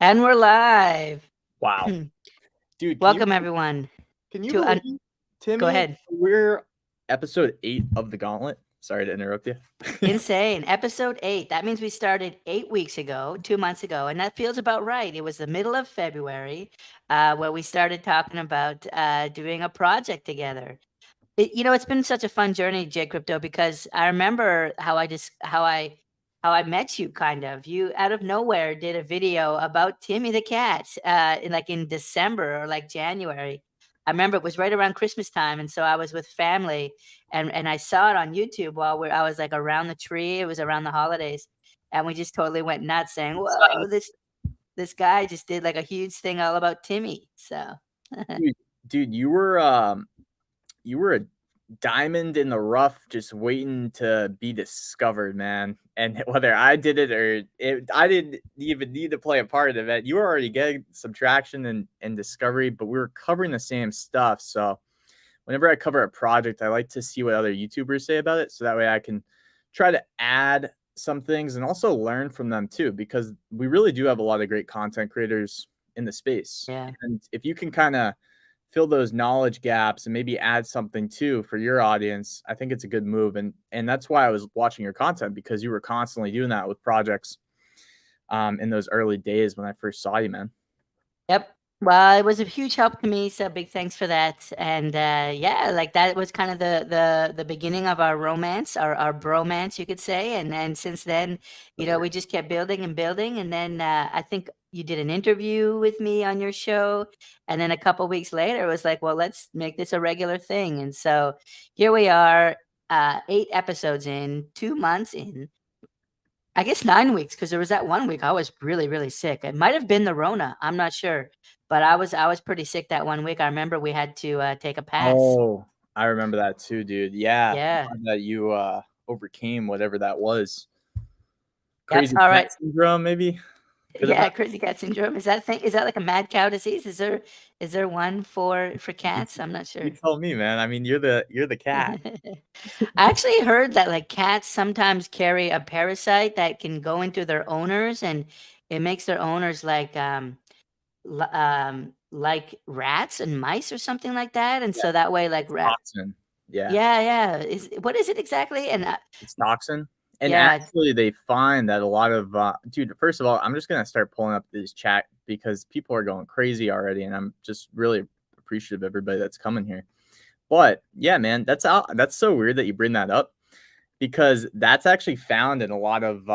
And we're live. Wow. Dude, Welcome, everyone. can you To believe, Go Timmy, ahead. we're episode 8 of the Gauntlet? Sorry to interrupt you. Insane. Episode 8. That means we started 8 weeks ago, 2 months ago, and that feels about right. It was the middle of February where we started talking about doing a project together. It's been such a fun journey, J Crypto, because I remember how I met you. Kind of, you out of nowhere did a video about Timmy the cat, in December or like January. I remember it was right around Christmas time, and so I was with family, and I saw it on YouTube while I was like around the tree. It was around the holidays, and we just totally went nuts, saying, "Whoa, this guy just did like a huge thing all about Timmy." So. dude, dude, you were a diamond in the rough just waiting to be discovered, man. And whether I did it or I didn't even need to play a part of it. You were already getting some traction and discovery, but we were covering the same stuff. So whenever I cover a project, I like to see what other YouTubers say about it. So that way I can try to add some things and also learn from them too, because we really do have a lot of great content creators in the space. Yeah. And if you can kind of fill those knowledge gaps and maybe add something too for your audience, I think it's a good move. And that's why I was watching your content, because you were constantly doing that with projects in those early days when I first saw you, man. Yep. Well, it was a huge help to me, so big thanks for that. And yeah, like that was kind of the beginning of our romance, our bromance, you could say. And since then, we just kept building and building. And then I think you did an interview with me on your show, and then a couple weeks later, it was like, well, let's make this a regular thing. And so here we are, 8 episodes in, 2 months in. I guess 9 weeks, because there was that one week I was really, really sick. It might have been the Rona, I'm not sure, but I was pretty sick that one week. I remember we had to take a pass. Oh, I remember that too, dude. Yeah, Yeah. that you overcame whatever that was. Yep. Crazy All cat right. syndrome, maybe could have been. Yeah, crazy cat syndrome. Is that like a mad cow disease? Is there one for cats? I'm not You sure. tell me, man. I mean, you're the cat. I actually heard that like cats sometimes carry a parasite that can go into their owners, and it makes their owners like rats and mice or something like that, and Yeah, so that way, like, it's toxin. Yeah, yeah, what is it exactly? And it's toxin. And yeah, actually, they find that a lot of dude. First of all, I'm just gonna start pulling up this chat because people are going crazy already, and I'm just really appreciative of everybody that's coming here. But yeah, man, that's so weird that you bring that up, because that's actually found in a lot of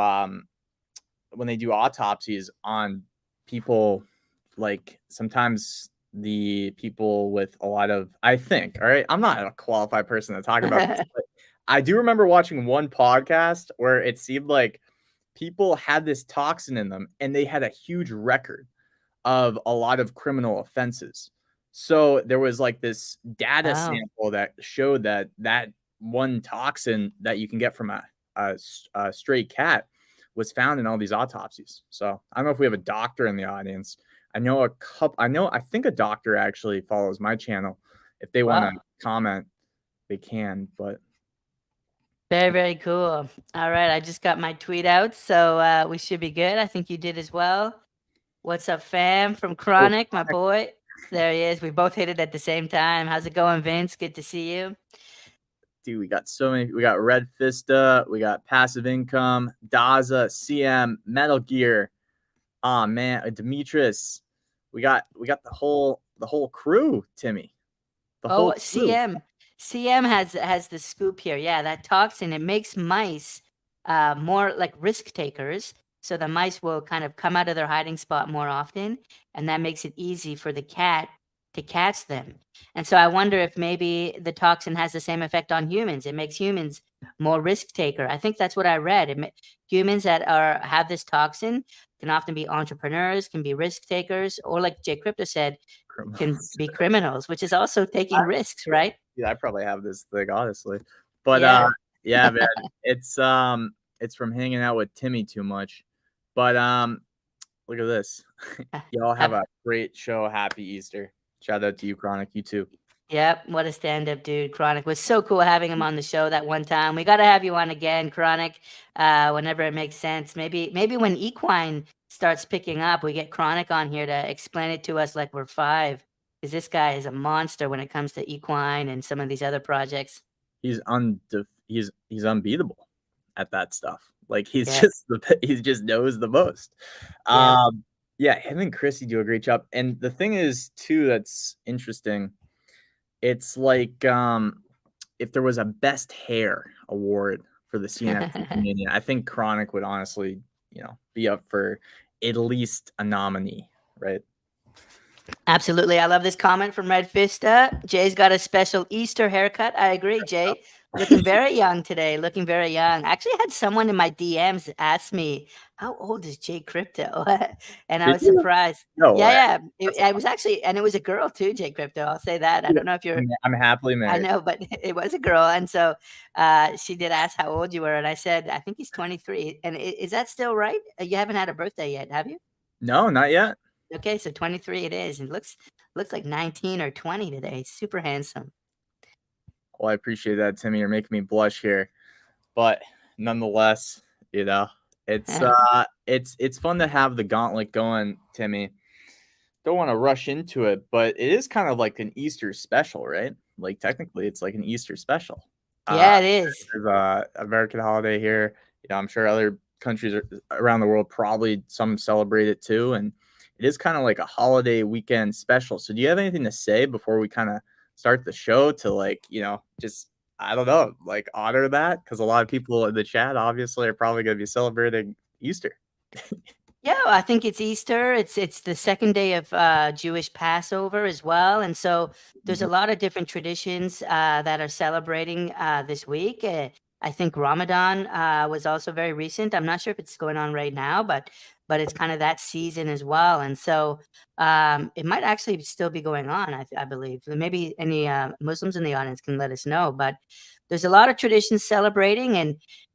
when they do autopsies on people, like sometimes the people with a lot of, I think, all right, I'm not a qualified person to talk about this, but I do remember watching one podcast where it seemed like people had this toxin in them and they had a huge record of a lot of criminal offenses. So there was like this data oh, sample that showed that that one toxin that you can get from a stray cat was found in all these autopsies. So I don't know if we have a doctor in the audience. I know a couple. I think a doctor actually follows my channel. If they want to wow, comment, they can. But very, very cool. All right, I just got my tweet out, so we should be good. I think you did as well. What's up, fam? From oh, Chronic, my boy. There he is. We both hit it at the same time. How's it going, Vince? Good to see you. dude, we got so many. We got Red Fista, we got Passive Income, Daza, CM, Metal Gear. Oh man, Demetrius. We got the whole crew, Timmy. The Oh, whole crew. CM has the scoop here. Yeah, that toxin, it makes mice more like risk takers. So the mice will kind of come out of their hiding spot more often, and that makes it easy for the cat to catch them. And so I wonder if maybe the toxin has the same effect on humans. It makes humans more risk taker. I think that's what I read. Humans that have this toxin can often be entrepreneurs, can be risk takers, or like Jay Crypto said, can Criminals. be criminals, which is also taking risks, right? Yeah, I probably have this thing, honestly. But Yeah. yeah, man, it's from hanging out with Timmy too much. But look at this. Y'all have Hap- a great show. Happy Easter. Shout out to you, Chronic. You too. Yep, what a stand-up dude. Chronic was so cool having him on the show that one time. We got to have you on again, Chronic, whenever it makes sense. Maybe when equine starts picking up, we get Chronic on here to explain it to us like we're five. Because this guy is a monster when it comes to equine and some of these other projects. He's he's unbeatable at that stuff. Like he Yeah, just knows the most. yeah. Yeah, him and Chrissy do a great job. And the thing is too that's interesting, it's like if there was a best hair award for the CNFT community, I think Chronic would honestly, be up for at least a nominee, right? Absolutely. I love this comment from Red Fista. Jay's got a special Easter haircut. I agree, Jay. Looking very young today. Looking very young. I actually had someone in my DMs ask me, how old is Jay Crypto? And I Did was you? surprised. No Yeah, way. yeah. That's I was actually, and it was a girl too, Jay Crypto. I'll say that. I yeah, don't know if you're, I'm happily I married. know, but it was a girl. And so she did ask how old you were. And I said, I think he's 23. And is that still right? You haven't had a birthday yet, have you? No, not yet. Okay, so 23 it is. It looks like 19 or 20 today. Super handsome. Well, I appreciate that, Timmy. You're making me blush here. But nonetheless, it's it's fun to have the gauntlet going, Timmy. Don't want to rush into it, but it is kind of like an Easter special, right? Like technically it's like an Easter special. Uh Yeah, it is. there's a American holiday here. I'm sure other countries around the world probably some celebrate it too. And it is kind of like a holiday weekend special. So do you have anything to say before we kind of start the show to like, just I don't know, like honor that? Because a lot of people in the chat obviously are probably going to be celebrating Easter. Yeah, I think it's Easter. It's the second day of Jewish Passover as well, and so there's a Mhm. lot of different traditions that are celebrating this week. I think Ramadan was also very recent. I'm not sure if it's going on right now, but it's kind of that season as well, and so it might actually still be going on. I believe maybe any Muslims in the audience can let us know, but there's a lot of traditions celebrating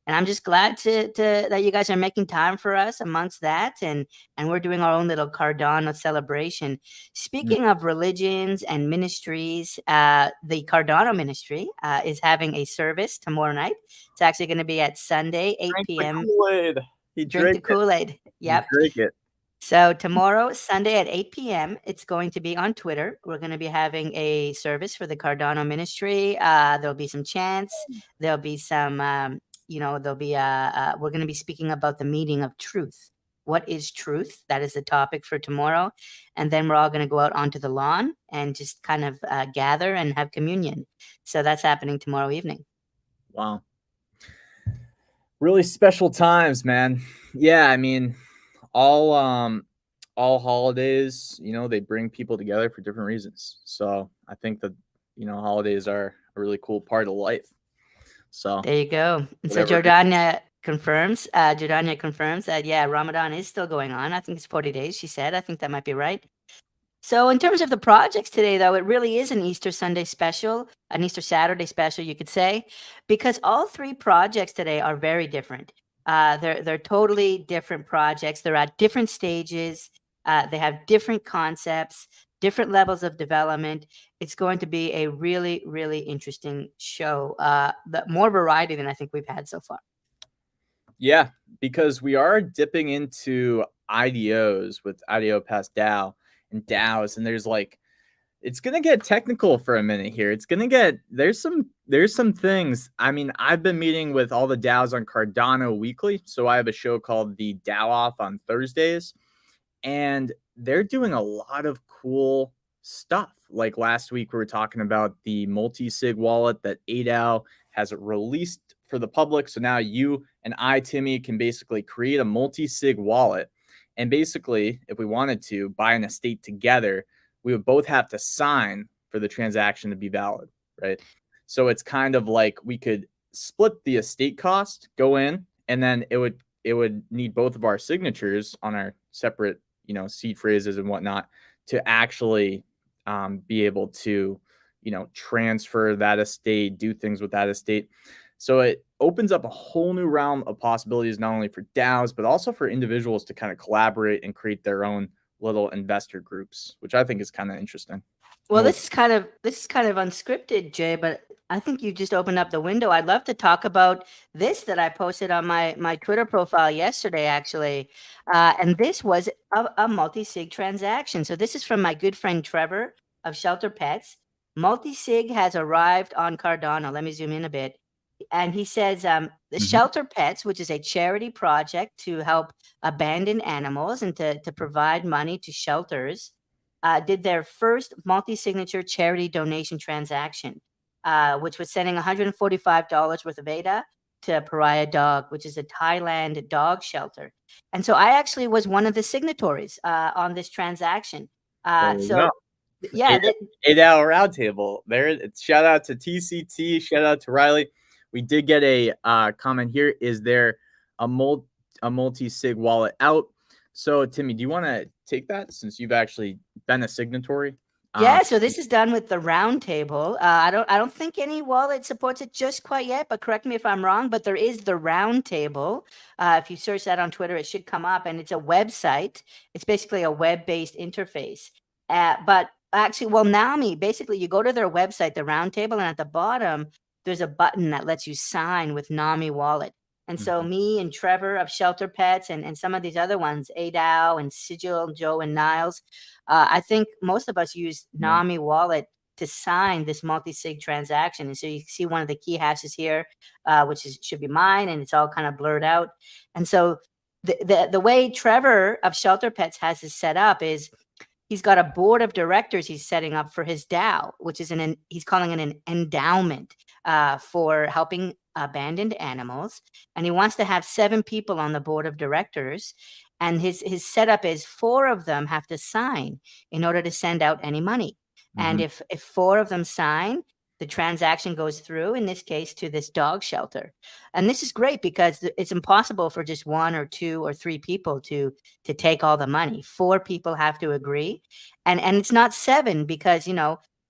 and I'm just glad to that you guys are making time for us amongst that, and we're doing our own little Cardano celebration. Speaking of religions and ministries, the Cardano ministry is having a service tomorrow night. It's actually going to be at Sunday, 8 Drink the p.m. Kool-Aid. He Drink the drank it. Kool-Aid. He Yep. drank it. So tomorrow, Sunday at 8 p.m., it's going to be on Twitter. We're going to be having a service for the Cardano ministry. There'll be some chants. There'll be some, there'll be, we're going to be speaking about the meaning of truth. What is truth? That is the topic for tomorrow. And then we're all going to go out onto the lawn and just kind of gather and have communion. So that's happening tomorrow evening. Wow. Really special times, man. Yeah, I mean, all holidays, they bring people together for different reasons. So I think that, holidays are a really cool part of life. So There you go. And so whatever. Jordania confirms that, yeah, Ramadan is still going on. I think it's 40 days, she said. I think that might be right. So in terms of the projects today, though, it really is an Easter Sunday special, an Easter Saturday special, you could say, because all three projects today are very different. They're totally different projects. They're at different stages. They have different concepts, different levels of development. It's going to be a really, really interesting show. More variety than I think we've had so far. Yeah, because we are dipping into IDOs with IDO Pass DAO and DAOs, and there's like it's gonna get technical for a minute here. It's gonna get there's some things. I mean, I've been meeting with all the DAOs on Cardano weekly, so I have a show called the DAO Off on Thursdays, and they're doing a lot of cool stuff. Like last week, we were talking about the multi-sig wallet that ADAO has released for the public. So now you and I, Timmy, can basically create a multi-sig wallet. And basically, if we wanted to buy an estate together, we would both have to sign for the transaction to be valid, right? So it's kind of like we could split the estate cost, go in, and then it would need both of our signatures on our separate seed phrases and whatnot to actually be able to transfer that estate, do things with that estate. So it opens up a whole new realm of possibilities, not only for DAOs but also for individuals to kind of collaborate and create their own little investor groups, which I think is kind of interesting. Well, this is kind of unscripted, Jay, but I think you just opened up the window. I'd love to talk about this that I posted on my Twitter profile yesterday, actually. And this was a multi-sig transaction. So this is from my good friend Trevor of Shelter Pets. Multi-sig has arrived on Cardano. Let me zoom in a bit. And he says the Shelter Pets, which is a charity project to help abandoned animals and to provide money to shelters, did their first multi-signature charity donation transaction, which was sending $145 worth of ADA to Pariah Dog, which is a Thailand dog shelter. And so I actually was one of the signatories on this transaction. So yeah, 8-hour roundtable. There, shout out to TCT, shout out to Riley. We did get a comment here. Is there a multi-sig wallet out? So Timmy, do you want to take that since you've actually been a signatory? Yeah, so this is done with the roundtable. I don't think any wallet supports it just quite yet, but correct me if I'm wrong. But there is the roundtable. If you search that on Twitter, it should come up, and it's a website. It's basically a web-based interface. But actually, well, Naomi, basically, you go to their website, the roundtable, and at the bottom there's a button that lets you sign with Nami Wallet. And so me and Trevor of Shelter Pets and some of these other ones, ADAO and Sigil, Joe and Niles, I think most of us use Nami Wallet to sign this multi-sig transaction. And so you see one of the key hashes here, which should be mine, and it's all kind of blurred out. And so the way Trevor of Shelter Pets has this set up is he's got a board of directors he's setting up for his DAO, which is he's calling it an endowment for helping abandoned animals. And he wants to have 7 people on the board of directors. And his setup is 4 of them have to sign in order to send out any money. And if 4 of them sign, the transaction goes through, in this case, to this dog shelter. And this is great because it's impossible for just 1 or 2 or 3 people to take all the money. 4 people have to agree. And it's not 7 because,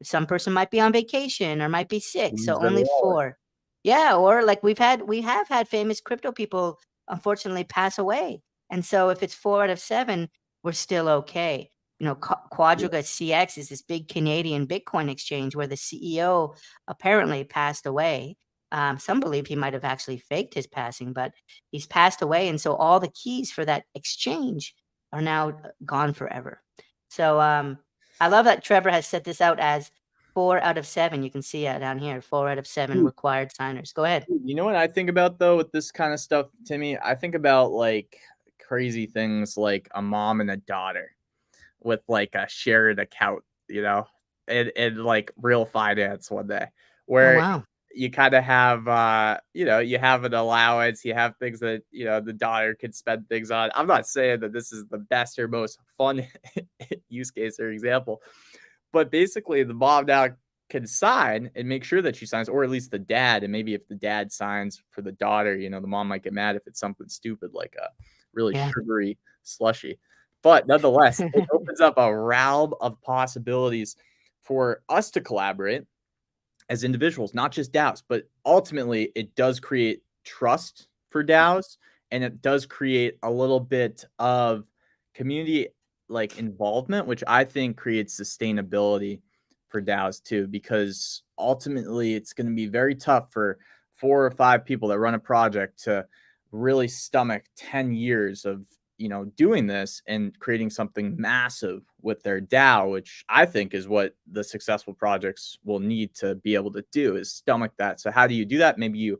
some person might be on vacation or might be sick. So only 4. Yeah, or like we have had famous crypto people unfortunately pass away. And so if it's 4 out of 7, we're still okay. Quadriga CX is this big Canadian Bitcoin exchange where the CEO apparently passed away. Some believe he might have actually faked his passing, but he's passed away. And so all the keys for that exchange are now gone forever. So I love that Trevor has set this out as 4 out of 7. You can see it down here, 4 out of 7 required signers. Go ahead. You know what I think about though with this kind of stuff, Timmy? I think about like crazy things like a mom and a daughter with like a shared account, in like real finance one day, where you kind of have you have an allowance, you have things that the daughter could spend things on. I'm not saying that this is the best or most fun use case or example, but basically the mom now can sign and make sure that she signs, or at least the dad. And maybe if the dad signs for the daughter, the mom might get mad if it's something stupid like a really sugary slushy. But nonetheless, it opens up a realm of possibilities for us to collaborate as individuals, not just DAOs, but ultimately it does create trust for DAOs, and it does create a little bit of community like involvement, which I think creates sustainability for DAOs too, because ultimately it's going to be very tough for 4 or 5 people that run a project to really stomach 10 years of doing this and creating something massive with their DAO, which I think is what the successful projects will need to be able to do, is stomach that. So how do you do that? Maybe you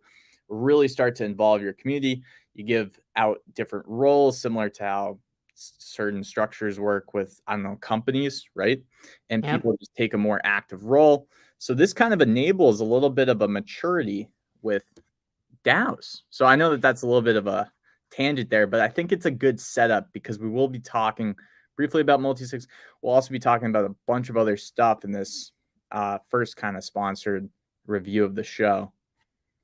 really start to involve your community. You give out different roles, similar to how certain structures work with, companies, right? And people just take a more active role. So this kind of enables a little bit of a maturity with DAOs. So I know that that's a little bit of a tangent there, but I think it's a good setup because we will be talking briefly about multi-sigs. We'll also be talking about a bunch of other stuff in this first kind of sponsored review of the show.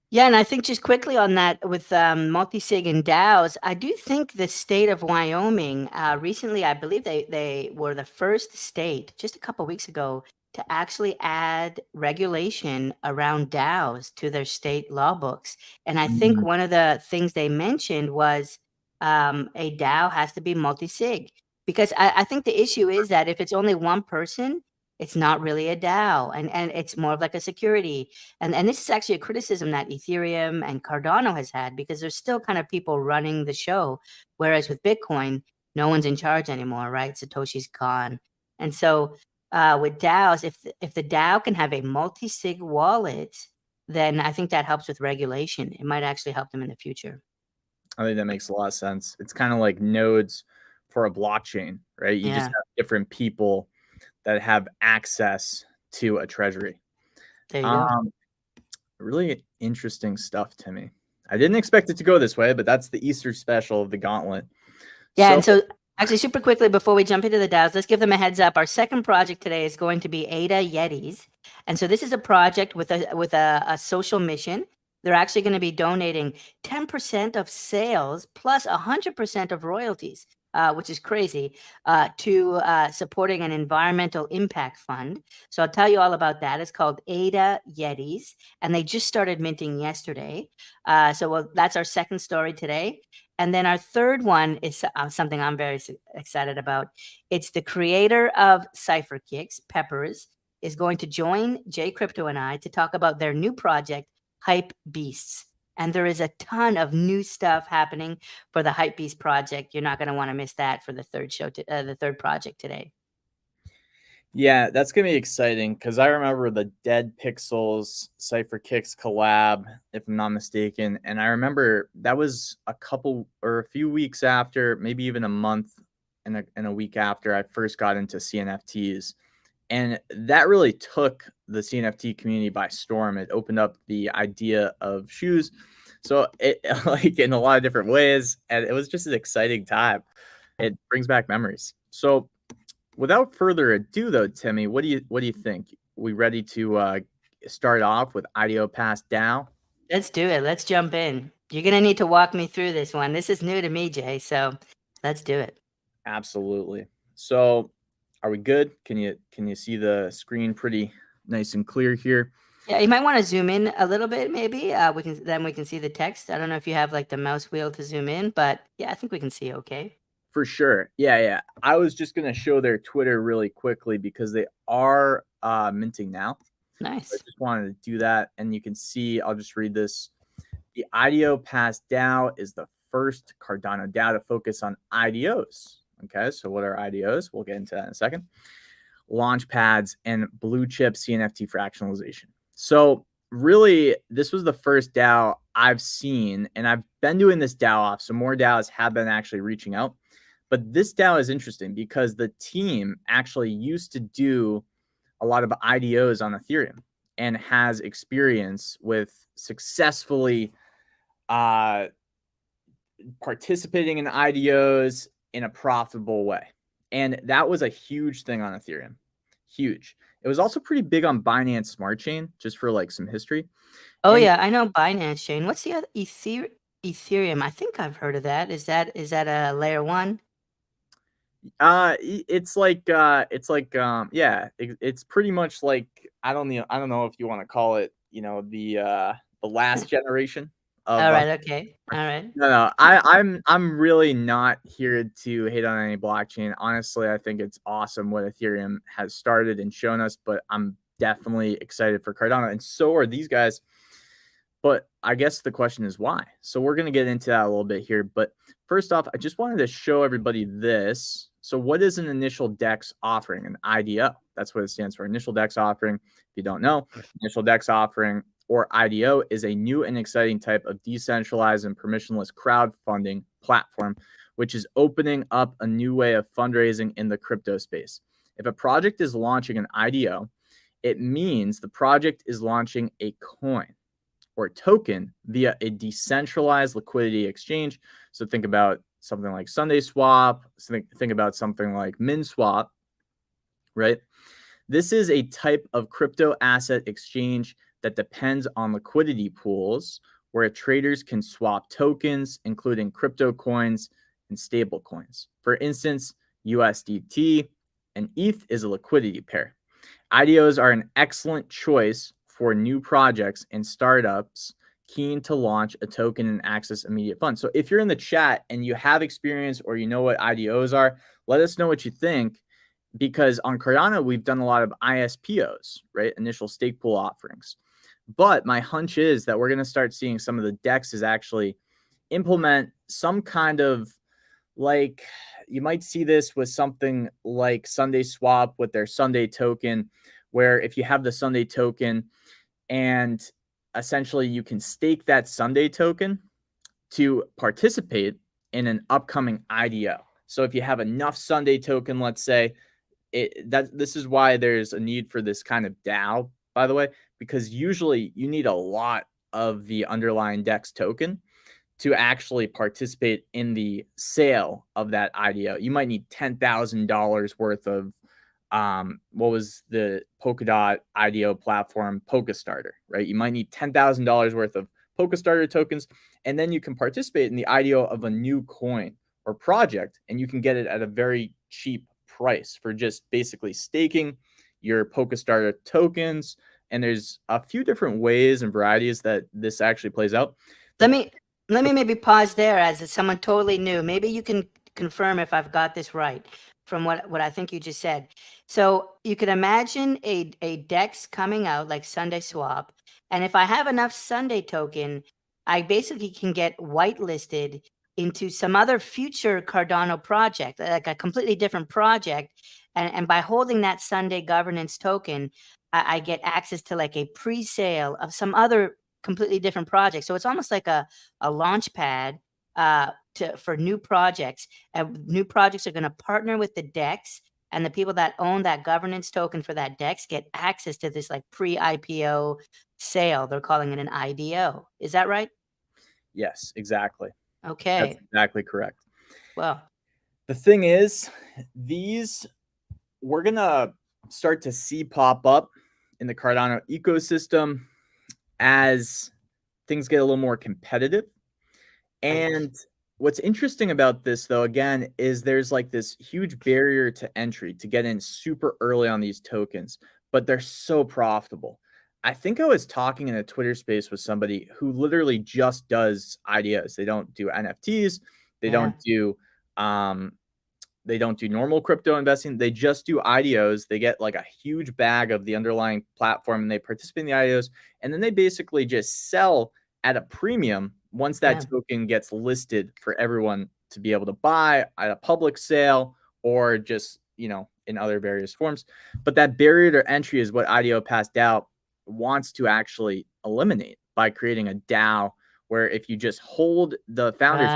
Yeah, and I think just quickly on that with multi-sig and DAOs, I do think the state of Wyoming recently, I believe they were the first state just a couple of weeks ago to actually add regulation around DAOs to their state law books. And I think one of the things they mentioned was a DAO has to be multi-sig, because I think the issue is that if it's only one person, it's not really a DAO, and it's more of like a security. And this is actually a criticism that Ethereum and Cardano has had, because there's still kind of people running the show, whereas with Bitcoin, no one's in charge anymore, right? Satoshi's gone. And so with DAOs, if the DAO can have a multi-sig wallet, then I think that helps with regulation. It might actually help them in the future. I think that makes a lot of sense. It's kind of like nodes for a blockchain, right? You just Yeah, have different people that have access to a treasury. there you go. Really interesting stuff, Timmy. I didn't expect it to go this way, but that's the Easter special of the Gauntlet. Yeah, So and so actually, super quickly before we jump into the DAOs, let's give them a heads up. Our second project today is going to be IDO Yetis, and so this is a project with a social mission. They're actually going to be donating 10% of sales plus 100% of royalties, which is crazy, to supporting an environmental impact fund. So I'll tell you all about that. It's called IDO Yetis, and they just started minting yesterday. That's our second story today. And then our third one is something I'm very excited about. It's the creator of Cypherkicks, Peppers, is going to join Jay Crypto and I to talk about their new project, Hypebeasts. And there is a ton of new stuff happening for the Hypebeast project. You're not going to want to miss that for the third show, the third project today. yeah, that's gonna be exciting because I remember the Dead Pixels Cypherkicks collab, if I'm not mistaken, and I remember that was a couple or a few weeks after, maybe even a month and a week after I first got into CNFTs, and that really took the CNFT community by storm. It opened up the idea of shoes, so it like in a lot of different ways, and it was just an exciting time. It brings back memories. So without further ado, though, Timmy, what do you think? We ready to start off with IDO Pass DAO? Let's do it. Let's jump in. You're going to need to walk me through this one. This is new to me, Jay. So let's do it. Absolutely. So, are we good? Can you see the screen pretty nice and clear here? Yeah, you might want to zoom in a little bit, maybe. We can see the text. I don't know if you have like the mouse wheel to zoom in, but yeah, I think we can see okay. For sure. Yeah, yeah. I was just gonna show their Twitter really quickly because they are minting now. I Nice. just wanted to do that, and you can see. I'll just read this. The IDO Pass DAO is the first Cardano DAO to focus on IDOs. Okay, so what are IDOs? We'll get into that in a second. Launch pads and blue chip CNFT fractionalization. So really, this was the first DAO I've seen, and I've been doing this DAO off, so more DAOs have been actually reaching out. But this DAO is interesting because the team actually used to do a lot of IDOs on Ethereum and has experience with successfully participating in IDOs in a profitable way. And that was a huge thing on Ethereum. Huge. It was also pretty big on Binance Smart Chain, just for like some history. Oh And yeah, I know Binance Chain. What's the other Ethereum? I think I've heard of that. Is that a layer one? it's pretty much like I don't know if you want to call it, the last generation of All right, okay. All right. no, I'm really not here to hate on any blockchain. Honestly, I think it's awesome what Ethereum has started and shown us, but I'm definitely excited for Cardano, and so are these guys. But I guess the question is why. So we're going to get into that a little bit here. But first off, I just wanted to show everybody this. So what is an initial DEX offering? An IDO. That's what it stands for. Initial DEX offering. If you don't know, initial DEX offering or IDO is a new and exciting type of decentralized and permissionless crowdfunding platform, which is opening up a new way of fundraising in the crypto space. If a project is launching an IDO, it means the project is launching a coin or token via a decentralized liquidity exchange. So think about something like Sunday Swap, think about something like MinSwap, right? This is a type of crypto asset exchange that depends on liquidity pools where traders can swap tokens, including crypto coins and stable coins. For instance, USDT and ETH is a liquidity pair. IDOs are an excellent choice for new projects and startups keen to launch a token and access immediate funds. So if you're in the chat and you have experience or you know what IDOs are, let us know what you think, because on Cardano, we've done a lot of ISPOs, right? Initial stake pool offerings. But my hunch is that we're going to start seeing some of the DEXs actually implement some kind of, like, you might see this with something like Sunday Swap with their Sunday token, where if you have the Sunday token and essentially you can stake that Sunday token to participate in an upcoming IDO. So if you have enough Sunday token, let's say, this is why there's a need for this kind of DAO, by the way, because usually you need a lot of the underlying DEX token to actually participate in the sale of that IDO. You might need $10,000 worth of what was the Polkadot IDO platform, Polkastarter, right? You might need $10,000 worth of Polkastarter tokens, and then you can participate in the IDO of a new coin or project, and you can get it at a very cheap price for just basically staking your Polkastarter tokens. And there's a few different ways and varieties that this actually plays out. Let me maybe pause there as someone totally new. Maybe you can confirm if I've got this right from what I think you just said. So you can imagine a DEX coming out like Sunday Swap, and if I have enough Sunday token, I basically can get whitelisted into some other future Cardano project, like a completely different project. And by holding that Sunday governance token, I get access to like a pre-sale of some other completely different project. So it's almost like a launch pad for new projects. And new projects are going to partner with the DEX, and the people that own that governance token for that DEX get access to this like pre-IPO sale. They're calling it an IDO. Is that right? Yes, exactly. That's Okay. exactly correct. Well, The thing is, we're going to start to see pop up in the Cardano ecosystem as things get a little more competitive. right. And what's interesting about this, though, again, is there's like this huge barrier to entry to get in super early on these tokens, but they're so profitable. I think I was talking in a Twitter space with somebody who literally just does IDOs. They don't do NFTs. They Yeah. don't do they don't do normal crypto investing. They just do IDOs. They get like a huge bag of the underlying platform and they participate in the IDOs. And then they basically just sell at a premium once that Yeah. token gets listed for everyone to be able to buy at a public sale or just, in other various forms. But that barrier to entry is what IDO Pass DAO wants to actually eliminate by creating a DAO where if you just hold the founders,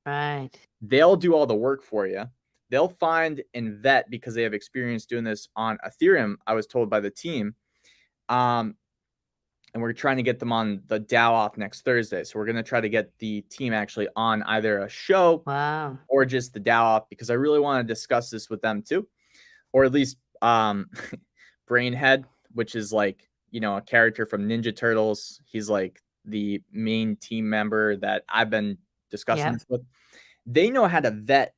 Right. they'll do all the work for you. They'll find and vet because they have experience doing this on Ethereum, I was told by the team. And we're trying to get them on the DAO off next Thursday. So we're going to try to get the team actually on either a show Wow. or just the DAO off because I really want to discuss this with them too. Or at least Brainhead, which is like, a character from Ninja Turtles. He's like the main team member that I've been discussing this with. They know how to vet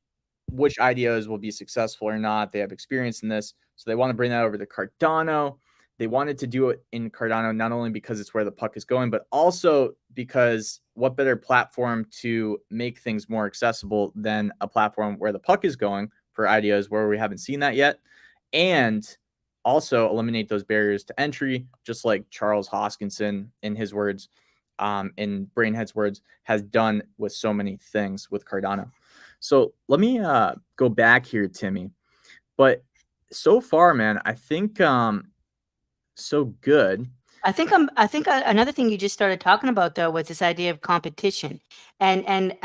which IDOs will be successful or not. They have experience in this. So they want to bring that over to Cardano. They wanted to do it in Cardano, not only because it's where the puck is going, but also because what better platform to make things more accessible than a platform where the puck is going for IDOs where we haven't seen that yet. And also eliminate those barriers to entry, just like Charles Hoskinson, in his words, in Brainhead's words, has done with so many things with Cardano. So let me go back here, Timmy. But so far, man, I think so good. I think another thing you just started talking about though was this idea of competition, and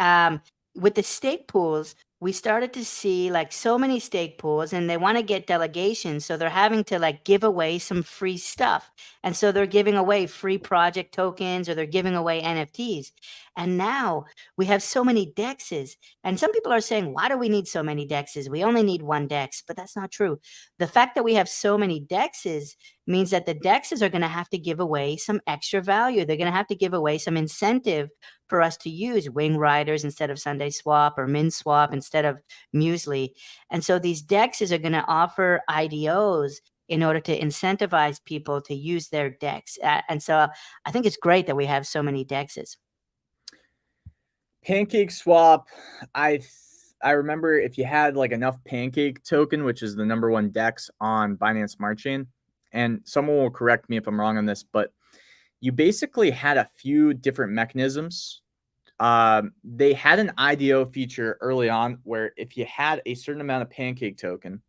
with the stake pools, we started to see like so many stake pools, and they want to get delegations, so they're having to like give away some free stuff, and so they're giving away free project tokens or they're giving away NFTs, and now we have so many dexes, and some people are saying, why do we need so many dexes? We only need one dex, but that's not true. The fact that we have so many dexes means that the dexes are going to have to give away some extra value. They're going to have to give away some incentive for us to use Wing Riders instead of Sunday Swap or Min Swap instead of Muesli. And so these dexes are going to offer IDOs in order to incentivize people to use their dex. And so I think it's great that we have so many dexes. Pancake Swap, I remember if you had like enough Pancake token, which is the #1 DEX on Binance Smart Chain, and someone will correct me if I'm wrong on this, but you basically had a few different mechanisms. They had an IDO feature early on where if you had a certain amount of Pancake token,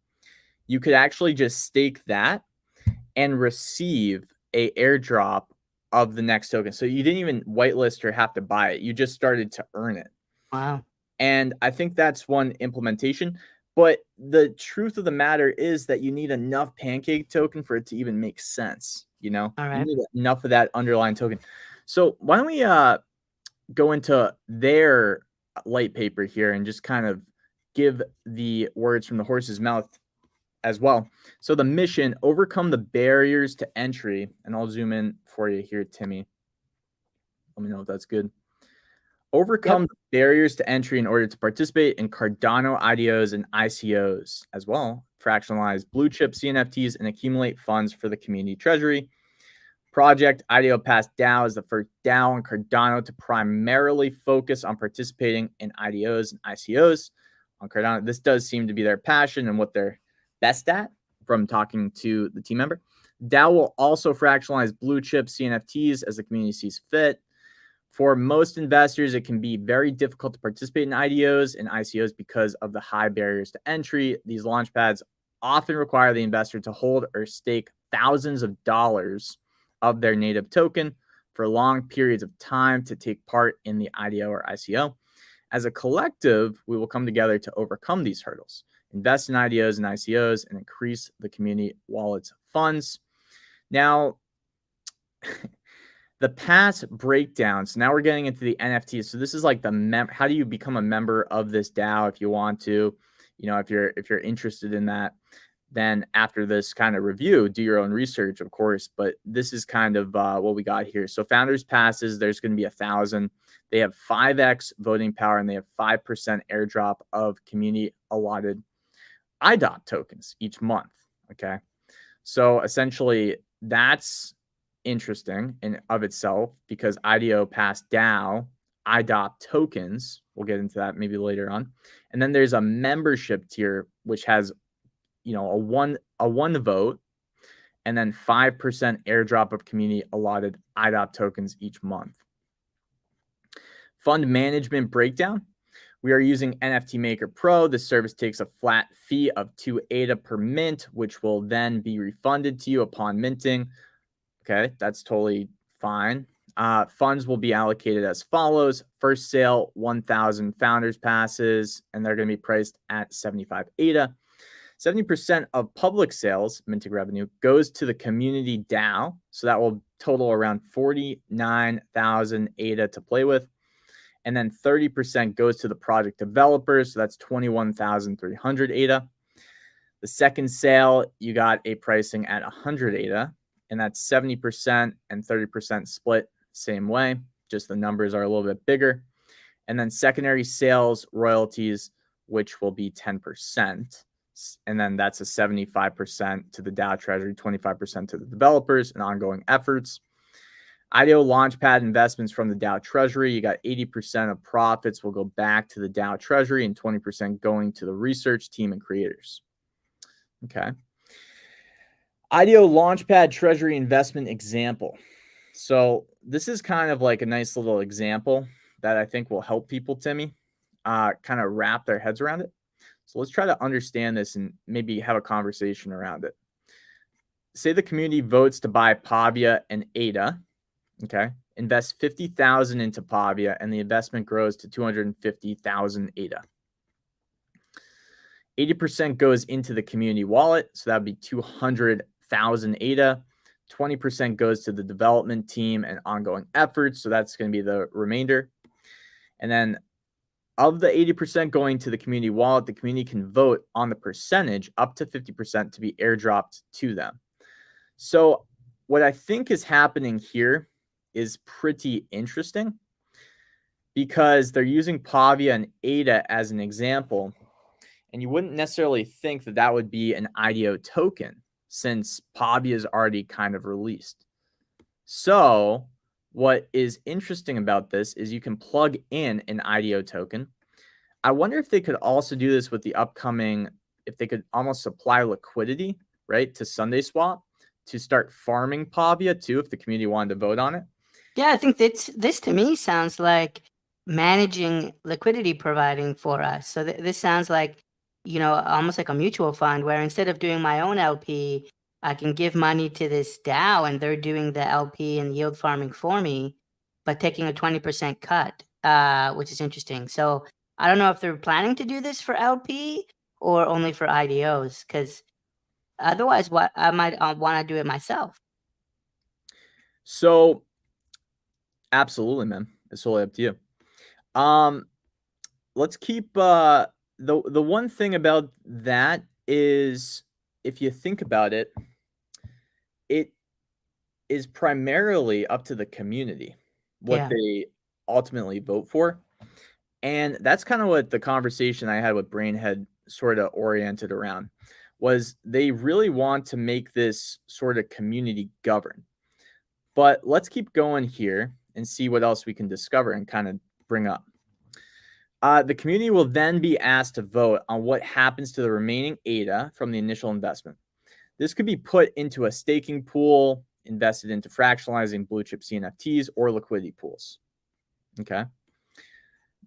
you could actually just stake that and receive a airdrop of the next token. So you didn't even whitelist or have to buy it. You just started to earn it. Wow. And I think that's one implementation. But the truth of the matter is that you need enough Pancake token for it to even make sense. You know, All you right. need enough of that underlying token. So why don't we go into their light paper here and just kind of give the words from the horse's mouth as well. So the mission, overcome the barriers to entry. And I'll zoom in for you here, Timmy. Let me know if that's good. Overcome the barriers to entry in order to participate in Cardano IDOs and ICOs as well. Fractionalize blue chip CNFTs and accumulate funds for the community treasury. Project IDO Pass DAO is the first DAO on Cardano to primarily focus on participating in IDOs and ICOs on Cardano. This does seem to be their passion and what they're best at from talking to the team member. DAO will also fractionalize blue chip CNFTs as the community sees fit. For most investors, it can be very difficult to participate in IDOs and ICOs because of the high barriers to entry. These launchpads often require the investor to hold or stake thousands of dollars of their native token for long periods of time to take part in the IDO or ICO. As a collective, we will come together to overcome these hurdles, invest in IDOs and ICOs, and increase the community wallet's funds. Now, the pass breakdown. So now we're getting into the NFTs. So this is like the how do you become a member of this DAO if you want to, if you're interested in that. Then after this kind of review, do your own research, of course. But this is kind of what we got here. So founders passes, there's going to be 1,000. They have 5x voting power and they have 5% airdrop of community allotted IDO tokens each month. Okay. So essentially that's interesting in of itself because IDO Pass DAO, IDO tokens, we'll get into that maybe later on. And then there's a membership tier, which has, a one vote and then 5% airdrop of community allotted IDO tokens each month. Fund management breakdown. We are using NFT Maker Pro. This service takes a flat fee of 2 ADA per mint, which will then be refunded to you upon minting. Okay, that's totally fine. Funds will be allocated as follows. First sale, 1,000 founders passes, and they're going to be priced at 75 ADA. 70% of public sales, minting revenue, goes to the community DAO. So that will total around 49,000 ADA to play with. And then 30% goes to the project developers. So that's 21,300 ADA. The second sale, you got a pricing at 100 ADA. And that's 70% and 30% split same way. Just the numbers are a little bit bigger. And then secondary sales royalties, which will be 10%. And then that's a 75% to the DAO treasury, 25% to the developers and ongoing efforts. IDO Launchpad investments from the DAO treasury. You got 80% of profits will go back to the DAO treasury and 20% going to the research team and creators. Okay. IDO Launchpad treasury investment example. So this is kind of like a nice little example that I think will help people, Timmy, kind of wrap their heads around it. So let's try to understand this and maybe have a conversation around it. Say the community votes to buy Pavia and ADA. Okay. Invest 50,000 into Pavia and the investment grows to 250,000 ADA. 80% goes into the community wallet. So that would be 200,000 ADA. 20% goes to the development team and ongoing efforts. So that's going to be the remainder. And then of the 80% going to the community wallet, the community can vote on the percentage up to 50% to be airdropped to them. So what I think is happening here is pretty interesting because they're using Pavia and ADA as an example. And you wouldn't necessarily think that that would be an IDO token since Pavia is already kind of released. So what is interesting about this is you can plug in an IDO token. I wonder if they could also do this with the upcoming, if they could almost supply liquidity, right, to Sunday Swap to start farming Pavia too, if the community wanted to vote on it. Yeah, I think this to me sounds like managing liquidity providing for us. So this sounds like, almost like a mutual fund where instead of doing my own LP, I can give money to this DAO and they're doing the LP and yield farming for me, but taking a 20% cut, which is interesting. So I don't know if they're planning to do this for LP or only for IDOs, because otherwise, what I might want to do it myself. So absolutely, man. It's totally up to you. Let's keep the one thing about that is, if you think about it, it is primarily up to the community what they ultimately vote for. And that's kind of what the conversation I had with Brainhead sort of oriented around, was they really want to make this sort of community governed. But let's keep going here and see what else we can discover and kind of bring up. The community will then be asked to vote on what happens to the remaining ADA from the initial investment. This could be put into a staking pool, invested into fractionalizing blue chip CNFTs, or liquidity pools. Okay.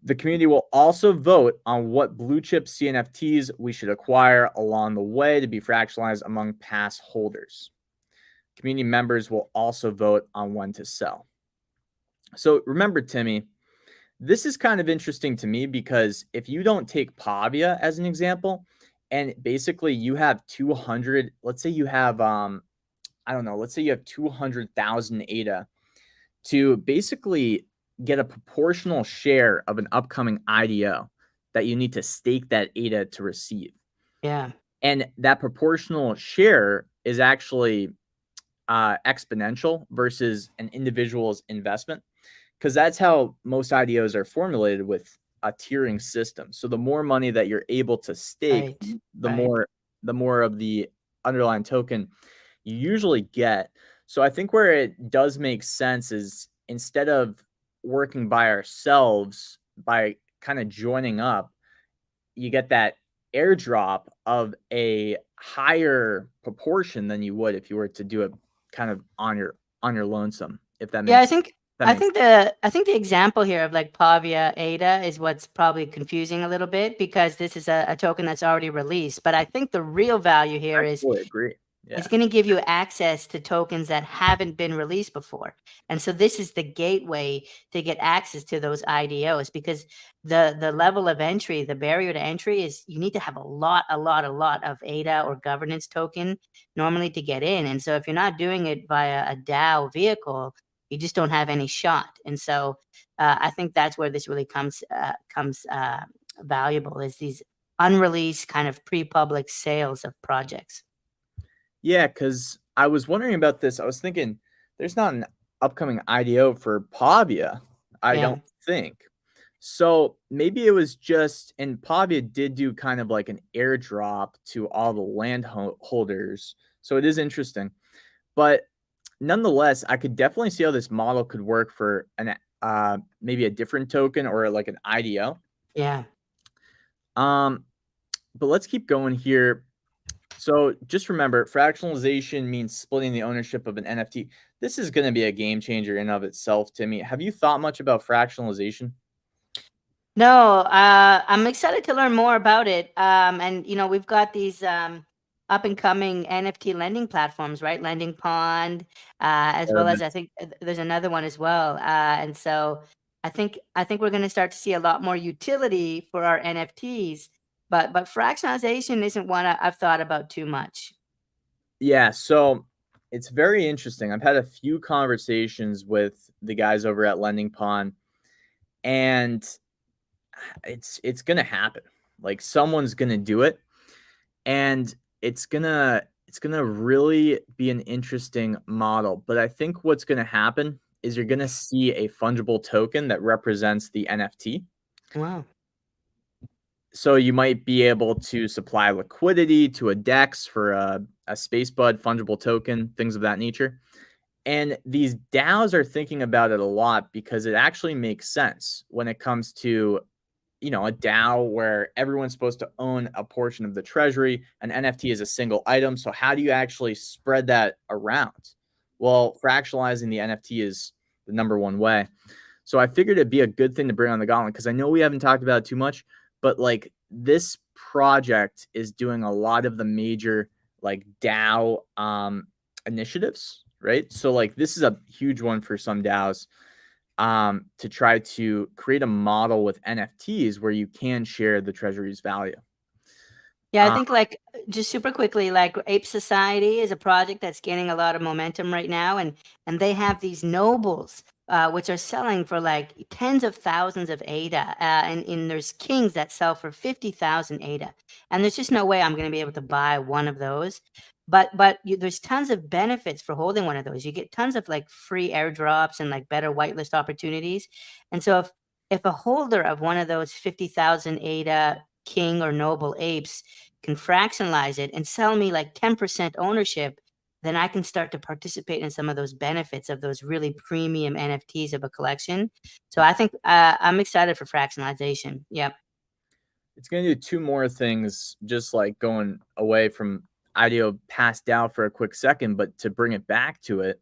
The community will also vote on what blue chip CNFTs we should acquire along the way to be fractionalized among past holders. Community members will also vote on when to sell. So remember, Timmy, this is kind of interesting to me because if you don't take Pavia as an example, and basically you have 200, let's say you have, I don't know, let's say you have 200,000 ADA to basically get a proportional share of an upcoming IDO that you need to stake that ADA to receive. Yeah. And that proportional share is actually exponential versus an individual's investment, because that's how most IDOs are formulated, with a tiering system. So the more money that you're able to stake, the more of the underlying token you usually get. So I think where it does make sense is, instead of working by ourselves, by kind of joining up, you get that airdrop of a higher proportion than you would if you were to do it kind of on your lonesome, if that makes Yeah, sense. I think the example here of like Pavia ADA is what's probably confusing a little bit, because this is a token that's already released. But I think the real value here I is totally agree. Yeah. it's going to give you access to tokens that haven't been released before. And so this is the gateway to get access to those IDOs, because the level of entry, the barrier to entry is you need to have a lot of ADA or governance token normally to get in. And so if you're not doing it via a DAO vehicle, you just don't have any shot. And so I think that's where this really comes valuable, is these unreleased kind of pre-public sales of projects. Yeah, because I was wondering about this. I was thinking there's not an upcoming IDO for Pavia, I don't think. So maybe it was just, and Pavia did do kind of like an airdrop to all the landholders. So it is interesting. But nonetheless, I could definitely see how this model could work for an maybe a different token or like an IDO. Yeah. But let's keep going here. So just remember, fractionalization means splitting the ownership of an NFT. This is going to be a game changer in of itself, Timmy. Have you thought much about fractionalization? No, I'm excited to learn more about it. And we've got these up and coming NFT lending platforms, right? Lending Pond, as well as I think there's another one as well. And so I think we're going to start to see a lot more utility for our NFTs. But fractionalization isn't one I've thought about too much. Yeah, so it's very interesting. I've had a few conversations with the guys over at Lending Pond, and it's gonna happen. Like, someone's gonna do it, and it's gonna really be an interesting model. But I think what's gonna happen is you're gonna see a fungible token that represents the NFT. Wow. So you might be able to supply liquidity to a DEX for a Spacebud fungible token, things of that nature. And these DAOs are thinking about it a lot because it actually makes sense when it comes to, a DAO where everyone's supposed to own a portion of the treasury. An NFT is a single item. So how do you actually spread that around? Well, fractionalizing the NFT is the number one way. So I figured it'd be a good thing to bring on the Gauntlet because I know we haven't talked about it too much, but like this project is doing a lot of the major like DAO initiatives, right? So like this is a huge one for some DAOs to try to create a model with NFTs where you can share the treasury's value. Yeah, I think like just super quickly, like Ape Society is a project that's gaining a lot of momentum right now, and they have these nobles, which are selling for like tens of thousands of ADA, and there's kings that sell for 50,000 ADA, and there's just no way I'm going to be able to buy one of those. But there's tons of benefits for holding one of those. You get tons of like free airdrops and like better whitelist opportunities, and so if a holder of one of those 50,000 ADA king or noble apes can fractionalize it and sell me like 10% ownership, then I can start to participate in some of those benefits of those really premium NFTs of a collection. So I think I'm excited for fractionalization. Yep. It's going to do two more things, just like going away from IDO Pass DAO for a quick second, but to bring it back to it,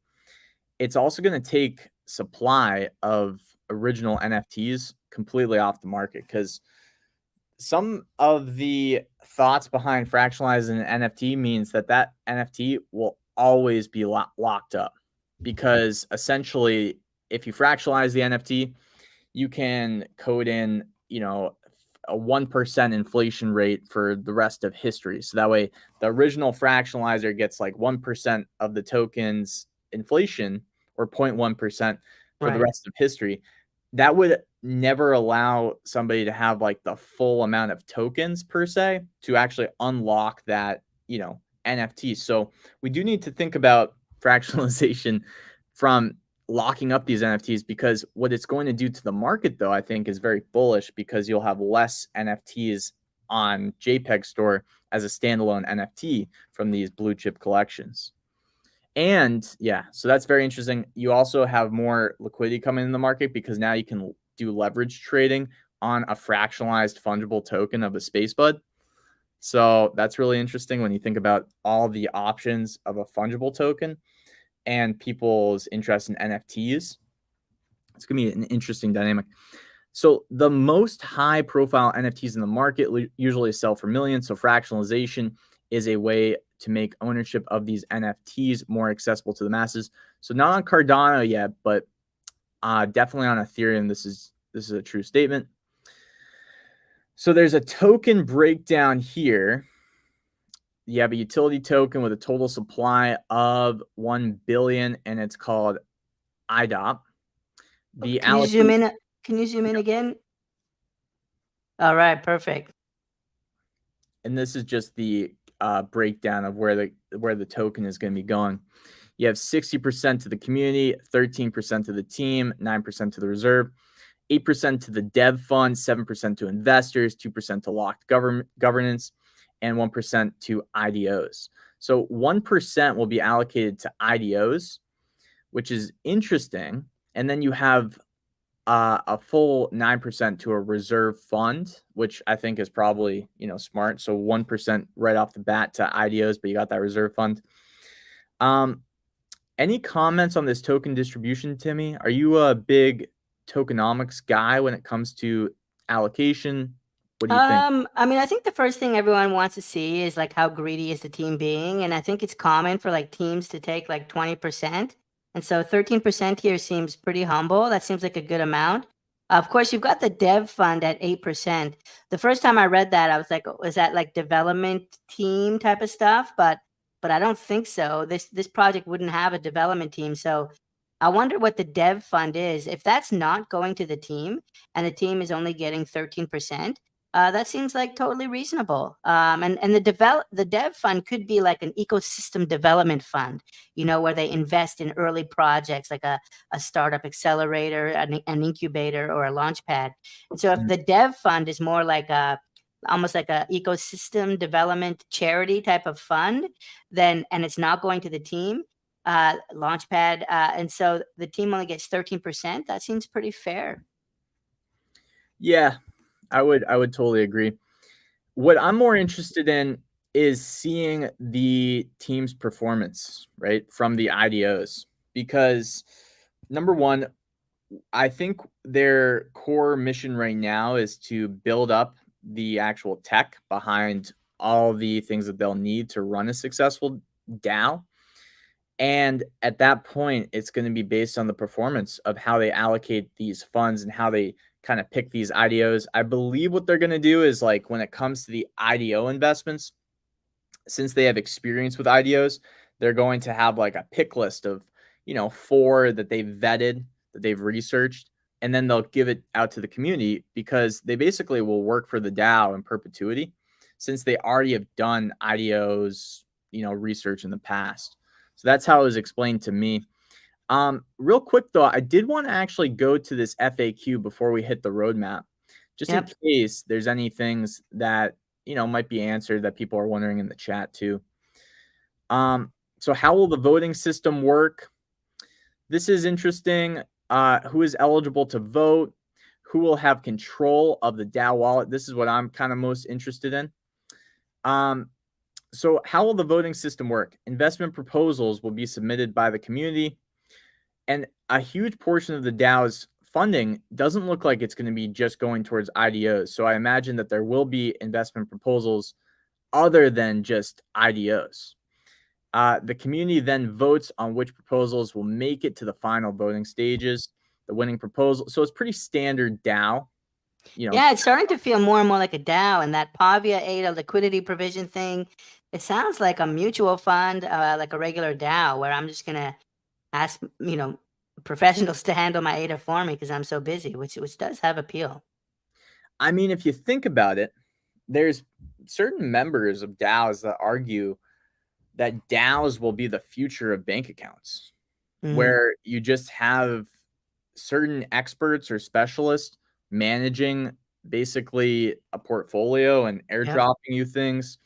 it's also going to take supply of original NFTs completely off the market because some of the thoughts behind fractionalizing an NFT means that NFT will always be locked up because essentially if you fractionalize the NFT, you can code in, a 1% inflation rate for the rest of history. So that way the original fractionalizer gets like 1% of the token's inflation or 0.1% for the Right. rest of history. That would never allow somebody to have like the full amount of tokens per se to actually unlock that, NFT. So we do need to think about fractionalization from locking up these NFTs because what it's going to do to the market, though, I think is very bullish because you'll have less NFTs on JPEG Store as a standalone NFT from these blue chip collections. And yeah, so that's very interesting. You also have more liquidity coming in the market because now you can do leverage trading on a fractionalized fungible token of a space bud. So that's really interesting when you think about all the options of a fungible token and people's interest in NFTs. It's going to be an interesting dynamic. So the most high profile NFTs in the market usually sell for millions. So fractionalization is a way to make ownership of these NFTs more accessible to the masses. So not on Cardano yet, but definitely on Ethereum. This is a true statement. So there's a token breakdown here. You have a utility token with a total supply of 1 billion, and it's called IDOP. Can you zoom in? Can you zoom in again? All right, perfect. And this is just the breakdown of where the token is going to be going. You have 60% to the community, 13% to the team, 9% to the reserve, 8% to the dev fund, 7% to investors, 2% to locked governance, and 1% to IDOs. So 1% will be allocated to IDOs, which is interesting. And then you have a full 9% to a reserve fund, which I think is probably, smart. So 1% right off the bat to IDOs, but you got that reserve fund. Any comments on this token distribution, Timmy? Are you a big tokenomics guy when it comes to allocation? What do you think? I mean, I think the first thing everyone wants to see is like how greedy is the team being, and I think it's common for like teams to take like 20%, and so 13% here seems pretty humble. That seems like a good amount. Of course, you've got the dev fund at 8%. The first time I read that, I was like, is that like development team type of stuff? But I don't think so. This project wouldn't have a development team, so I wonder what the dev fund is. If that's not going to the team, and the team is only getting 13%. That seems like totally reasonable. And the dev fund could be like an ecosystem development fund, where they invest in early projects like a startup accelerator, an incubator, or a launch pad. And so if the dev fund is more like almost like a ecosystem development charity type of fund, and it's not going to the team, launchpad, and so the team only gets 13%, that seems pretty fair. Yeah, I would totally agree. What I'm more interested in is seeing the team's performance, right, from the IDOs, because number one, I think their core mission right now is to build up the actual tech behind all the things that they'll need to run a successful DAO. And at that point, it's going to be based on the performance of how they allocate these funds and how they kind of pick these IDOs. I believe what they're going to do is, like, when it comes to the IDO investments, since they have experience with IDOs, they're going to have like a pick list of, 4 that they've vetted, that they've researched, and then they'll give it out to the community because they basically will work for the DAO in perpetuity since they already have done IDOs, research in the past. So that's how it was explained to me. Real quick though, I did want to actually go to this FAQ before we hit the roadmap, just in case there's any things that might be answered that people are wondering in the chat too. So how will the voting system work? This is interesting. Who is eligible to vote? Who will have control of the DAO wallet? This is what I'm kind of most interested in. So how will the voting system work? Investment proposals will be submitted by the community, and a huge portion of the DAO's funding doesn't look like it's going to be just going towards IDOs. So I imagine that there will be investment proposals other than just IDOs. The community then votes on which proposals will make it to the final voting stages. The winning proposal. So it's pretty standard DAO. Yeah, it's starting to feel more and more like a DAO, and that Pavia ADA liquidity provision thing. It sounds like a mutual fund, like a regular DAO, where I'm just gonna ask, professionals to handle my ADA for me because I'm so busy, which does have appeal. I mean, if you think about it, there's certain members of DAOs that argue that DAOs will be the future of bank accounts, where you just have certain experts or specialists managing basically a portfolio and airdropping you things.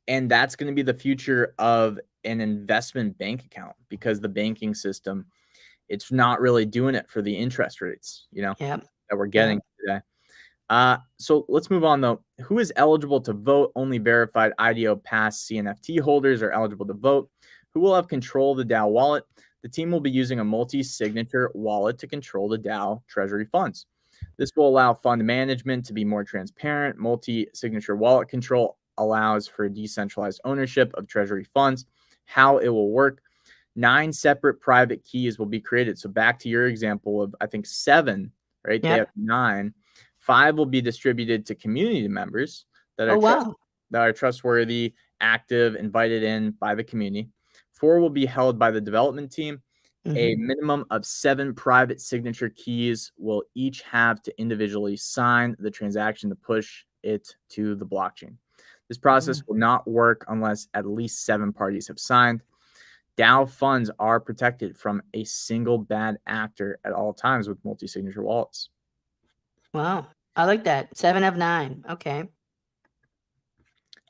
And that's going to be the future of an investment bank account because the banking system, it's not really doing it for the interest rates, that we're getting today. So let's move on though. Who is eligible to vote? Only verified IDO Pass CNFT holders are eligible to vote. Who will have control of the DAO wallet? The team will be using a multi-signature wallet to control the DAO treasury funds. This will allow fund management to be more transparent. Multi-signature wallet control allows for decentralized ownership of treasury funds. How it will work: 9 separate private keys will be created. So back to your example of, I think, 7, right? They have 9. 5 will be distributed to community members that are trustworthy, active, invited in by the community. 4 will be held by the development team. A minimum of 7 private signature keys will each have to individually sign the transaction to push it to the blockchain. This process will not work unless at least 7 parties have signed. DAO funds are protected from a single bad actor at all times with multi-signature wallets. Wow. I like that. 7 of 9. Okay.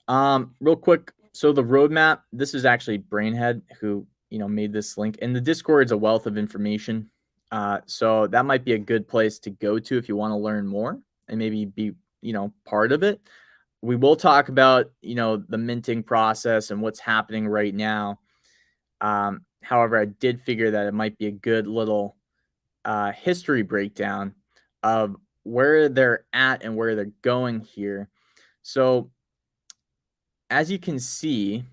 Real quick. So the roadmap, this is actually Brainhead who, made this link. And the Discord is a wealth of information. So that might be a good place to go to if you want to learn more and maybe be, part of it. We will talk about, the minting process and what's happening right now. However, I did figure that it might be a good little history breakdown of where they're at and where they're going here. So as you can see,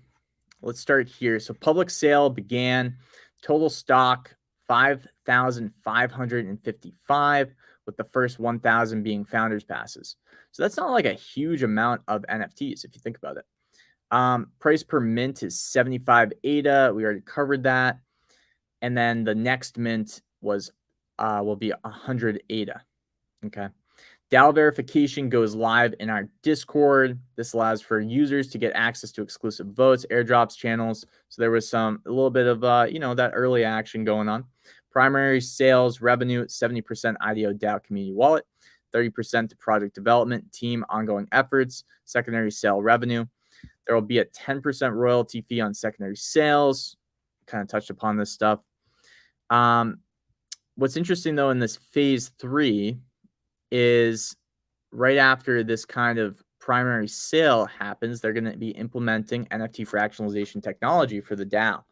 let's start here. So public sale began, total stock 5,555, with the first 1,000 being founders passes. So that's not like a huge amount of NFTs if you think about it. Price per mint is 75 ADA. We already covered that. And then the next mint will be 100 ADA. Okay. DAO verification goes live in our Discord. This allows for users to get access to exclusive votes, airdrops, channels. So there was a little bit of, that early action going on. Primary sales revenue, 70% IDO DAO community wallet, 30% to project development, team ongoing efforts, secondary sale revenue. There will be a 10% royalty fee on secondary sales. Kind of touched upon this stuff. What's interesting though in this phase 3 is right after this kind of primary sale happens, they're going to be implementing NFT fractionalization technology for the DAO.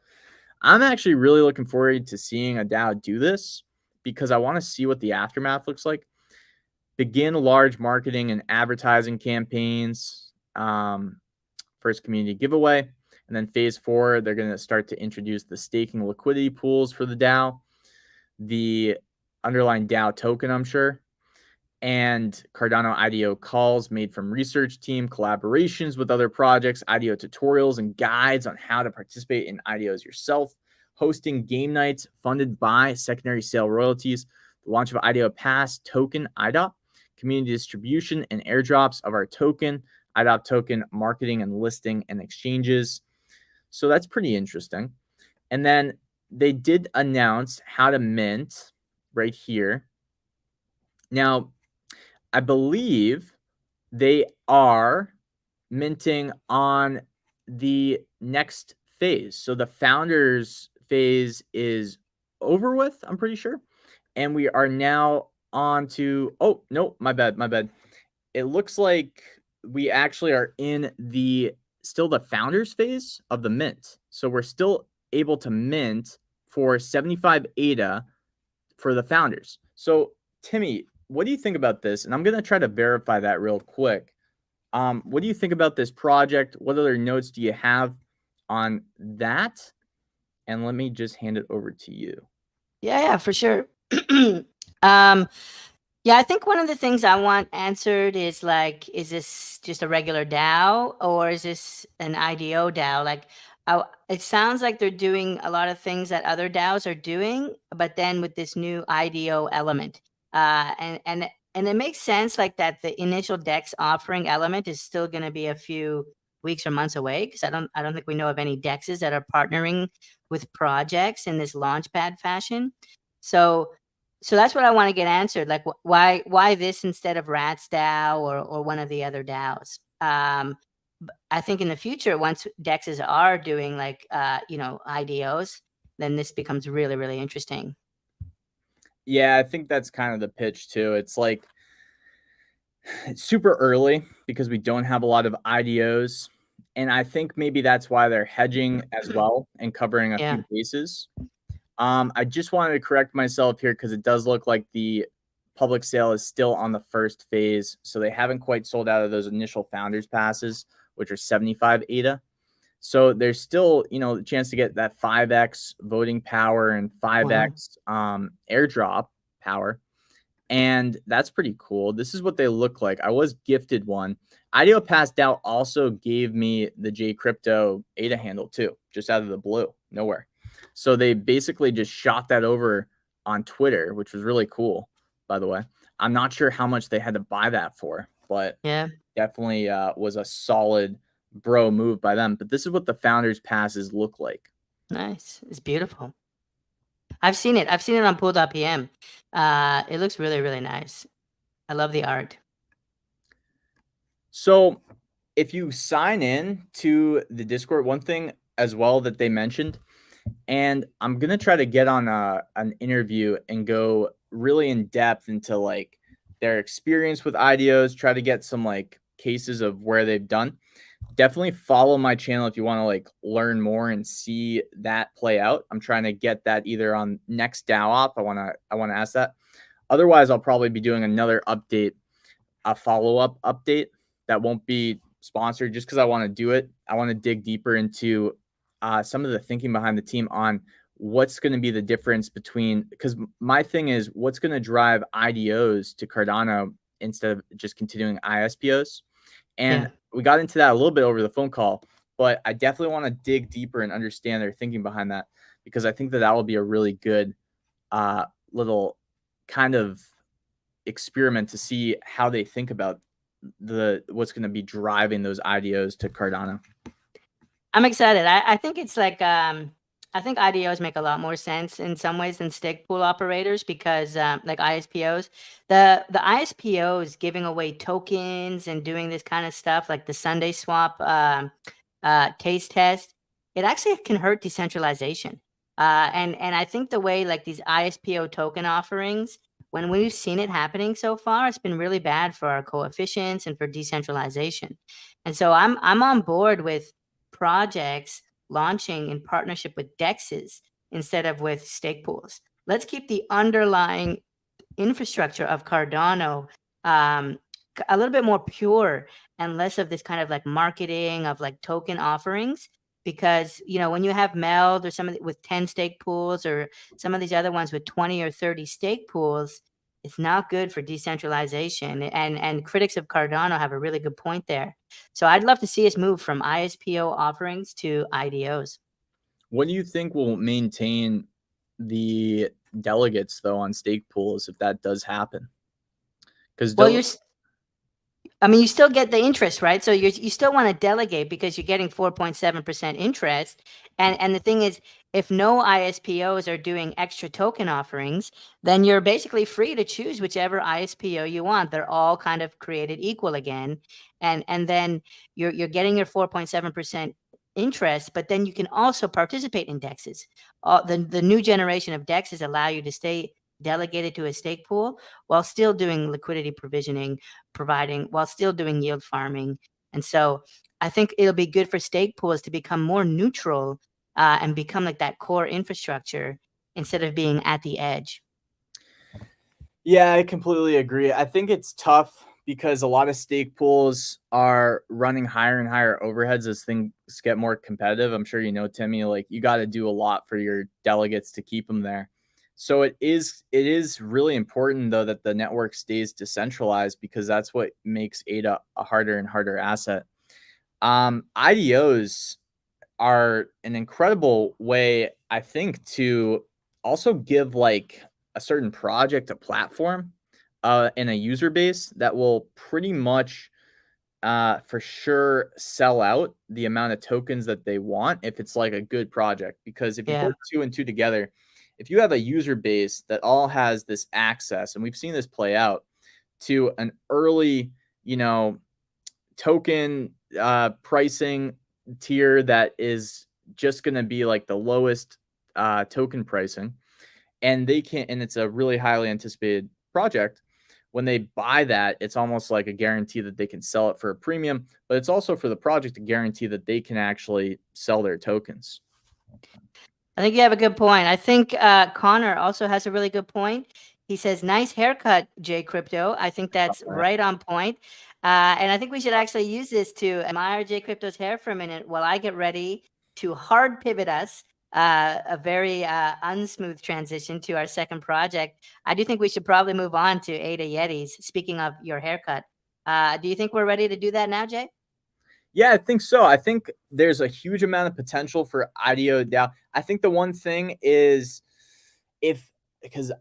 I'm actually really looking forward to seeing a DAO do this because I want to see what the aftermath looks like. Begin large marketing and advertising campaigns, first community giveaway, and then phase 4, they're going to start to introduce the staking liquidity pools for the DAO, the underlying DAO token, I'm sure, and Cardano IDO calls made from research team, collaborations with other projects, IDO tutorials and guides on how to participate in IDOs yourself, hosting game nights funded by secondary sale royalties, the launch of IDO Pass token IDOP, community distribution and airdrops of our token, IDOP token marketing and listing and exchanges. So that's pretty interesting. And then they did announce how to mint right here. Now, I believe they are minting on the next phase. So the founders phase is over with, I'm pretty sure. And we are now on to, oh, no, my bad. It looks like we actually are in still the founders phase of the mint. So we're still able to mint for 75 ADA for the founders. So Timmy, what do you think about this? And I'm going to try to verify that real quick. What do you think about this project? What other notes do you have on that? And let me just hand it over to you. Yeah, for sure. Yeah, I think one of the things I want answered is like, is this just a regular DAO or is this an IDO DAO? Like, it sounds like they're doing a lot of things that other DAOs are doing, but then with this new IDO element, and it makes sense like that. The initial DEX offering element is still going to be a few weeks or months away because I don't think we know of any DEXs that are partnering with projects in this launchpad fashion. So that's what I want to get answered. Like, why this instead of Rats DAO or one of the other DAOs? I think in the future, once DEXs are doing like IDOs, then this becomes really, really interesting. Yeah, I think that's kind of the pitch too. It's like it's super early because we don't have a lot of IDOs. And I think maybe that's why they're hedging as well and covering a few bases. I just wanted to correct myself here because it does look like the public sale is still on the first phase. So they haven't quite sold out of those initial founders passes, which are 75 ADA. So there's still, the chance to get that 5x voting power and 5x airdrop power. And that's pretty cool. This is what they look like. I was gifted one. IDO Pass DAO also gave me the J Crypto ADA handle too, just out of the blue, nowhere. So they basically just shot that over on Twitter, which was really cool, by the way. I'm not sure how much they had to buy that for, but definitely was a solid bro move by them. But this is what the founders passes look like. Nice. It's beautiful. I've seen it on pool.pm. It looks really, really nice. I love the art. So if you sign in to the Discord, one thing as well that they mentioned, and I'm going to try to get on an interview and go really in depth into like their experience with IDOs, try to get some like cases of where they've done. Definitely follow my channel if you want to like learn more and see that play out. I'm trying to get that either on next DAO op. I want to ask that. Otherwise, I'll probably be doing another update, a follow-up update that won't be sponsored just because I want to do it. I want to dig deeper into some of the thinking behind the team on what's going to be the difference between, because my thing is what's going to drive IDOs to Cardano instead of just continuing ISPOs. And we got into that a little bit over the phone call, but I definitely want to dig deeper and understand their thinking behind that, because I think that will be a really good little kind of experiment to see how they think about what's going to be driving those IDOs to Cardano. I'm excited. I think it's like I think IDOs make a lot more sense in some ways than stake pool operators because like ISPOs, the ISPOs giving away tokens and doing this kind of stuff like the Sunday swap case test, it actually can hurt decentralization. And I think the way like these ISPO token offerings when we've seen it happening so far, it's been really bad for our coefficients and for decentralization. And so I'm on board with projects launching in partnership with DEXs instead of with stake pools. Let's keep the underlying infrastructure of Cardano a little bit more pure and less of this kind of like marketing of like token offerings. Because, you know, when you have Meld or some of with 10 stake pools or some of these other ones with 20 or 30 stake pools, it's not good for decentralization. And critics of Cardano have a really good point there. So I'd love to see us move from ISPO offerings to IDOs. What do you think will maintain the delegates though on stake pools if that does happen? Because Well, I mean, you still get the interest, right? So you still want to delegate because you're getting 4.7% interest. And the thing is, if no ISPOs are doing extra token offerings, then you're basically free to choose whichever ISPO you want. They're all kind of created equal again. And then you're getting your 4.7% interest, but then you can also participate in DEXs. The new generation of DEXs allow you to stay delegated to a stake pool while still doing liquidity provisioning, while still doing yield farming. And so I think it'll be good for stake pools to become more neutral and become like that core infrastructure instead of being at the edge. Yeah, I completely agree. I think it's tough because a lot of stake pools are running higher and higher overheads as things get more competitive. I'm sure you know, Timmy, like you got to do a lot for your delegates to keep them there. So it is really important though that the network stays decentralized because that's what makes ADA a harder and harder asset. IDOs are an incredible way, I think, to also give like a certain project a platform and a user base that will pretty much for sure sell out the amount of tokens that they want if it's like a good project. Because if you put two and two together, if you have a user base that all has this access, and we've seen this play out to an early, you know, token pricing tier that is just going to be like the lowest token pricing, and it's a really highly anticipated project. When they buy that, it's almost like a guarantee that they can sell it for a premium, but it's also for the project a guarantee that they can actually sell their tokens. I think you have a good point. I think Connor also has a really good point. He says, "Nice haircut, J Crypto." I think that's right on point. And I think we should actually use this to admire J Crypto's hair for a minute while I get ready to hard pivot us a very unsmooth transition to our second project. I do think we should probably move on to ADA Yetis. Speaking of your haircut, do you think we're ready to do that now, Jay? Yeah, I think so. I think there's a huge amount of potential for IDO DAO. I think the one thing is because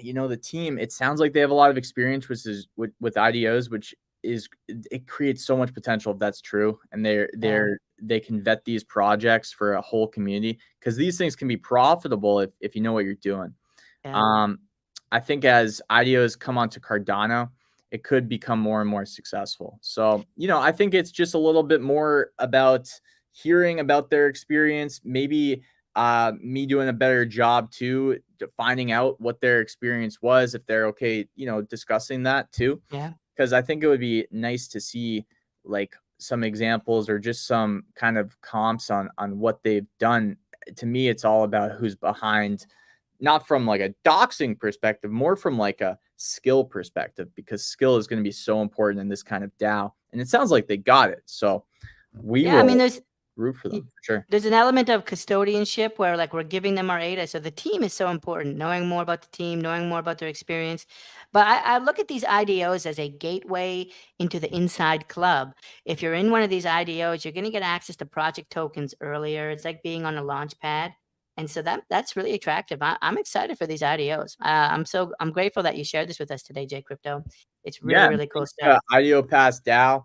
you know the team, it sounds like they have a lot of experience with IDOs, which is it creates so much potential if that's true, and they can vet these projects for a whole community because these things can be profitable if you know what you're doing. Yeah. I think as IDOs come onto Cardano, it could become more and more successful. So, you know, I think it's just a little bit more about hearing about their experience, maybe me doing a better job too, finding out what their experience was, if they're okay, you know, discussing that too. Yeah. Because I think it would be nice to see like some examples or just some kind of comps on what they've done. To me, it's all about who's behind, not from like a doxing perspective, more from like a skill perspective, because skill is going to be so important in this kind of DAO. And it sounds like they got it. So we will, I mean, there's root for them for sure. There's an element of custodianship where like we're giving them our ADA. So the team is so important, knowing more about the team, knowing more about their experience. But I look at these IDOs as a gateway into the inside club. If you're in one of these IDOs, you're going to get access to project tokens earlier. It's like being on a launch pad. And so that's really attractive. I'm excited for these IDOs. I'm grateful that you shared this with us today, J Crypto. It's really, really cool stuff. IDO Pass DAO.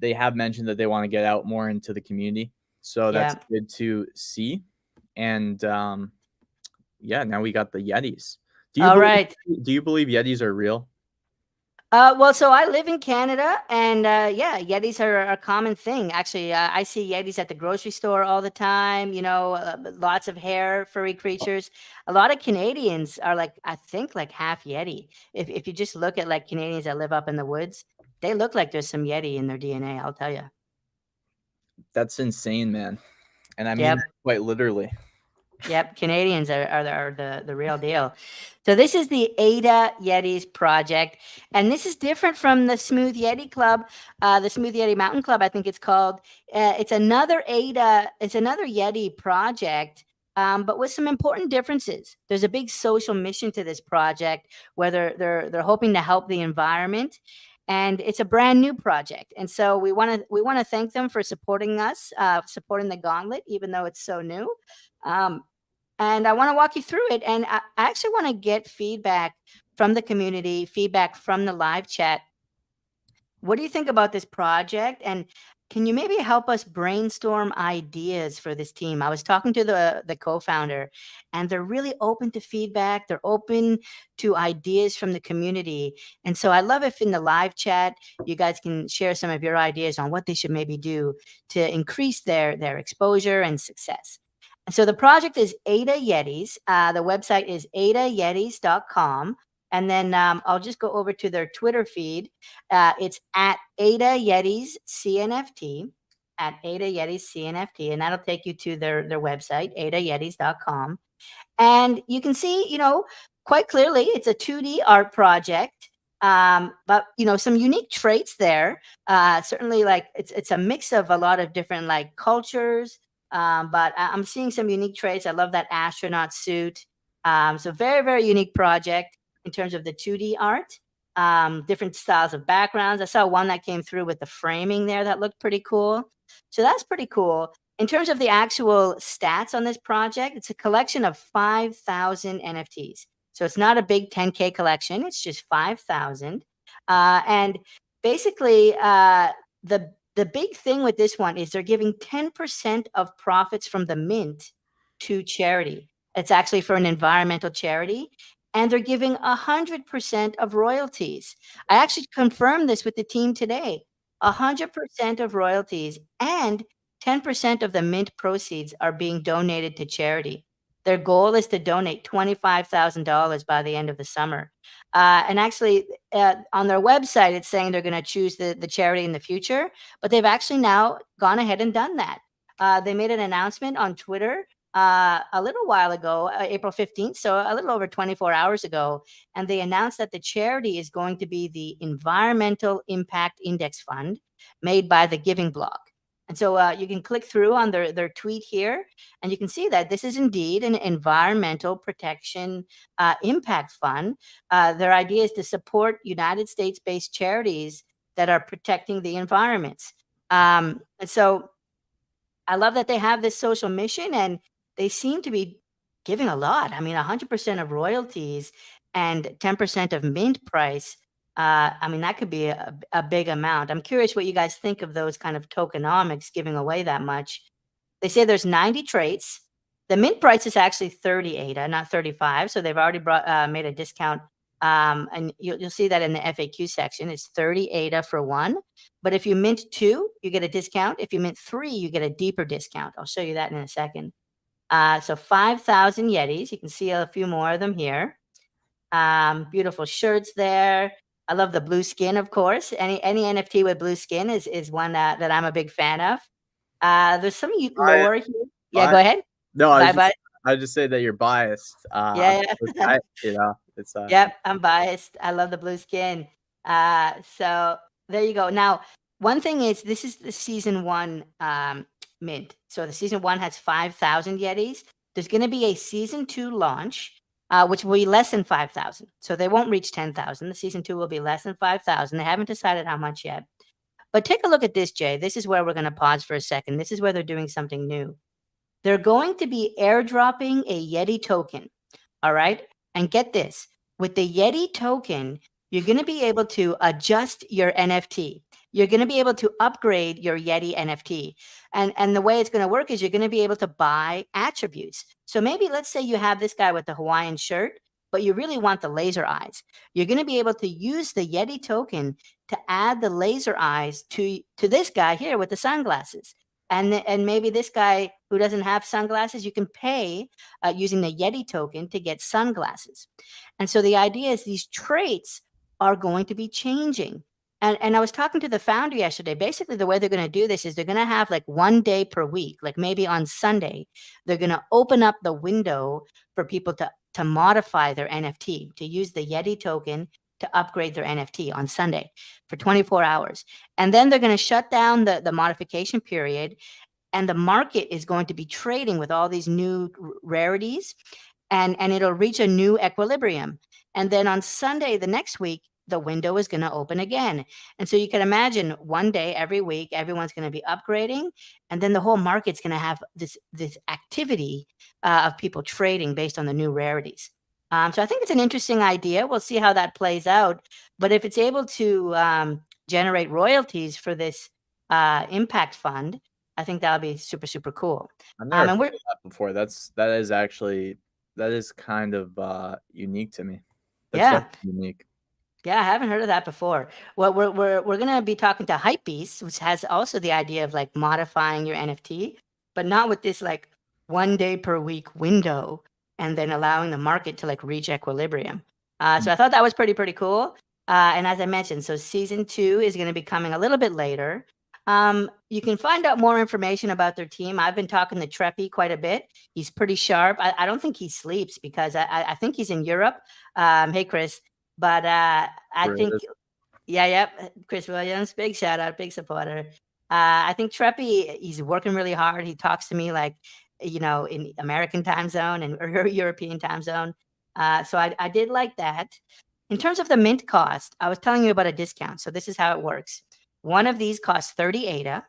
They have mentioned that they want to get out more into the community. So that's good to see. And yeah, now we got the Yetis. Do you believe Yetis are real? Well, so I live in Canada, and yeah, Yetis are a common thing. Actually, I see Yetis at the grocery store all the time. Lots of hair, furry creatures. A lot of Canadians are like, I think, like half Yeti. If you just look at like Canadians that live up in the woods, they look like there's some Yeti in their DNA. I'll tell you. That's insane, man. And I mean Yep. that quite literally. Yep, Canadians are the real deal. So this is the ADA Yetis project, and this is different from the Smooth Yeti Club, the Smooth Yeti Mountain Club, I think it's called. It's another ADA, it's another Yeti project, but with some important differences. There's a big social mission to this project, where they're hoping to help the environment, and it's a brand new project. And so we want to thank them for supporting us, supporting the Gauntlet, even though it's so new. Um, and I want to walk you through it. And I actually want to get feedback from the community, feedback from the live chat. What do you think about this project? And can you maybe help us brainstorm ideas for this team? I was talking to the co-founder, and they're really open to feedback. They're open to ideas from the community. And so I love if in the live chat, you guys can share some of your ideas on what they should maybe do to increase their exposure and success. And so the project is ADA Yetis. The website is adayetis.com. And then I'll just go over to their Twitter feed. It's at ADA Yetis CNFT, at ADA Yetis CNFT, and that'll take you to their website, adayetis.com. And you can see, quite clearly it's a 2D art project. But some unique traits there. Certainly, like it's a mix of a lot of different like cultures. But I'm seeing some unique traits. I love that astronaut suit. So very, very unique project in terms of the 2D art. Different styles of backgrounds. I saw one that came through with the framing there that looked pretty cool. So that's pretty cool. In terms of the actual stats on this project, it's a collection of 5,000 NFTs. So it's not a big 10K collection. It's just 5,000. And basically, the big thing with this one is they're giving 10% of profits from the mint to charity. It's actually for an environmental charity. And they're giving 100% of royalties. I actually confirmed this with the team today. 100% of royalties and 10% of the mint proceeds are being donated to charity. Their goal is to donate $25,000 by the end of the summer. And actually, on their website, it's saying they're going to choose the charity in the future, but they've actually now gone ahead and done that. They made an announcement on Twitter a little while ago, April 15th, so a little over 24 hours ago, and they announced that the charity is going to be the Environmental Impact Index Fund made by the Giving Block. And so you can click through on their tweet here, and you can see that this is indeed an environmental protection impact fund. Their idea is to support United States-based charities that are protecting the environments. And so I love that they have this social mission, and they seem to be giving a lot. I mean, 100% of royalties and 10% of mint price. I mean, that could be a big amount. I'm curious what you guys think of those kind of tokenomics giving away that much. They say there's 90 traits. The mint price is actually 30 ADA, not 35. So they've already made a discount. And you'll see that in the FAQ section. It's 30 ADA for one. But if you mint 2, you get a discount. If you mint 3, you get a deeper discount. I'll show you that in a second. So 5,000 Yetis. You can see a few more of them here. Beautiful shirts there. I love the blue skin, of course. Any NFT with blue skin is one that I'm a big fan of. There's some lore here. Yeah, go ahead. No, Bye. I just say that you're biased. Yeah. It's Yep, I'm biased. I love the blue skin. So there you go. Now, one thing is this is the season 1 mint. So the season 1 has 5,000 Yetis. There's going to be a season 2 launch, which will be less than 5,000. So they won't reach 10,000. The season 2 will be less than 5,000. They haven't decided how much yet. But take a look at this, Jay. This is where we're going to pause for a second. This is where they're doing something new. They're going to be airdropping a Yeti token. All right. And get this, with the Yeti token, you're going to be able to adjust your NFT. You're going to be able to upgrade your Yeti NFT. And the way it's going to work is you're going to be able to buy attributes. So maybe let's say you have this guy with the Hawaiian shirt. but you really want the laser eyes. You're going to be able to use the Yeti token to add the laser eyes to this guy here with the sunglasses. And maybe this guy who doesn't have sunglasses, you can pay using the Yeti token to get sunglasses. And so the idea is these traits are going to be changing. And I was talking to the founder yesterday. Basically, the way they're going to do this is they're going to have like 1 day per week, like maybe on Sunday, they're going to open up the window for people to modify their NFT, to use the Yeti token to upgrade their NFT on Sunday for 24 hours. And then they're going to shut down the modification period, and the market is going to be trading with all these new rarities, and it'll reach a new equilibrium. And then on Sunday the next week, the window is going to open again. And so you can imagine 1 day every week, everyone's going to be upgrading, and then the whole market's going to have this activity of people trading based on the new rarities. So I think it's an interesting idea. We'll see how that plays out. But if it's able to generate royalties for this impact fund, I think that'll be super, super cool. I've never heard of that before. That is kind of unique to me. That's definitely unique. Yeah, I haven't heard of that before. Well, we're gonna be talking to Hypebeasts, which has also the idea of like modifying your NFT, but not with this like 1 day per week window and then allowing the market to like reach equilibrium. So I thought that was pretty cool. And as I mentioned, so season 2 is going to be coming a little bit later. You can find out more information about their team. I've been talking to Treppy quite a bit. He's pretty sharp. I don't think he sleeps because I think he's in Europe. Hey, Chris. But I think, Chris Williams, big shout out, big supporter. I think Treppy, he's working really hard. He talks to me like, in American time zone or European time zone. So I did like that. In terms of the mint cost, I was telling you about a discount. So this is how it works. One of these costs 30 ADA,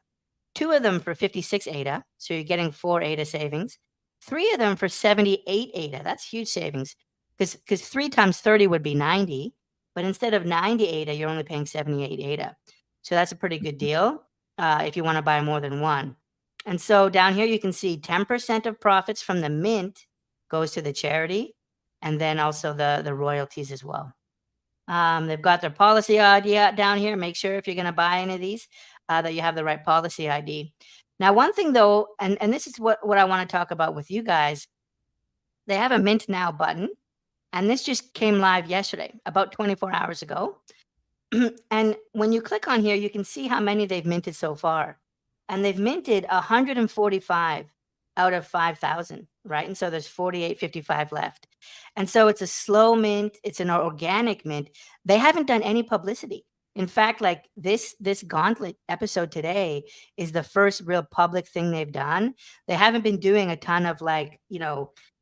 2 of them for 56 ADA. So you're getting 4 ADA savings. 3 of them for 78 ADA. That's huge savings. Because 3 times 30 would be 90, but instead of 90 ADA, you're only paying 78 ADA. So that's a pretty good deal if you want to buy more than one. And so down here, you can see 10% of profits from the mint goes to the charity, and then also the royalties as well. They've got their policy ID down here. Make sure if you're going to buy any of these that you have the right policy ID. Now, one thing though, and this is what I want to talk about with you guys, they have a Mint Now button. And this just came live yesterday, about 24 hours ago. And when you click on here, you can see how many they've minted so far. And they've minted 145 out of 5,000, right? And so there's 48.55 left. And so it's a slow mint. It's an organic mint. They haven't done any publicity. In fact, like this Gauntlet episode today is the first real public thing they've done. They haven't been doing a ton of like,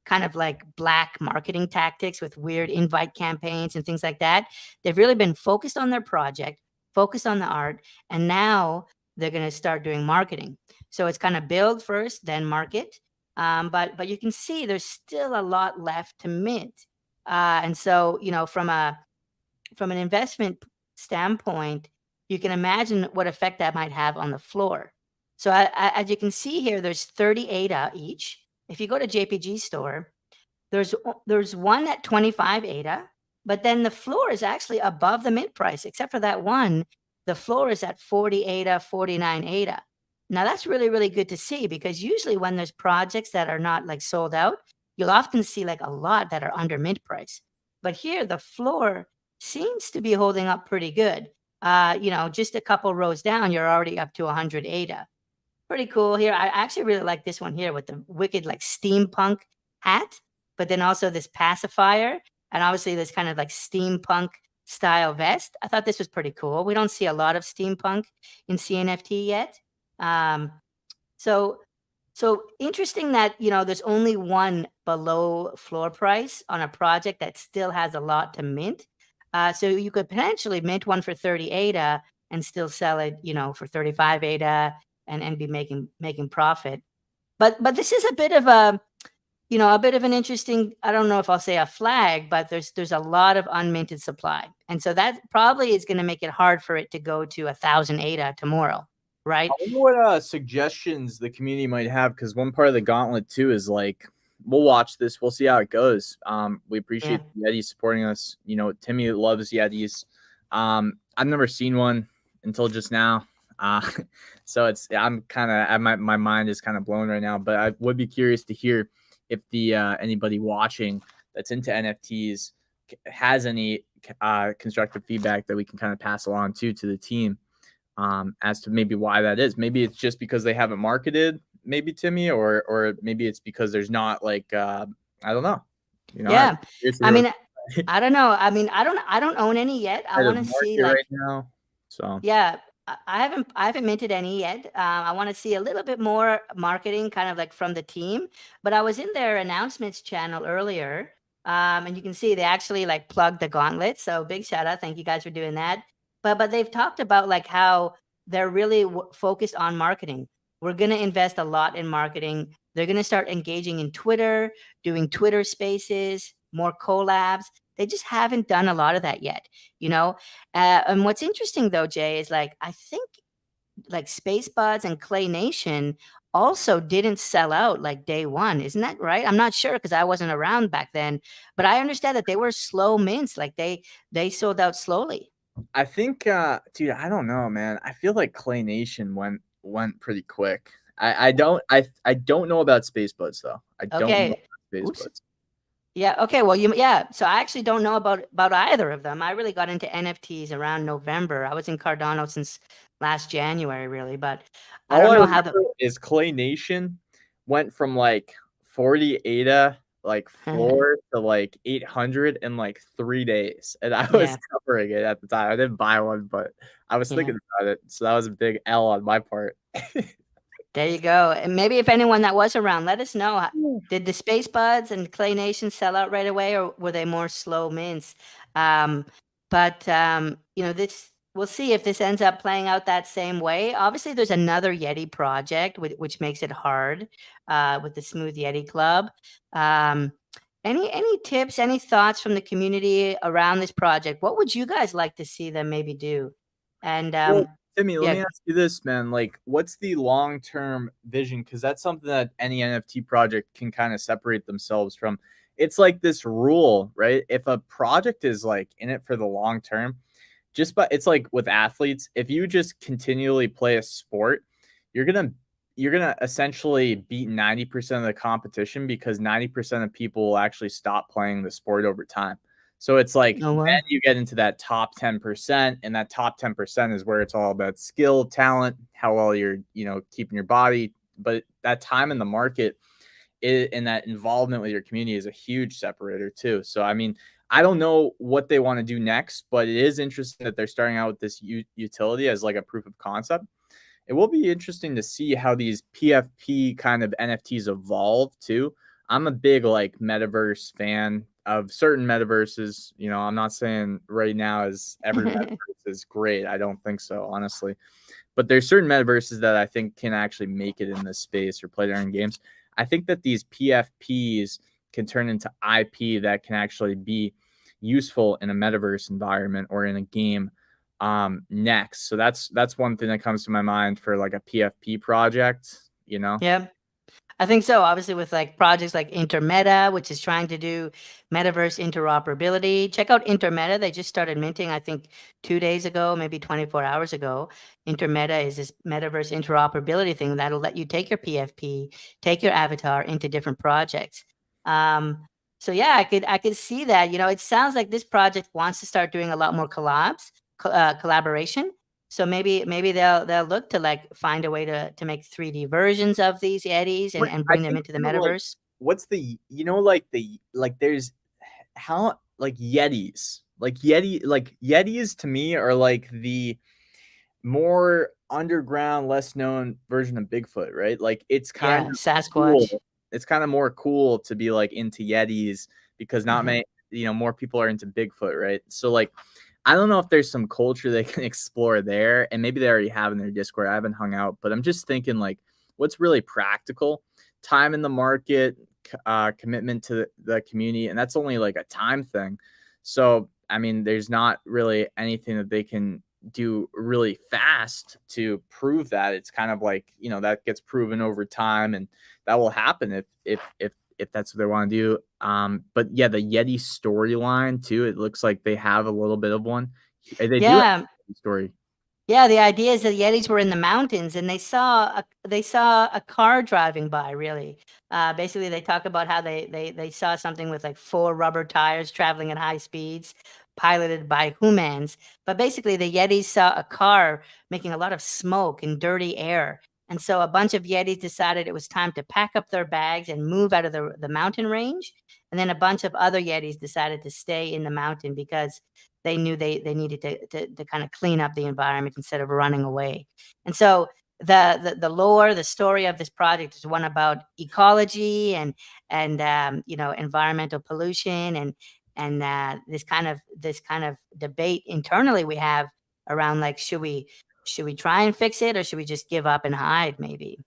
kind of like black marketing tactics with weird invite campaigns and things like that. They've really been focused on their project, focused on the art, and now they're going to start doing marketing. So it's kind of build first, then market. But you can see there's still a lot left to mint. And so, from an investment standpoint, you can imagine what effect that might have on the floor. So as you can see here, there's 30 ADA each. If you go to JPG store, there's one at 25 ADA, but then the floor is actually above the mint price, except for that one. The floor is at 40 ADA, 49 ADA. Now that's really, really good to see, because usually when there's projects that are not like sold out, you'll often see like a lot that are under mint price. But here the floor seems to be holding up pretty good. Just a couple rows down, you're already up to 100 ADA. Pretty cool here. I actually really like this one here with the wicked like steampunk hat, but then also this pacifier, and obviously this kind of like steampunk style vest. I thought this was pretty cool. We don't see a lot of steampunk in CNFT yet. So interesting that, there's only one below floor price on a project that still has a lot to mint. So you could potentially mint one for 30 ADA and still sell it, for 35 ADA. And be making profit. But this is a bit of an interesting, I don't know if I'll say a flag, but there's a lot of unminted supply. And so that probably is going to make it hard for it to go to 1,000 ADA tomorrow, right? I wonder what suggestions the community might have, because one part of the Gauntlet too is like, we'll watch this. We'll see how it goes. We appreciate Yeah. the Yetis supporting us. You know, Timmy loves Yetis. I've never seen one until just now. So I'm kind of my mind is kind of blown right now. But I would be curious to hear if the anybody watching that's into NFTs has any constructive feedback that we can kind of pass along to the team, as to maybe why that is. Maybe it's just because they haven't marketed, maybe, Timmy, or maybe it's because there's not like I don't know. You know, Yeah. I mean, I I don't know. I mean, I don't own any yet. I want to see market like right now. So yeah, I haven't minted any yet. I want to see a little bit more marketing, kind of like from the team. But I was in their announcements channel earlier, and you can see they actually like plugged the Gauntlet. So big shout out, thank you guys for doing that. But they've talked about like how they're really focused on marketing. We're gonna invest a lot in marketing. They're gonna start engaging in Twitter, doing Twitter Spaces, more collabs. They just haven't done a lot of that yet, you know. And what's interesting though, Jay, is like I think like Space Buds and Clay Nation also didn't sell out like day one. Isn't that right? I'm not sure because I wasn't around back then, but I understand that they were slow mints. Like they sold out slowly. I think, dude, I don't know, man. I feel like Clay Nation went pretty quick. I don't know about Space Buds though. I don't know Okay. about Space Oops. Buds. Yeah. Okay. Well, yeah. So I actually don't know about either of them. I really got into NFTs around November. I was in Cardano since last January, really, but I All don't I know how the. remember is Clay Nation went from like 40 ADA like 4 to like 800 in like 3 days, and I was Yeah. covering it at the time. I didn't buy one, but I was Yeah. thinking about it, so that was a big L on my part. There you go. And maybe if anyone that was around, let us know. Did the Space Buds and Clay Nation sell out right away, or were they more slow mints? But you know, this we'll see if this ends up playing out that same way. Obviously, there's another Yeti project, which makes it hard with the Smooth Yeti Club. Um, any tips, any thoughts from the community around this project? What would you guys like to see them maybe do? And Well, Timmy, let yeah, me ask you this, man. Like, what's the long-term vision? Because that's something that any NFT project can kind of separate themselves from. It's like this rule, right? If a project is like in it for the long term, it's like with athletes, if you just continually play a sport, you're gonna you're gonna essentially beat 90% of the competition because 90% of people will actually stop playing the sport over time. So it's like oh then well, you get into that top 10%, and that top 10% is where it's all about skill, talent, how well you're, keeping your body. But that time in the market and that involvement with your community is a huge separator too. So I mean, I don't know what they want to do next, but it is interesting that they're starting out with this utility as like a proof of concept. It will be interesting to see how these PFP kind of NFTs evolve too. I'm a big like metaverse fan of certain metaverses. I'm not saying right now is every metaverse is great. I don't think so, honestly. But there's certain metaverses that I think can actually make it in this space or play their own games. I think that these PFPs can turn into IP that can actually be useful in a metaverse environment or in a game next. So that's one thing that comes to my mind for like a PFP project. yeah. I think so. Obviously, with like projects like Intermeta, which is trying to do metaverse interoperability. Check out Intermeta. They just started minting, I think, 2 days ago, maybe 24 hours ago. Intermeta is this metaverse interoperability thing that'll let you take your PFP, take your avatar into different projects. So yeah, I could see that. It sounds like this project wants to start doing a lot more collaboration. So maybe they'll look to like find a way to make 3D versions of these Yetis and I bring them think into the like metaverse. what's like there's how like Yetis to me are like the more underground, less known version of Bigfoot, right? Like it's kind Yeah, of Sasquatch. cool. It's kind of more cool to be like into Yetis because not Mhm. many, more people are into Bigfoot, right? So like I don't know if there's some culture they can explore there, and maybe they already have in their Discord. I haven't hung out, but I'm just thinking like what's really practical, time in the market, commitment to the community, and that's only like a time thing. So I mean, there's not really anything that they can do really fast to prove that. It's kind of like that gets proven over time, and that will happen if that's what they want to do. But yeah, the Yeti storyline too. It looks like they have a little bit of one. They do have Yeah. a story. Yeah, the idea is that Yetis were in the mountains and they saw a car driving by, really. Basically, they talk about how they saw something with like 4 rubber tires traveling at high speeds, piloted by humans. But basically, the Yetis saw a car making a lot of smoke and dirty air. And so a bunch of Yetis decided it was time to pack up their bags and move out of the mountain range. And then a bunch of other Yetis decided to stay in the mountain because they knew they needed to kind of clean up the environment instead of running away. And so the lore, the story of this project is one about ecology and environmental pollution and this kind of debate internally we have around, like, should we try and fix it, or should we just give up and hide, maybe?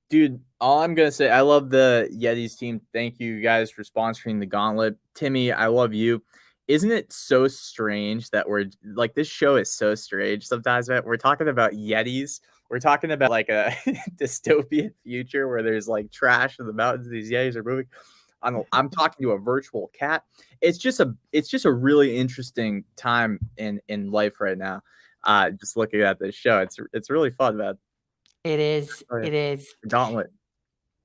Dude, all I'm gonna say, I love the Yetis team. Thank you guys for sponsoring the Gauntlet. Timmy, I love you. Isn't it so strange that we're like, this show is so strange sometimes, man. We're talking about Yetis. We're talking about like a dystopian future where there's like trash in the mountains. These Yetis are moving. I'm talking to a virtual cat. It's just a really interesting time in life right now. Just looking at this show, it's really fun, man. It is. Oh, yeah. It is. Gauntlet.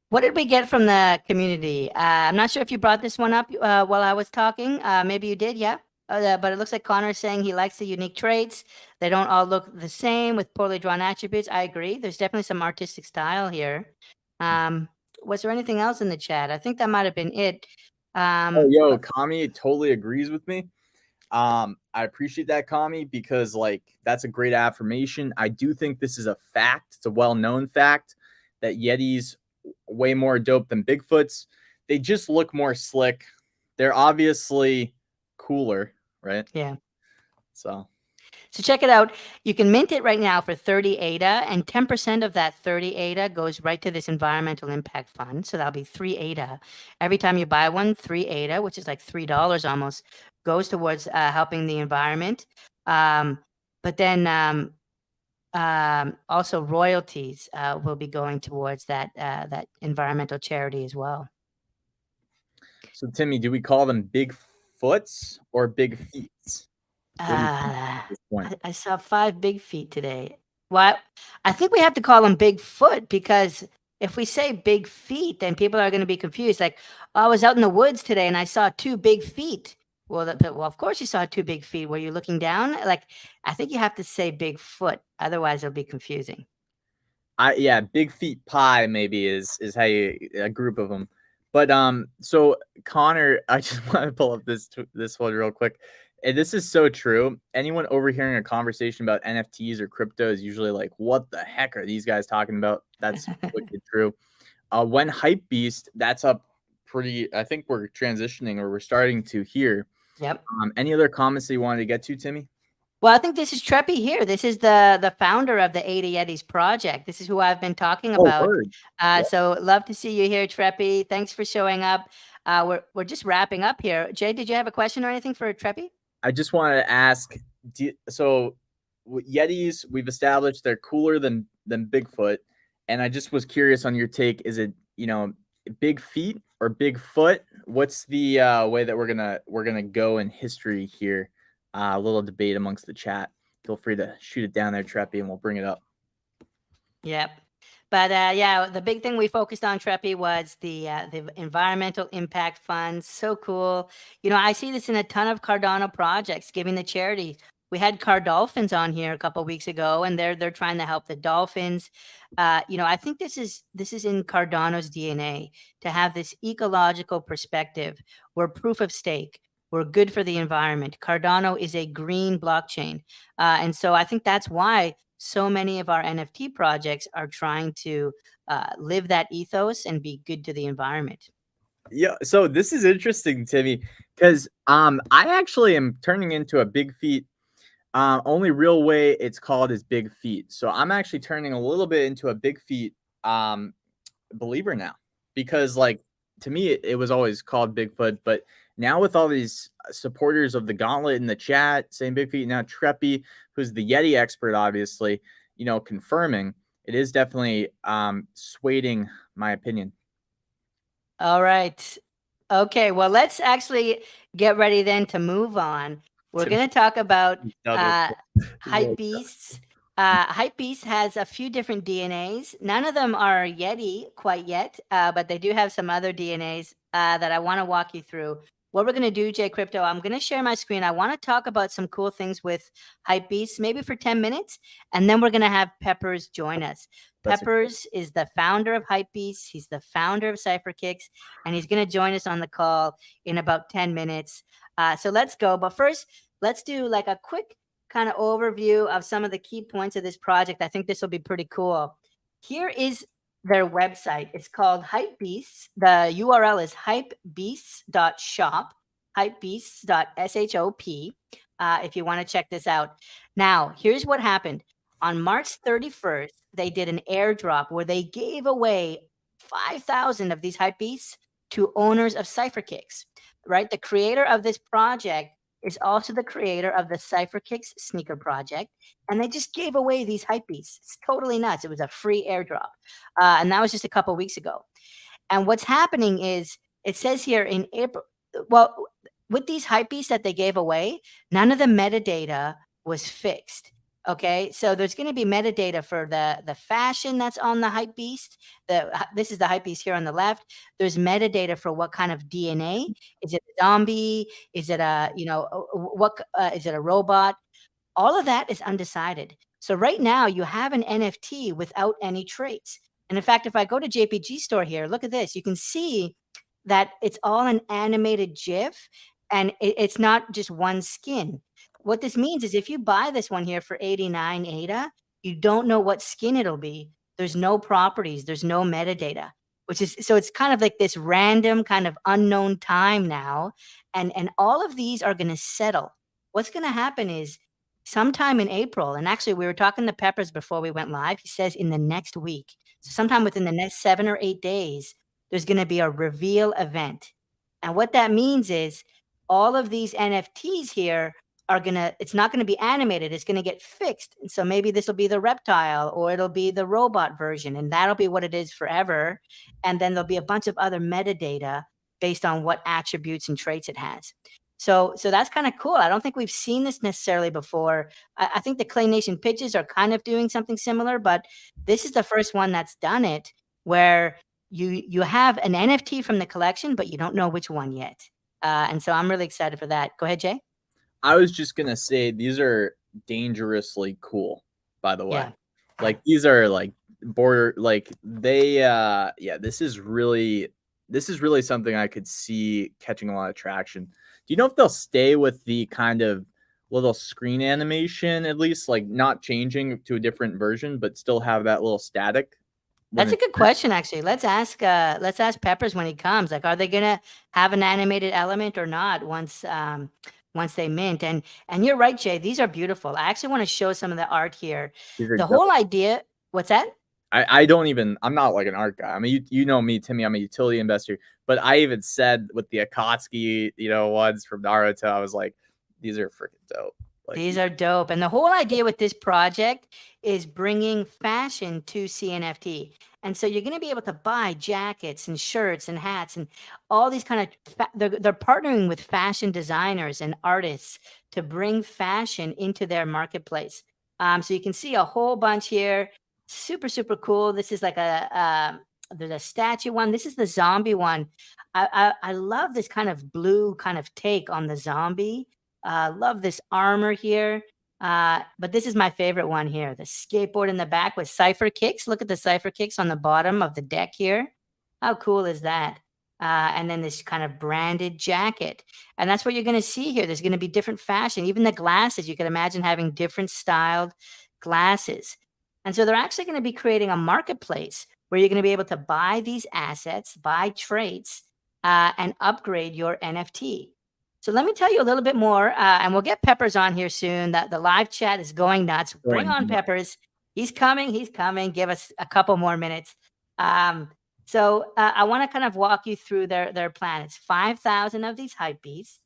What did we get from the community? I'm not sure if you brought this one up while I was talking. Maybe you did, yeah. But it looks like Connor is saying he likes the unique traits. They don't all look the same with poorly drawn attributes. I agree. There's definitely some artistic style here. Was there anything else in the chat? I think that might have been it. Oh, yo, Kami totally agrees with me. I appreciate that, Kami, because like that's a great affirmation. I do think this is a fact. It's a well-known fact that Yetis way more dope than Bigfoots. They just look more slick. They're obviously cooler, right? Yeah. So check it out. You can mint it right now for 30 ADA, and 10% of that 30 ADA goes right to this environmental impact fund. So that'll be 3 ADA. Every time you buy one, 3 ADA, which is like $3 almost, goes towards helping the environment. But then also royalties will be going towards that environmental charity as well. So Timmy, do we call them Bigfoots or Big Feets? I saw 5 big feet today. Well, I think we have to call them Bigfoot, because if we say big feet, then people are going to be confused. Like, oh, I was out in the woods today and I saw 2 big feet. Well, of course you saw 2 big feet. Were you looking down? Like, I think you have to say Bigfoot. Otherwise, it'll be confusing. Yeah, Big Feet Pie maybe is how you, a group of them. But so Connor, I just want to pull up this one real quick. And this is so true. Anyone overhearing a conversation about NFTs or crypto is usually like, what the heck are these guys talking about? That's wicked true. When Hypebeast, that's up pretty, I think we're transitioning, or we're starting to here. Yep. Any other comments that you wanted to get to, Timmy? Well, I think this is Treppy here. This is the founder of the 80 Yetis project. This is who I've been talking about. So love to see you here, Treppy. Thanks for showing up. We're just wrapping up here. Jay, did you have a question or anything for Treppy? I just wanted to ask, so Yetis, we've established they're cooler than Bigfoot, and I just was curious on your take. Is it, Big Feet or Bigfoot? What's the way that we're gonna go in history here? A little debate amongst the chat. Feel free to shoot it down there, Treppy, and we'll bring it up. Yep. But yeah, the big thing we focused on, Treppy, was the environmental impact fund. So cool. I see this in a ton of Cardano projects giving the charity. We had Cardolphins on here a couple of weeks ago, and they're trying to help the dolphins. I think this is in Cardano's DNA, to have this ecological perspective. We're proof of stake. We're good for the environment. Cardano is a green blockchain. And so I think that's why so many of our NFT projects are trying to live that ethos and be good to the environment. Yeah, so this is interesting, Timmy, because I actually am turning into a Big Feet. Only real way it's called is Big Feet. So I'm actually turning a little bit into a Big Feet believer now, because like, to me it was always called Bigfoot, but now with all these supporters of the Gauntlet in the chat saying Big Feet, now Treppy, who's the Yeti expert, obviously, confirming, it is definitely swaying my opinion. All right. Okay, well, let's actually get ready then to move on. We're To going to talk about done with Hypebeasts. Hypebeast has a few different DNAs. None of them are Yeti quite yet, but they do have some other DNAs that I want to walk you through. What we're going to do, Jay Crypto, I'm going to share my screen. I want to talk about some cool things with Hypebeast, maybe for 10 minutes, and then we're going to have Peppers join us. That's Peppers is the founder of Hypebeast. He's the founder of Cypherkicks, and he's going to join us on the call in about 10 minutes. So let's go. But first, let's do like a quick kind of overview of some of the key points of this project. I think this will be pretty cool. Here is their website. It's called Hypebeasts. The URL is hypebeasts.shop, hypebeasts.shop, if you want to check this out. Now, here's what happened. On March 31st, they did an airdrop where they gave away 5,000 of these Hypebeasts to owners of Cypherkicks, right? The creator of this project is also the creator of the Cypherkicks sneaker project, and they just gave away these Hypebeasts. It's totally nuts. It was a free airdrop, and that was just a couple weeks ago. And what's happening is it says here in April, well, with these Hypebeasts that they gave away, none of the metadata was fixed. Okay, so there's going to be metadata for the fashion that's on the Hypebeast. This is the Hypebeast here on the left. There's metadata for what kind of DNA. Is it a zombie? Is it a what? Is it a robot? All of that is undecided. So right now you have an NFT without any traits. And in fact, if I go to JPG store here, look at this. You can see that it's all an animated GIF, and it's not just one skin. What this means is if you buy this one here for 89 ADA, you don't know what skin it'll be. There's no properties, there's no metadata, which is so it's kind of like this random kind of unknown time now. And all of these are going to settle. What's going to happen is sometime in April, and actually we were talking to Peppers before we went live. He says in the next week, so sometime within the next 7 or 8 days, there's going to be a reveal event. And what that means is all of these NFTs here are it's not going to be animated. It's going to get fixed. And so maybe this will be the reptile or it'll be the robot version, and that'll be what it is forever. And then there'll be a bunch of other metadata based on what attributes and traits it has. So that's kind of cool. I don't think we've seen this necessarily before. I think the Clay Nation pitches are kind of doing something similar, but this is the first one that's done it, where you have an NFT from the collection, but you don't know which one yet. And so I'm really excited for that. Go ahead, Jay. I was just gonna say these are dangerously cool, by the way. Yeah. Like these are like border like they this is really something I could see catching a lot of traction. Do you know if they'll stay with the kind of little screen animation, at least like not changing to a different version, but still have that little static? That's a good question, actually. Let's ask Peppers when he comes. Like, are they gonna have an animated element or not once they mint? And you're right, Jay. These are beautiful. I actually want to show some of the art here. The whole idea. What's that? I don't even. I'm not like an art guy. I mean, you know me, Timmy. I'm a utility investor. But I even said with the Akatsuki, ones from Naruto, I was like, these are freaking dope. Like, these are dope. And the whole idea with this project is bringing fashion to CNFT. And so you're going to be able to buy jackets and shirts and hats and all these kind of, they're partnering with fashion designers and artists to bring fashion into their marketplace. So you can see a whole bunch here. Super, super cool. This is like there's a statue one. This is the zombie one. I love this kind of blue kind of take on the zombie. Love this armor here. But this is my favorite one here. The skateboard in the back with Cypherkicks. Look at the Cypherkicks on the bottom of the deck here. How cool is that? And then this kind of branded jacket. And that's what you're going to see here. There's going to be different fashion. Even the glasses, you can imagine having different styled glasses. And so they're actually going to be creating a marketplace where you're going to be able to buy these assets, buy traits, and upgrade your NFT. So let me tell you a little bit more, and we'll get Peppers on here soon. The live chat is going nuts. Bring on Peppers. He's coming. He's coming. Give us a couple more minutes. So I want to kind of walk you through their plan. It's 5,000 of these Hypebeasts.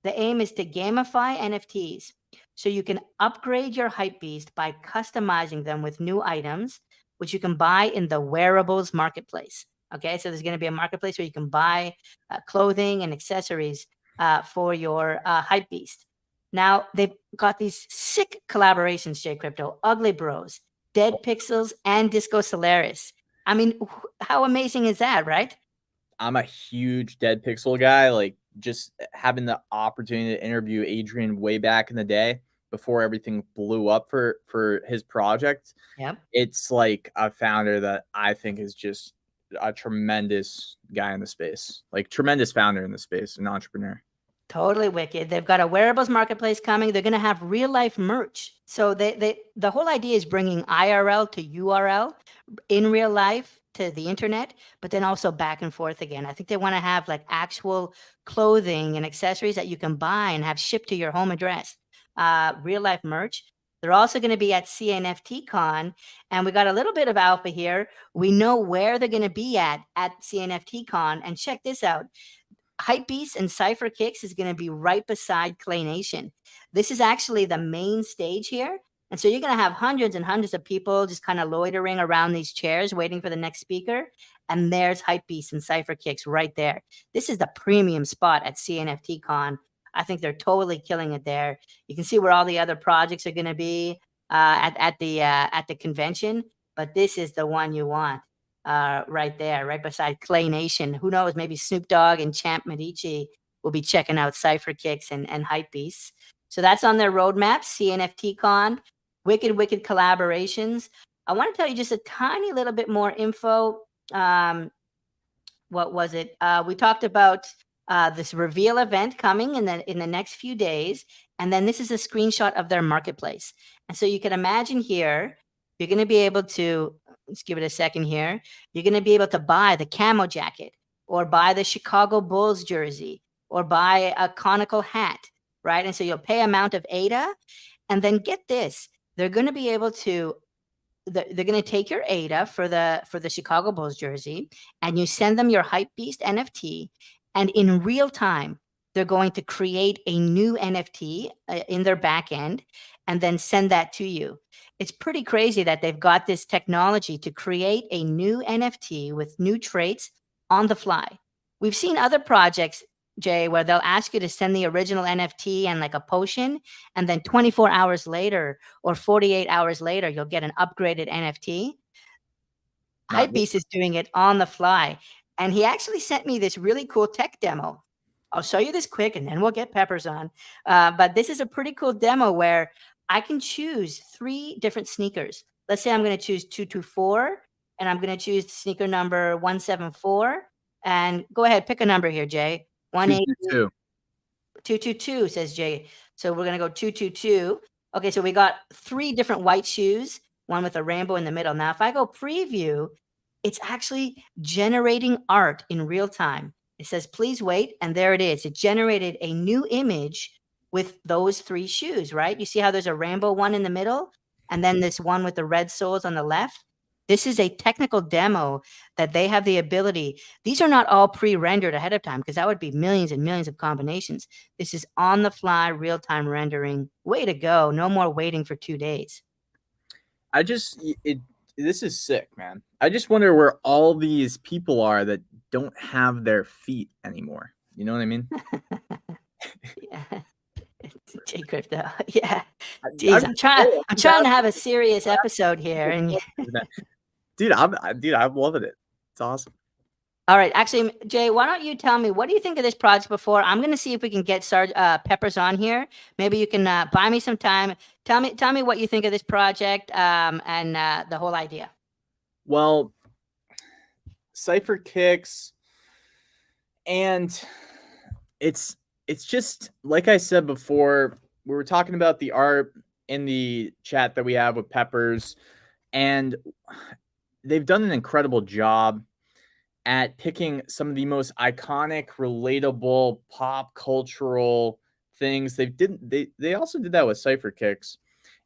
The aim is to gamify NFTs. So you can upgrade your Hypebeast by customizing them with new items, which you can buy in the wearables marketplace. Okay, so there's going to be a marketplace where you can buy clothing and accessories for your Hypebeast. Now they've got these sick collaborations, J Crypto, Ugly Bros, Dead Pixels, and Disco Solaris. I mean, how amazing is that, right? I'm a huge Dead Pixel guy. Like, just having the opportunity to interview Adrian way back in the day before everything blew up for his project. Yep. It's like a founder that I think is just a tremendous guy in the space, like tremendous founder in the space, an entrepreneur. Totally wicked. They've got a wearables marketplace coming. They're going to have real life merch. So the whole idea is bringing IRL to URL in real life to the internet, but then also back and forth again. I think they want to have like actual clothing and accessories that you can buy and have shipped to your home address. Real life merch. They're also going to be at CNFT Con, and we got a little bit of alpha here. We know where they're going to be at CNFT Con, and check this out. Hypebeasts and Cypherkicks is going to be right beside Clay Nation. This is actually the main stage here. And so you're going to have hundreds and hundreds of people just kind of loitering around these chairs waiting for the next speaker. And there's Hypebeasts and Cypherkicks right there. This is the premium spot at CNFT Con. I think they're totally killing it there. You can see where all the other projects are going to be at the convention, but this is the one you want. Right there, right beside Clay Nation. Who knows? Maybe Snoop Dogg and Champ Medici will be checking out Cypherkicks and Hypebeasts. So that's on their roadmap, CNFT Con. Wicked collaborations. I want to tell you just a tiny little bit more info. What was it? We talked about this reveal event coming in the next few days. And then this is a screenshot of their marketplace. And so you can imagine here, you're going to be able to, let's give it a second here. You're going to be able to buy the camo jacket or buy the Chicago Bulls jersey or buy a conical hat, right? And so you'll pay amount of ADA. And then get this, they're going to be able to, they're going to take your ADA for the Chicago Bulls jersey, and you send them your Hypebeast NFT, and in real time, they're going to create a new NFT in their back end and then send that to you. It's pretty crazy that they've got this technology to create a new NFT with new traits on the fly. We've seen other projects, Jay, where they'll ask you to send the original NFT and like a potion, and then 24 hours later or 48 hours later, you'll get an upgraded NFT. Hypebeast is doing it on the fly. And he actually sent me this really cool tech demo. I'll show you this quick and then we'll get Peppers on. But this is a pretty cool demo where I can choose 3 different sneakers. Let's say I'm going to choose 224 and I'm going to choose sneaker number 174. And go ahead, pick a number here, Jay. 222. 222, says Jay. So we're going to go 222. Okay, so we got 3 different white shoes, one with a rainbow in the middle. Now, if I go preview, it's actually generating art in real time. It says, please wait. And there it is. It generated a new image with those 3 shoes, right? You see how there's a rainbow one in the middle and then this one with the red soles on the left? This is a technical demo that they have the ability. These are not all pre-rendered ahead of time because that would be millions and millions of combinations. This is on the fly, real-time rendering. Way to go. No more waiting for 2 days. This is sick, man. I just wonder where all these people are that don't have their feet anymore. You know what I mean? Yeah. J Crypto. Yeah. Jeez, I'm trying to have a serious episode here. And dude, I'm loving it. It's awesome. All right. Actually, Jay, why don't you tell me, what do you think of this project before? I'm going to see if we can get Peppers on here. Maybe you can buy me some time. Tell me what you think of this project and the whole idea. Well, Cypherkicks, and it's just like I said before, we were talking about the art in the chat that we have with Peppers, and they've done an incredible job at picking some of the most iconic, relatable, pop cultural things. They also did that with Cypherkicks,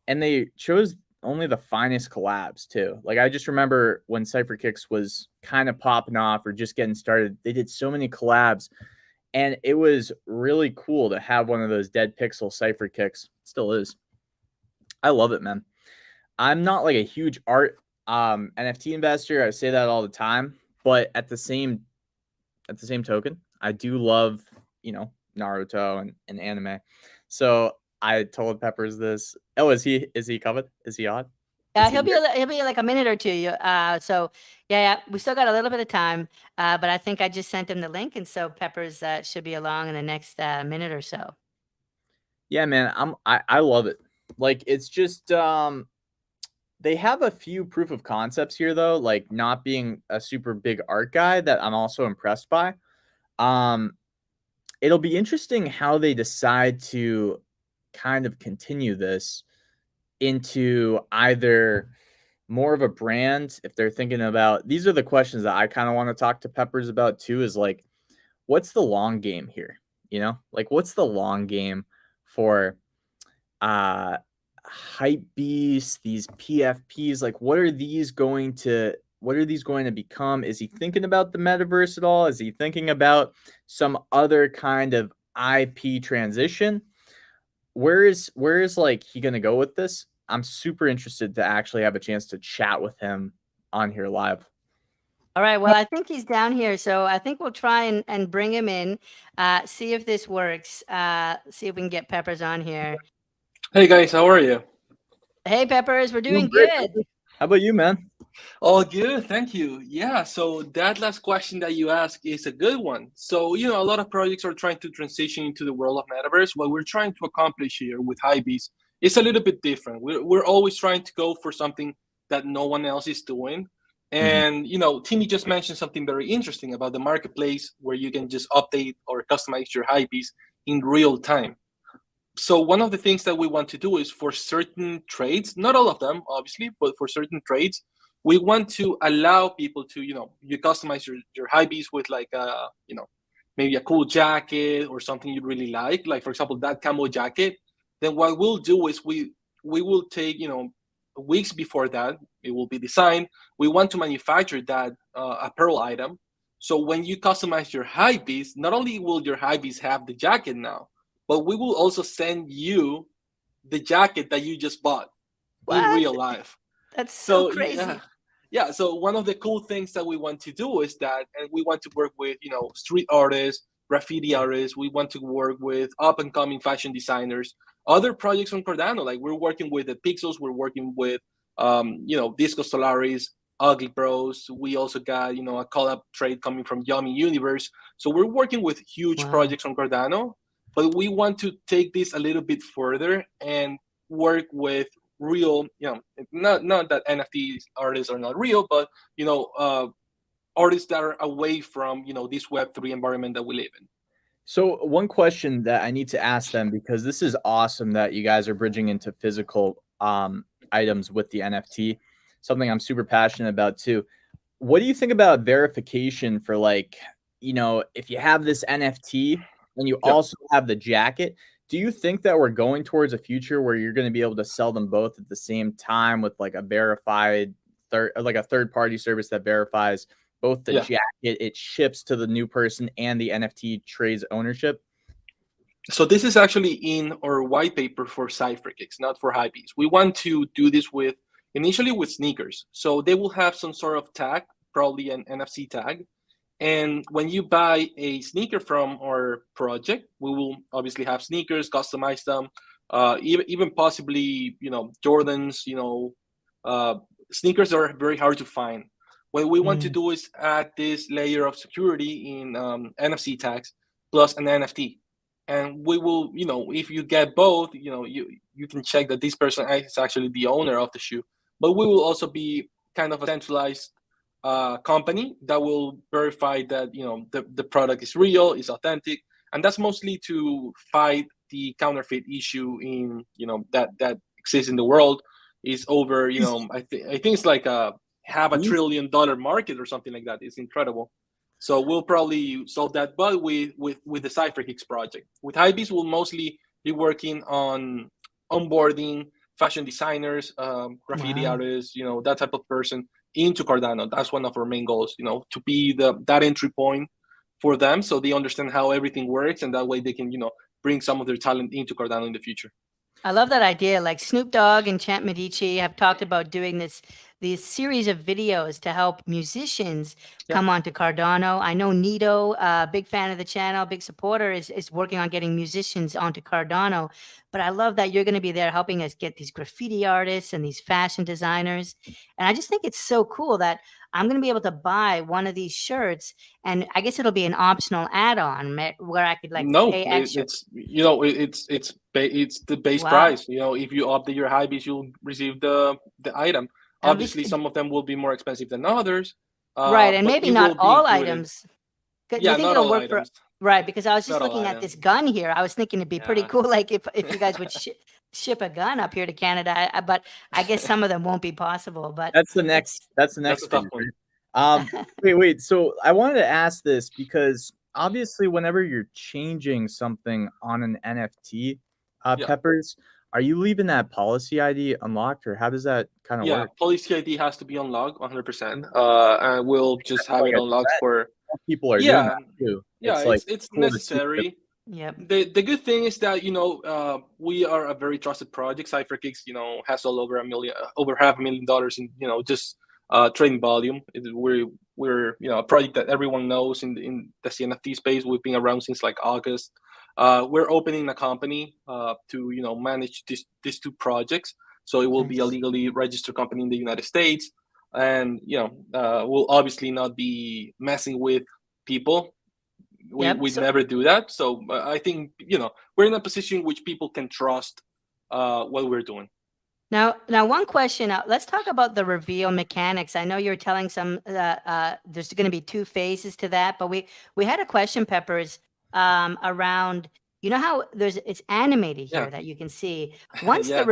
and they chose only the finest collabs too. Like, I just remember when Cypherkicks was kind of popping off or just getting started, they did so many collabs, and it was really cool to have one of those Dead Pixel Cypherkicks. Still is. I love it, man. I'm not like a huge art NFT investor. I say that all the time, But at the same token, I do love, Naruto and anime. So I told Peppers this. Oh, is he covered? Is he on? Is he He'll be here? he'll be like a minute or two. So yeah, we still got a little bit of time, but I think I just sent him the link, and so Peppers should be along in the next minute or so. Yeah, man, I love it. Like, it's just they have a few proof of concepts here though, like not being a super big art guy that I'm also impressed by. It'll be interesting how they decide to kind of continue this into either more of a brand, if they're thinking about, these are the questions that I kind of want to talk to Peppers about too, is like, what's the long game here? Like, what's the long game for Hypebeasts, these PFPs? Like, what are these going to become? Is he thinking about the metaverse at all? Is he thinking about some other kind of IP transition? Where is like he gonna go with this? I'm super interested to actually have a chance to chat with him on here live. All right. Well, I think he's down here, so I think we'll try and bring him in, see if this works, see if we can get Peppers on here. Hey guys, how are you? Hey, Peppers, we're doing Great. good. How about you, man? All good, thank you. Yeah, so that last question that you asked is a good one. So, a lot of projects are trying to transition into the world of metaverse. What we're trying to accomplish here with Hypebeasts is a little bit different. We're always trying to go for something that no one else is doing. And, Timmy just mentioned something very interesting about the marketplace where you can just update or customize your Hypebeast in real time. So one of the things that we want to do is for certain trades, not all of them, obviously, but for certain trades, we want to allow people to, you customize your Hypebeast with like maybe a cool jacket or something you really like for example, that camo jacket. Then what we'll do is we will take, weeks before that, it will be designed. We want to manufacture that apparel item. So when you customize your Hypebeast, not only will your Hypebeast have the jacket now, but we will also send you the jacket that you just bought in real life. That's so crazy. Yeah. So one of the cool things that we want to do is that, and we want to work with, street artists, graffiti artists. We want to work with up and coming fashion designers, other projects on Cardano. Like we're working with the Pixels, we're working with, Disco Solaris, Ugly Bros. We also got, a collab trade coming from Yummy Universe. So we're working with huge projects on Cardano. But we want to take this a little bit further and work with real, not that NFT artists are not real, but artists that are away from this Web3 environment that we live in. So one question that I need to ask them, because this is awesome that you guys are bridging into physical items with the NFT, something I'm super passionate about too. What do you think about verification for if you have this NFT and you also have the jacket? Do you think that we're going towards a future where you're going to be able to sell them both at the same time with like a verified third party service that verifies both the jacket, it ships to the new person, and the NFT trades ownership? So this is actually in our white paper for Cypherkicks, not for Hypebeasts. We want to do this initially with sneakers. So they will have some sort of tag, probably an NFC tag. And when you buy a sneaker from our project, we will obviously have sneakers, customize them, even possibly, Jordans, sneakers are very hard to find. What we want to do is add this layer of security in NFC tags plus an NFT. And we will, if you get both, you can check that this person is actually the owner of the shoe. But we will also be kind of a centralized company that will verify that the product is real, is authentic, and that's mostly to fight the counterfeit issue in that exists in the world. Is over I think it's like half $1 trillion market or something like that. It's incredible. So we'll probably solve that, but with the Cypherkicks project. With Hypebeasts, we'll mostly be working on onboarding fashion designers, graffiti artists, that type of person into Cardano. That's one of our main goals, to be that entry point for them, so they understand how everything works, and that way they can, bring some of their talent into Cardano in the future. I love that idea. Like Snoop Dogg and Champ Medici have talked about doing this these series of videos to help musicians Yeah. come onto Cardano. I know Nito, big fan of the channel, big supporter, is working on getting musicians onto Cardano. But I love that you're going to be there helping us get these graffiti artists and these fashion designers. And I just think it's so cool that I'm going to be able to buy one of these shirts, and I guess it'll be an optional add-on where I could like No, pay extra. it's it's the base Wow. price. If you update your Hypebeast, you'll receive the item. At least Obviously, some of them will be more expensive than others. right, and but maybe it not will be all included. items. Do Yeah, you think not it'll all work for? items. Right, because I was just Not all looking at this items. gun here. I was thinking it'd be pretty Yeah. cool, like if you guys would ship a gun up here to Canada. But I guess some of them won't be possible. But That's the next. That's the That's next a tough phase, one. right? Wait. So I wanted to ask this because obviously, whenever you're changing something on an NFT, Yeah. Peppers, are you leaving that policy ID unlocked, or how does that kind of Yeah, work? policy ID has to be unlocked 100%. And we'll just have like it a unlocked for. People are doing Yeah, that too. yeah, It's like it's cool to see. necessary. yep. The good thing is that we are a very trusted project. Cypherkicks has all over over $500,000 in just trading volume. We're a project that everyone knows in the NFT space. We've been around since like August. We're opening a company to manage these two projects. So it will be a Nice. legally registered company in the United States, and we'll obviously not be messing with people. Yep. We'd So never do that. So I think we're in a position which people can trust what we're doing. now, one question. Let's talk about the reveal mechanics. I know you're telling some. There's going to be 2 phases to that, but we had a question, Peppers, around. You know how it's animated here Yeah. that you can see once Yeah.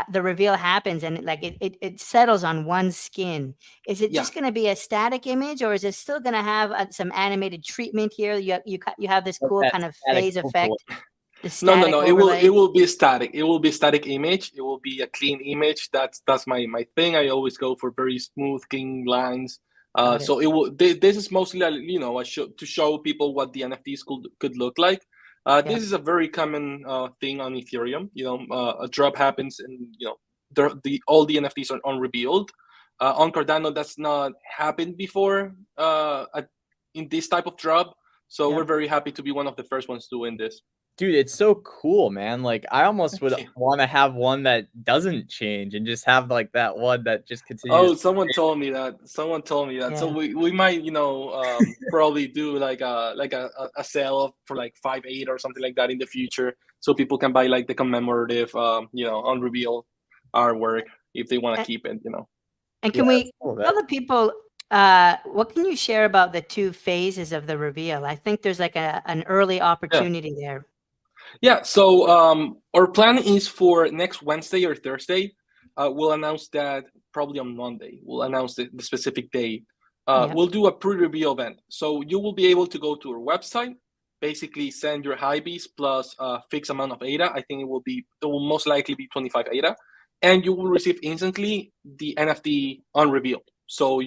the reveal happens and it settles on one skin. Is it Yeah. just going to be a static image, or is it still going to have some animated treatment here? You have this cool that kind of static phase overlay. effect. The No. static It overlay. will be static. It will be a static image. It will be a clean image. That's my thing. I always go for very smooth, clean lines. Got it. So it will. This is mostly to show people what the NFTs could look like. This is a very common thing on Ethereum. A drop happens and all the NFTs are unrevealed. On Cardano, that's not happened before in this type of drop. So Yep. we're very happy to be one of the first ones doing this. Dude, it's so cool, man. Like I almost would Thank you. want to have one that doesn't change and just have like that one that just continues. Oh, someone told me that. So Yeah. we might probably do like a sale for like 5.8 or something like that in the future, so people can buy like the commemorative unrevealed artwork if they want to keep it. And can Yeah, we that's cool, tell the people what can you share about the 2 phases of the reveal? I think there's like an early opportunity there. Yeah. So our plan is for next Wednesday or Thursday. We'll announce that probably on Monday. We'll announce the specific day. Yeah. We'll do a pre-reveal event. So you will be able to go to our website, basically send your Hypebeast plus a fixed amount of ADA. I think it will most likely be 25 ADA, and you will receive instantly the NFT unrevealed. So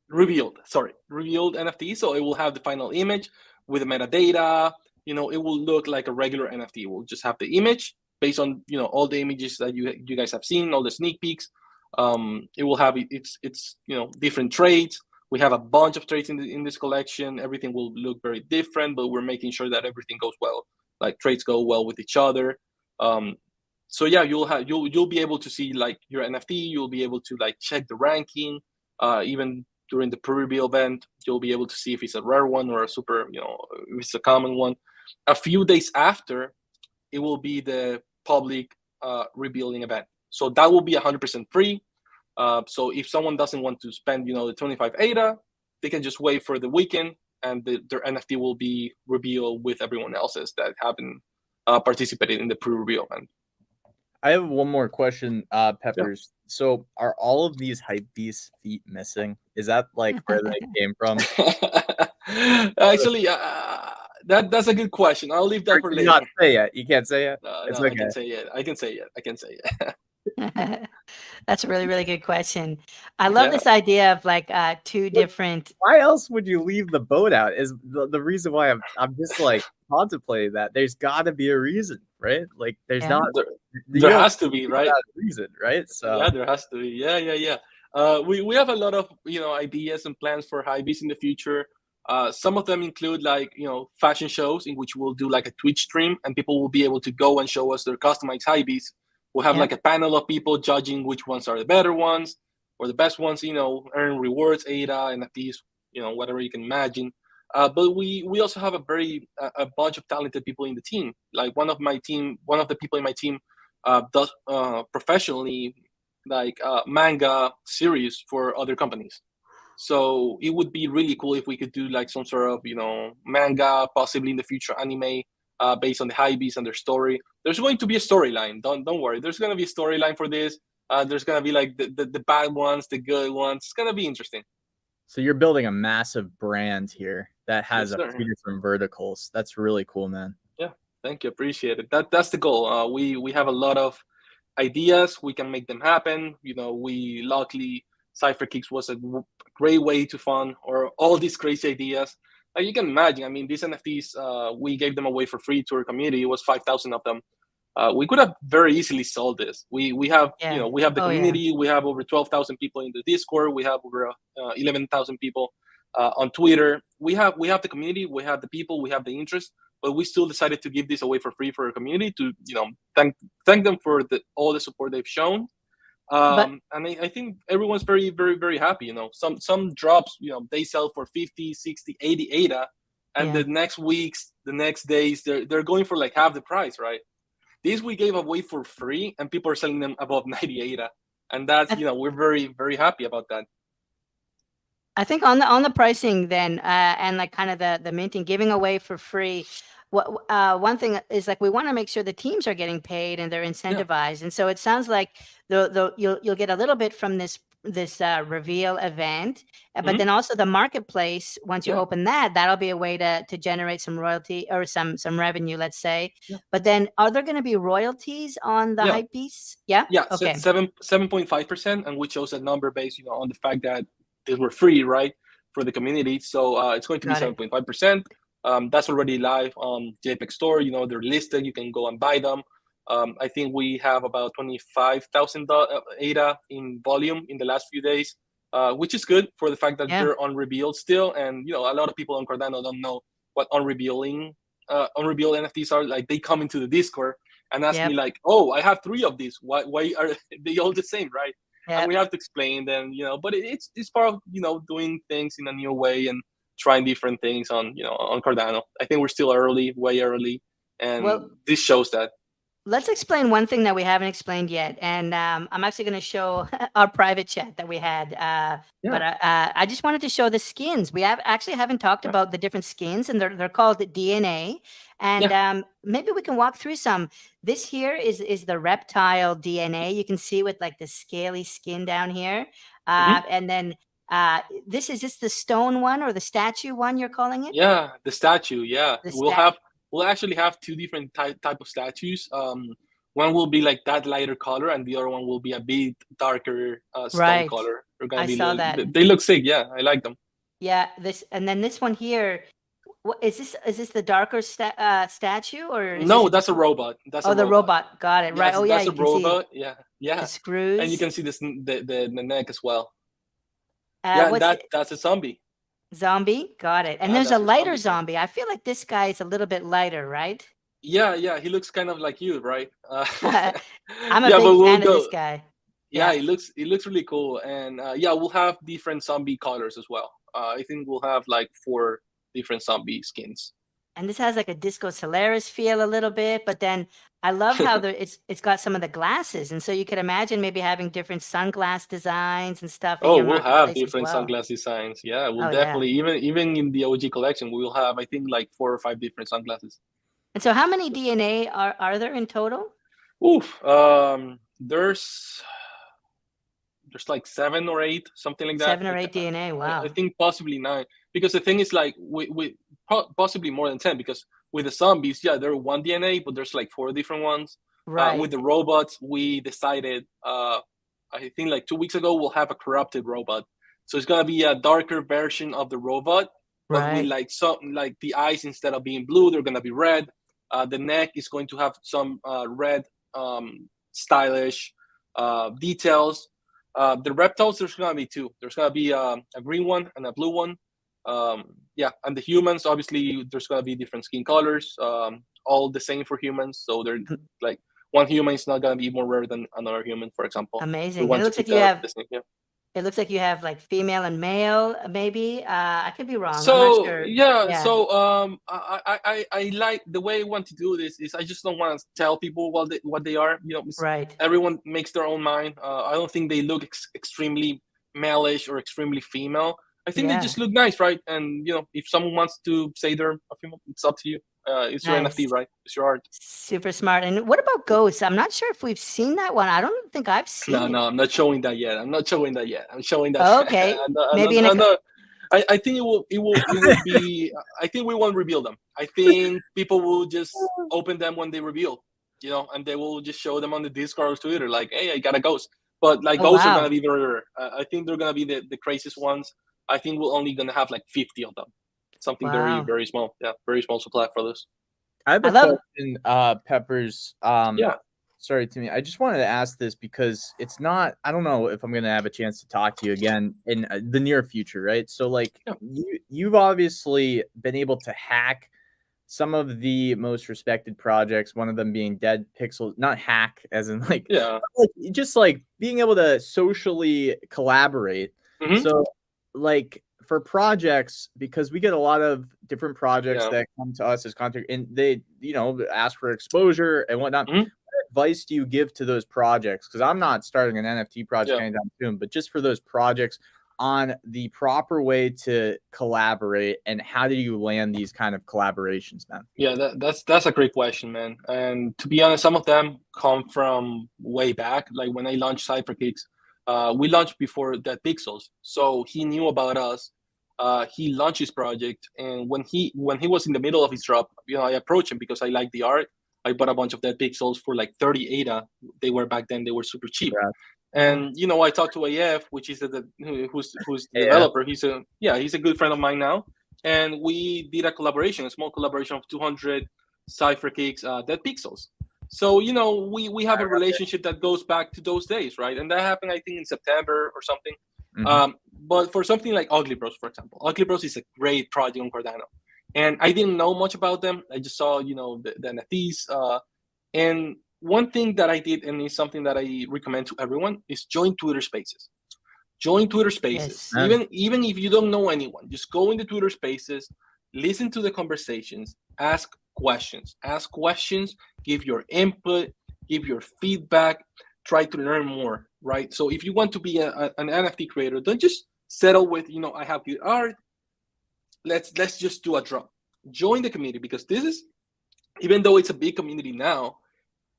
revealed NFT. So it will have the final image with the metadata. It will look like a regular NFT. We'll just have the image based on all the images that you guys have seen, all the sneak peeks. It will have it's different trades. We have a bunch of trades in this collection. Everything will look very different, but we're making sure that everything goes well. Like trades go well with each other. So yeah, you'll be able to see like your NFT. You'll be able to like check the ranking. Even during the pre-reveal event, you'll be able to see if it's a rare one or a super, if it's a common one. A few days after, it will be the public revealing event. So that will be 100% free. So if someone doesn't want to spend, the 25 ADA, they can just wait for the weekend, and their NFT will be revealed with everyone else's that haven't participated in the pre-reveal event. I have one more question, Peppers. Yeah. So are all of these Hypebeast feet missing? Is that like where they came from? Actually, that's a good question. I'll leave that for later. Not say yet. You can't say yet. No, okay. I can say it. I can say it. That's a really, really good question. I love this idea of like 2 different. Why else would you leave the boat out? Is the reason why I'm just like contemplating that. There's got to be a reason, right? Like there's not There has to be, right? Reason, right? So yeah, there has to be. Yeah. We have a lot of ideas and plans for Hypebeasts in the future. Some of them include like fashion shows in which we'll do like a Twitch stream and people will be able to go and show us their customized Hypebeasts. We'll have like a panel of people judging which ones are the better ones or the best ones. Earn rewards, ADA, NFTs, whatever you can imagine. But we also have a bunch of talented people in the team. Like one of the people in my team does professionally like manga series for other companies. So it would be really cool if we could do like some sort of manga, possibly in the future anime, based on the Hypebeasts and their story. There's going to be a storyline. Don't worry. There's going to be a storyline for this. There's going to be like the bad ones, the good ones. It's going to be interesting. So you're building a massive brand here that has a few different verticals. That's really cool, man. Yeah, thank you. Appreciate it. That's the goal. We have a lot of ideas. We can make them happen. We luckily Cypherkicks was a great way to fund or all these crazy ideas. Like you can imagine. I mean, these NFTs, we gave them away for free to our community. It was 5,000 of them. We could have very easily sold this. We have we have the community. Yeah. We have over 12,000 people in the Discord. We have over 11,000 people on Twitter. We have the community. We have the people. We have the interest. But we still decided to give this away for free for our community to thank them for all the support they've shown. And I think everyone's very, very, very happy. Some drops they sell for 50, 60, 80 ADA, and the next weeks, the next days they're going for like half the price, right? These we gave away for free, and people are selling them above 90 ADA, and that's we're very, very happy about that. I think on the pricing then, and like kind of the minting, giving away for free. One thing is like we want to make sure the teams are getting paid and they're incentivized, and so it sounds like you'll get a little bit from this reveal event, but then also the marketplace. Once you open that'll be a way to generate some royalty or some revenue, let's say. But then are there going to be royalties on the Hypebeasts? Okay. 7.5%, and we chose that number based on the fact that they were free, right, for the community. So it's going to be 7.5%. That's already live on JPEG Store. They're listed. You can go and buy them. I think we have about 25,000 ADA in volume in the last few days, which is good for the fact that they're unrevealed still. And a lot of people on Cardano don't know what unrevealed NFTs are. Like they come into the Discord and ask me like, "Oh, I have 3 of these. Why are they all the same, right?" And we have to explain them, But it's part of doing things in a new way and trying different things on Cardano. I think we're still way early, and this shows that. Let's explain one thing that we haven't explained yet, and I'm actually going to show our private chat that we had. But I just wanted to show the skins. We haven't talked about the different skins, and they're called DNA. And maybe we can walk through some. This here is the reptile DNA. You can see with like the scaly skin down here, and then this is the stone one or the statue one you're calling it? Yeah, the statue. Yeah, we'll actually have 2 different type of statues. One will be like that lighter color, and the other one will be a bit darker stone color. I saw that. They look sick. Yeah, I like them. Yeah, and then this one here. What is this? Is this the darker statue or? No, that's a robot. That's the robot. Got it. Right. Yes, that's a robot. Yeah. The screws. And you can see the neck as well. That's a zombie. Zombie, got it. And there's a lighter zombie. I feel like this guy is a little bit lighter, right? Yeah. He looks kind of like you, right? I'm a big fan of this guy. Yeah, it looks really cool. And we'll have different zombie colors as well. I think we'll have like 4 different zombie skins. And this has like a Disco Solaris feel a little bit, but then I love how it's got some of the glasses, and so you could imagine maybe having different sunglass designs and stuff. We'll have different sunglass designs. Yeah, we'll definitely even in the OG collection, we will have I think like 4 or 5 different sunglasses. And so, how many DNA are there in total? There's like 7 or 8, something like that. 7 or 8 DNA. Wow. I think possibly 9, because the thing is like we possibly more than 10, because with the zombies, they're 1 DNA, but there's like 4 different ones. Right. With the robots, we decided I think like 2 weeks ago we'll have a corrupted robot. So it's gonna be a darker version of the robot, but with like the eyes, instead of being blue, they're gonna be red. The neck is going to have some red stylish details. The reptiles, there's gonna be two. There's gonna be a green one and a blue one. Yeah, and the humans, obviously, there's gonna be different skin colors. All the same for humans. So they're like one human is not gonna be more rare than another human, for example. Amazing. We And want it to looks like keep you that have. the same, yeah. It looks like you have like female and male, maybe. I could be wrong. I'm not So sure. yeah, Yeah. so I like the way I want to do this is I just don't want to tell people what they are. You know, Right. everyone makes their own mind. I don't think they look extremely male-ish or extremely female. I think they Yeah. just look nice, right? And you know, if someone wants to say they're a female, it's up to you. It's your Nice. NFT, right? It's your art. Super smart. And what about ghosts? I'm not sure if we've seen that one. I don't think I've seen No, it. I'm not showing that yet. I'm showing that. Oh, okay. Maybe in a I think it will be. I think we won't reveal them. I think people will just open them when they reveal, you know, and they will just show them on the Discord or Twitter, like, hey, I got a ghost. But like Oh, ghosts are wow. gonna be very rare. I think they're gonna be the craziest ones. I think we're only gonna have like 50 of them. Something Wow. very small. Yeah, very small supply for this. I have a question, Peppers. Yeah. Sorry, Timmy. I just wanted to ask this because it's not. I don't know if I'm going to have a chance to talk to you again in the near future, right? So, like, Yeah. you've obviously been able to hack some of the most respected projects. One of them being Dead Pixels, not hack, as in like, Yeah. just like being able to socially collaborate. Mhm. So, like, for projects, because we get a lot of different projects Yeah. that come to us as content, and they, you know, ask for exposure and whatnot. Mhm. What advice do you give to those projects? Because I'm not starting an NFT project Yeah. anytime soon, but just for those projects on the proper way to collaborate, and how do you land these kind of collaborations, man? Yeah, that's a great question, man. And to be honest, some of them come from way back. Like when I launched Cypherkicks, we launched before Dead Pixels, so he knew about us. He launched his project, and when he was in the middle of his drop, you know, I approached him because I liked the art. I bought a bunch of Dead Pixels for like 30 ADA. They were back then; they were super cheap. Yeah. And you know, I talked to AF, which is who's the Yeah. developer. He's a good friend of mine now, and we did a small collaboration of 200 Cypherkicks Dead Pixels. So you know, we have a relationship that goes back to those days, right? And that happened, I think, in September or something. Mhm. But for something like Ugly Bros, for example, Ugly Bros is a great project on Cardano, and I didn't know much about them. I just saw, you know, the NFTs, and one thing that I did, and it's something that I recommend to everyone, is join Twitter Spaces. Join Twitter Spaces. Yes. Even if you don't know anyone, just go into Twitter Spaces, listen to the conversations, ask questions, give your input, give your feedback, try to learn more, right? So if you want to be an NFT creator, don't just settle with, you know, I have good art. Let's just do a drop. Join the community, because this is, even though it's a big community now,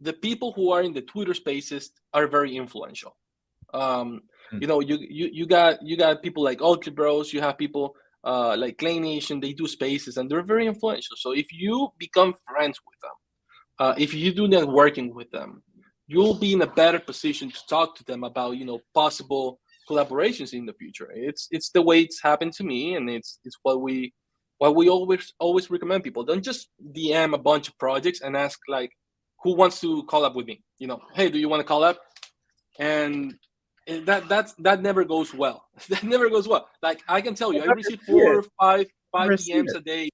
the people who are in the Twitter Spaces are very influential. You know, you got people like Ultra Bros, you have people like Clay Nation. They do spaces and they're very influential. So if you become friends with them, if you do networking with them, you'll be in a better position to talk to them about, you know, possible collaborations in the future. It's the way it's happened to me, and it's what we always recommend people. Don't just DM a bunch of projects and ask like, who wants to collab with me? You know, hey, do you want to collab? And that never goes well. That never goes well. Like I can tell you, I receive 4 or 5 DMs a day.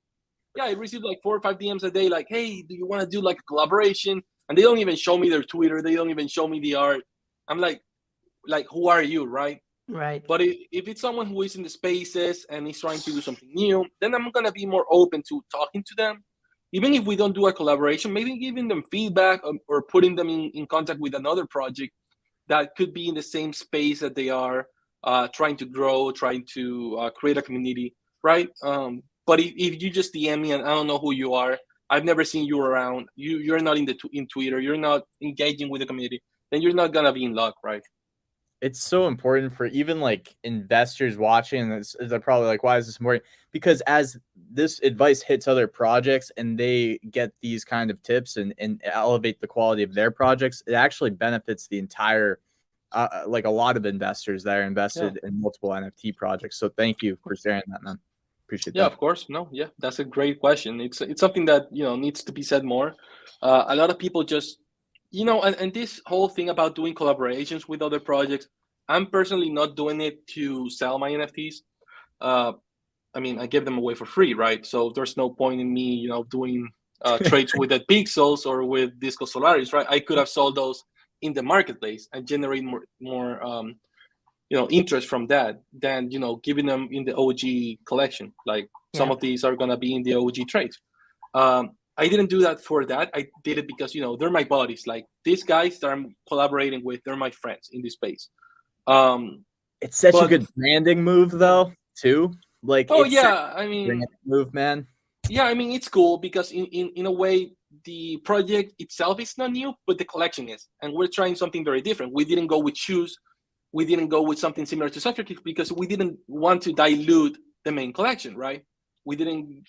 Yeah, I receive like 4 or 5 DMs a day. Like, hey, do you want to do like a collaboration? And they don't even show me their Twitter. They don't even show me the art. I'm like, who are you, right? Right. But if it's someone who is in the spaces and is trying to do something new, then I'm gonna be more open to talking to them. Even if we don't do a collaboration, maybe giving them feedback or putting them in contact with another project that could be in the same space that they are, trying to grow, trying to create a community, right? But if you just DM me and I don't know who you are, I've never seen you around, you're not in Twitter, you're not engaging with the community, then you're not gonna be in luck, right? It's so important for even like investors watching. They're probably like, why is this important? Because as this advice hits other projects and they get these kind of tips and elevate the quality of their projects, it actually benefits the entire, like a lot of investors that are invested in multiple NFT projects. So thank you for sharing that, man. Appreciate that. Yeah, of course. No, yeah, that's a great question. It's something that, you know, needs to be said more. A lot of people just you know, and this whole thing about doing collaborations with other projects, I'm personally not doing it to sell my NFTs. I mean, I give them away for free, right? So there's no point in me, you know, doing trades with the Pixels or with Disco Solaris, right? I could have sold those in the marketplace and generate more you know, interest from that than, you know, giving them in the OG collection. Like some Yeah. of these are gonna be in the OG trades. I didn't do that for that. I did it because, you know, they're my buddies. Like these guys that I'm collaborating with, they're my friends in this space. It's such a but good branding move, though, too. Like, oh it's such yeah, I a mean, brand move, man. yeah, I mean it's cool because in a way the project itself is not new, but the collection is, and we're trying something very different. We didn't go with shoes, we didn't go with something similar to Cypherkicks because we didn't want to dilute the main collection, right? We didn't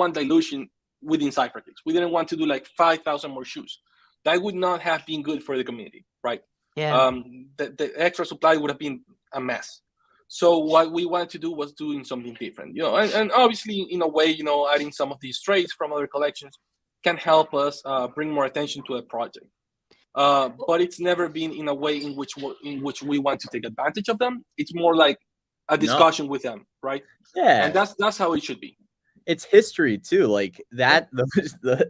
want dilution within Cypherkicks. We didn't want to do like 5,000 more shoes. That would not have been good for the community, right? Yeah. The extra supply would have been a mess. So what we wanted to do was doing something different, you know, and obviously in a way, you know, adding some of these traits from other collections can help us bring more attention to a project. But it's never been in a way in which we want to take advantage of them. It's more like a discussion with them, right? Yeah, And that's how it should be. it's history too. Like that,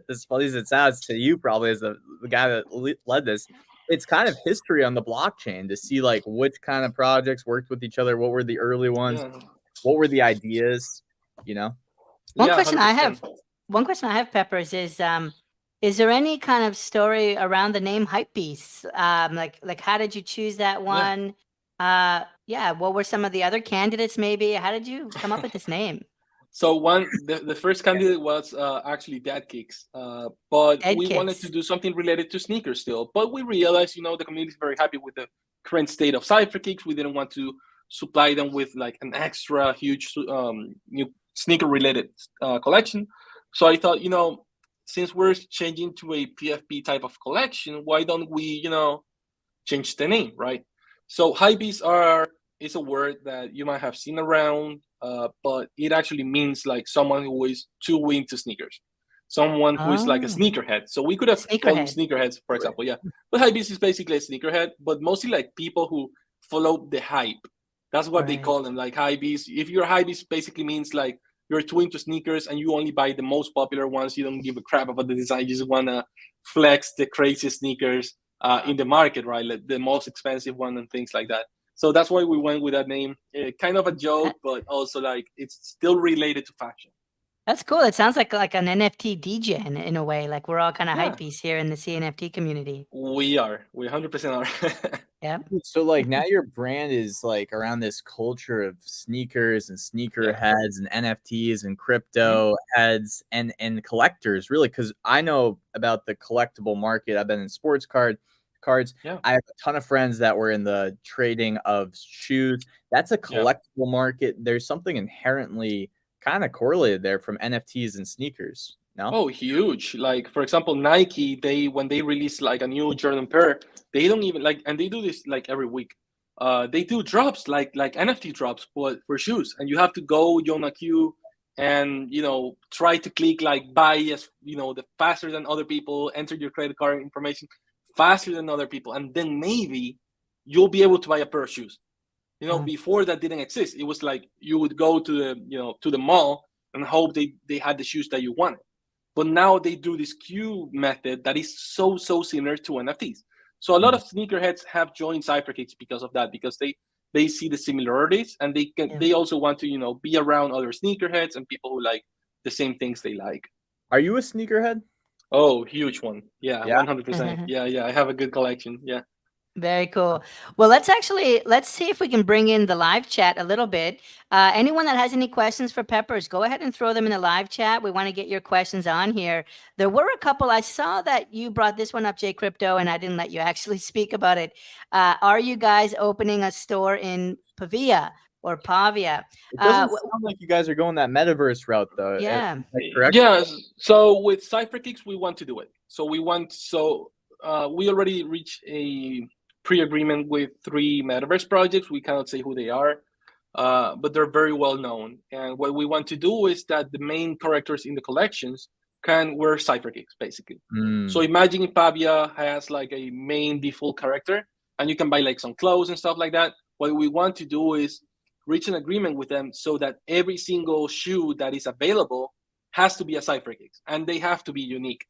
as funny as it sounds to you, probably as the guy that led this, it's kind of history on the blockchain to see like which kind of projects worked with each other, what were the early ones, Yeah, what were the ideas, you know? One yeah, question I 100%. have, Peppers, is there any kind of story around the name Hypebeasts? Like how did you choose that one? Yeah, what were some of the other candidates maybe? How did you come up with this name? So the first candidate was actually Dad Kicks, but Dead we wanted to Kicks. do something related to sneakers still. But we realized, you know, the community is very happy with the current state of Cypherkicks. We didn't want to supply them with like an extra huge new sneaker related collection. So I thought, you know, since we're changing to a PFP type of collection, why don't we, you know, change the name, right? So Hypebeasts is a word that you might have seen around, but it actually means like someone who is too into sneakers, someone who is like a Oh, sneakerhead. So we could have called them sneakerhead. sneakerheads, for example, yeah. But Hypebeasts is basically a sneakerhead, but mostly like people who follow the hype. That's what they Right. call them, like Hypebeasts. If you're Hypebeast, basically means like you're too into sneakers and you only buy the most popular ones. You don't give a crap about the design. You just wanna flex the craziest sneakers in the market, right? Like the most expensive one and things like that. So that's why we went with that name. Kind of a joke, but also like it's still related to fashion. That's cool. It sounds like an NFT DJ in a way. Like we're all kind of Yeah. hypebeasts here in the CNFT community. We 100% are. Yeah. So like now your brand is like around this culture of sneakers and sneaker heads and NFTs and crypto heads and collectors, really, because I know about the collectible market. I've been in sports cards. Yeah. I have a ton of friends that were in the trading of shoes. That's a collectible market. There's something inherently kind of correlated there from NFTs and sneakers. No? Oh, huge. Like for example, Nike, when they release like a new Jordan pair, they don't even like, and they do this like every week. They do drops like NFT drops, but for shoes, and you have to go join a queue and, you know, try to click like buy as, you know, the faster than other people, enter your credit card information faster than other people, and then maybe you'll be able to buy a pair of shoes. You know, before that didn't exist. It was like you would go to the, you know, to the mall and hope they had the shoes that you wanted. But now they do this queue method that is so similar to NFTs. So a lot of sneakerheads have joined Cypherkicks because of that, because they see the similarities and they also want to, you know, be around other sneakerheads and people who like the same things they like. Are you a sneakerhead? Oh, huge one. Yeah, Yeah. 100%. Yeah. I have a good collection. Yeah. Very cool. Well, let's see if we can bring in the live chat a little bit. Anyone that has any questions for Peppers, go ahead and throw them in the live chat. We want to get your questions on here. There were a couple. I saw that you brought this one up, J Crypto, and I didn't let you actually speak about it. Are you guys opening a store in Pavia or Pavia? It doesn't sound like you guys are going that metaverse route, though. Yeah. Is that correct? Yeah. So with Cypherkicks, we want to do it. So we already reached a pre-agreement with 3 metaverse projects. We cannot say who they are, but they're very well known. And what we want to do is that the main characters in the collections can wear Cypherkicks, basically. Mm. So imagine if Pavia has like a main default character, and you can buy like some clothes and stuff like that. What we want to do is reach an agreement with them so that every single shoe that is available has to be a Cypherkicks, and they have to be unique.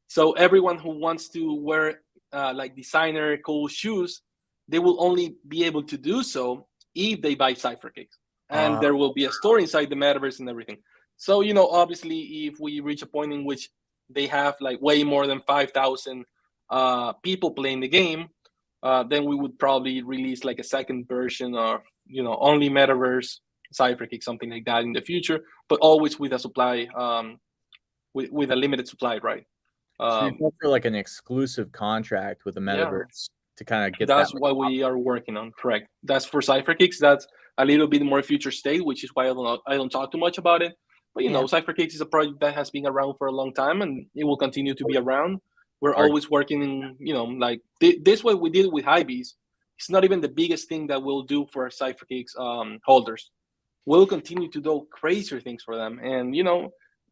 So everyone who wants to wear like designer cool shoes, they will only be able to do so if they buy Cypherkicks, and there will be a store inside the metaverse and everything. So obviously, if we reach a point in which they have like way more than 5,000 people playing the game, then we would probably release like a second version of only metaverse Cypherkick, something like that in the future, but always with a supply, with a limited supply, right? So you go for like an exclusive contract with the metaverse to kind of get that's that. what we are working on. Correct. That's for Cypherkicks. That's a little bit more future state, which is why I don't talk too much about it. But Cypherkicks is a project that has been around for a long time, and it will continue to be around. We're always working in, like this what we did with Hypebeasts. It's not even the biggest thing that we'll do for Cypherkicks holders. We'll continue to do crazier things for them, and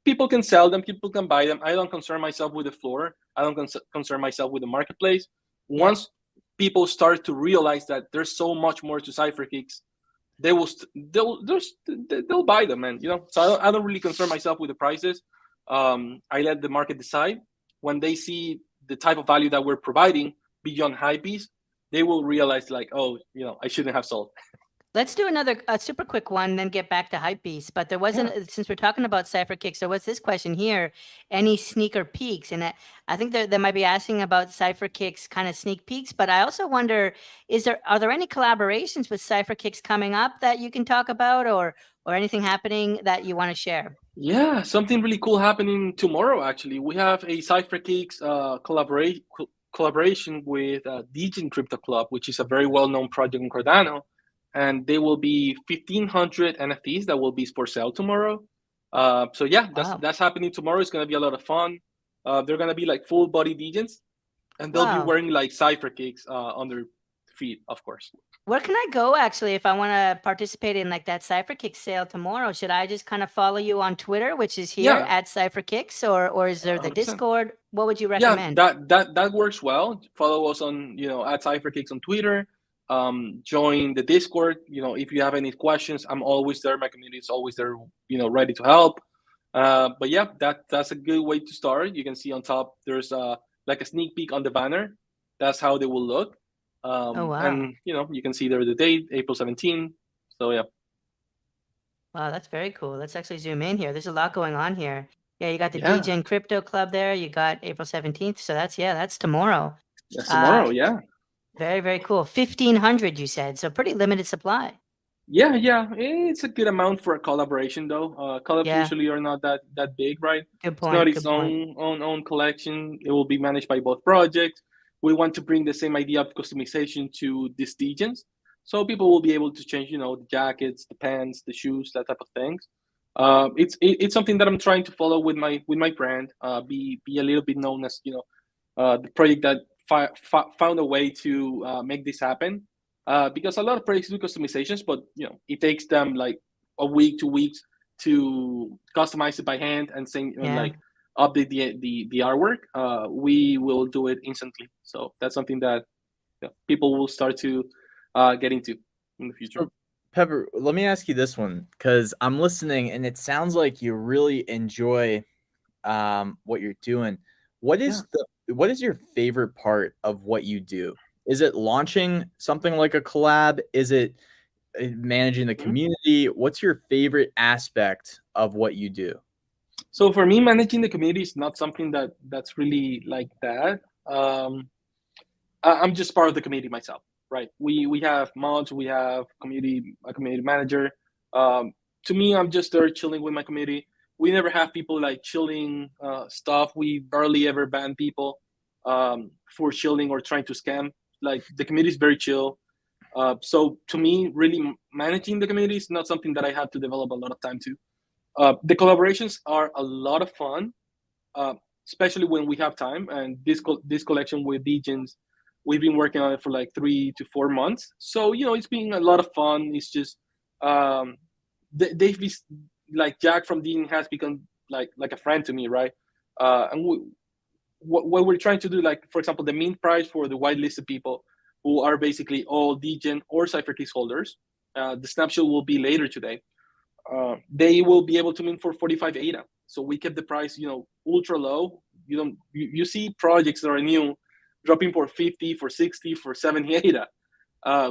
people can sell them, people can buy them. I don't concern myself with the floor. I don't concern myself with the marketplace. Once people start to realize that there's so much more to Cypherkicks, they'll buy them, and so I don't really concern myself with the prices. I let the market decide. When they see the type of value that we're providing beyond Hypebeast, they will realize like, oh, I shouldn't have sold. Let's do a super quick one, then get back to Hypebeast. But there wasn't, since we're talking about Cypherkicks, there was this question here: any sneaker peeks? And I think they might be asking about Cypherkicks kind of sneak peeks. But I also wonder, are there any collaborations with Cypherkicks coming up that you can talk about, or anything happening that you want to share? Yeah, something really cool happening tomorrow. Actually, we have a Cypherkicks collaboration with Degen Crypto Club, which is a very well-known project in Cardano. And there will be 1,500 NFTs that will be for sale tomorrow. So yeah, that's happening tomorrow. It's gonna be a lot of fun. They're gonna be like full body Degens, and they'll be wearing like Cypherkicks on their feet, of course. Where can I go actually if I want to participate in like that Cypherkicks sale tomorrow? Should I just kind of follow you on Twitter, which is here at Cypherkicks, or is there the 100%. Discord? What would you recommend? Yeah, that works well. Follow us on at Cypherkicks on Twitter. Join the Discord. If you have any questions, I'm always there. My community is always there, ready to help. But yeah, that's a good way to start. You can see on top there's like a sneak peek on the banner. That's how they will look. And you can see there the date, April 17th. So yeah. Wow, that's very cool. Let's actually zoom in here. There's a lot going on here. Yeah, you got the Degen Crypto Club there. You got April 17th. So that's tomorrow. That's tomorrow, yeah. Very, very cool. 1,500, you said. So pretty limited supply. Yeah. It's a good amount for a collaboration, though. Collabs usually are not that big, right? Good point. It's not its own collection. It will be managed by both projects. We want to bring the same idea of customization to these Degens, so people will be able to change, the jackets, the pants, the shoes, that type of things. It's something that I'm trying to follow with my brand. Be a little bit known as the project that found a way to make this happen, because a lot of projects do customizations, but it takes them like a week, 2 weeks to customize it by hand and like update the artwork. We will do it instantly, so that's something that people will start to get into in the future. So, Pepper, let me ask you this one, because I'm listening and it sounds like you really enjoy what you're doing. What is your favorite part of what you do? Is it launching something like a collab? Is it managing the community? What's your favorite aspect of what you do? So for me, managing the community is not something that's really like that. I'm just part of the community myself, right? We have mods, we have a community manager. To me, I'm just there chilling with my community. We never have people like chilling stuff. We barely ever ban people for chilling or trying to scam. Like the community is very chill. So to me, really managing the community is not something that I have to develop a lot of time to. The collaborations are a lot of fun, especially when we have time. And this collection with Degens, we've been working on it for like 3 to 4 months. So it's been a lot of fun. It's just they've like Jack from Degen has become like a friend to me, right? And what we're trying to do, like for example, the mint price for the whitelisted people who are basically all degen or Cypherkicks holders. The snapshot will be later today. They will be able to mint for 45 ADA. So we kept the price, ultra low. You see projects that are new dropping for 50, for 60, for 70 ADA.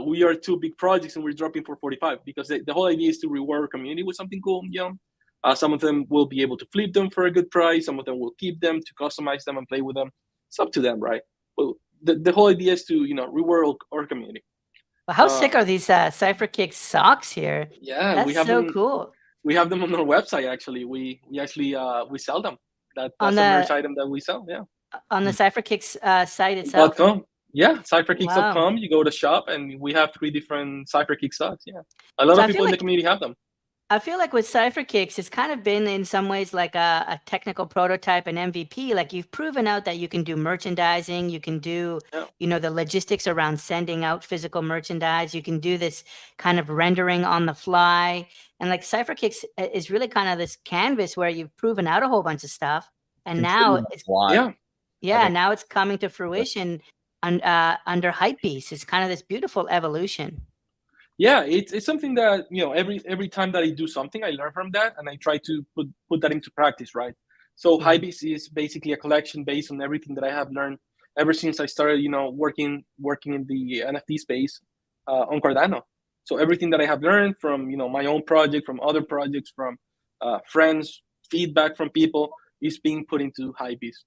We are two big projects and we're dropping for 45 because the whole idea is to reward our community with something cool. Some of them will be able to flip them for a good price. Some of them will keep them to customize them and play with them. It's up to them, right? Well, the whole idea is to reward our community. Well, how sick are these Cypherkicks socks here? Yeah, That's we have so them. Cool. We have them on our website. Actually, we actually we sell them. That's a merch item that we sell. Yeah. On the Cypherkicks site itself. .com. Yeah, cypherkicks.com. Wow. You go to shop and we have 3 different Cypherkicks socks. Yeah, a lot of people in the community have them. I feel like with Cypherkicks, it's kind of been in some ways like a technical prototype, an MVP. Like you've proven out that you can do merchandising, you can do, the logistics around sending out physical merchandise. You can do this kind of rendering on the fly. And like Cypherkicks is really kind of this canvas where you've proven out a whole bunch of stuff. And now it's, now it's coming to fruition under Hypebeasts. It's kind of this beautiful evolution. Yeah, it's something that every time that I do something, I learn from that and I try to put that into practice, right? So Hypebeasts is basically a collection based on everything that I have learned ever since I started, working in the NFT space on Cardano. So everything that I have learned from my own project, from other projects, from friends, feedback from people is being put into Hypebeasts.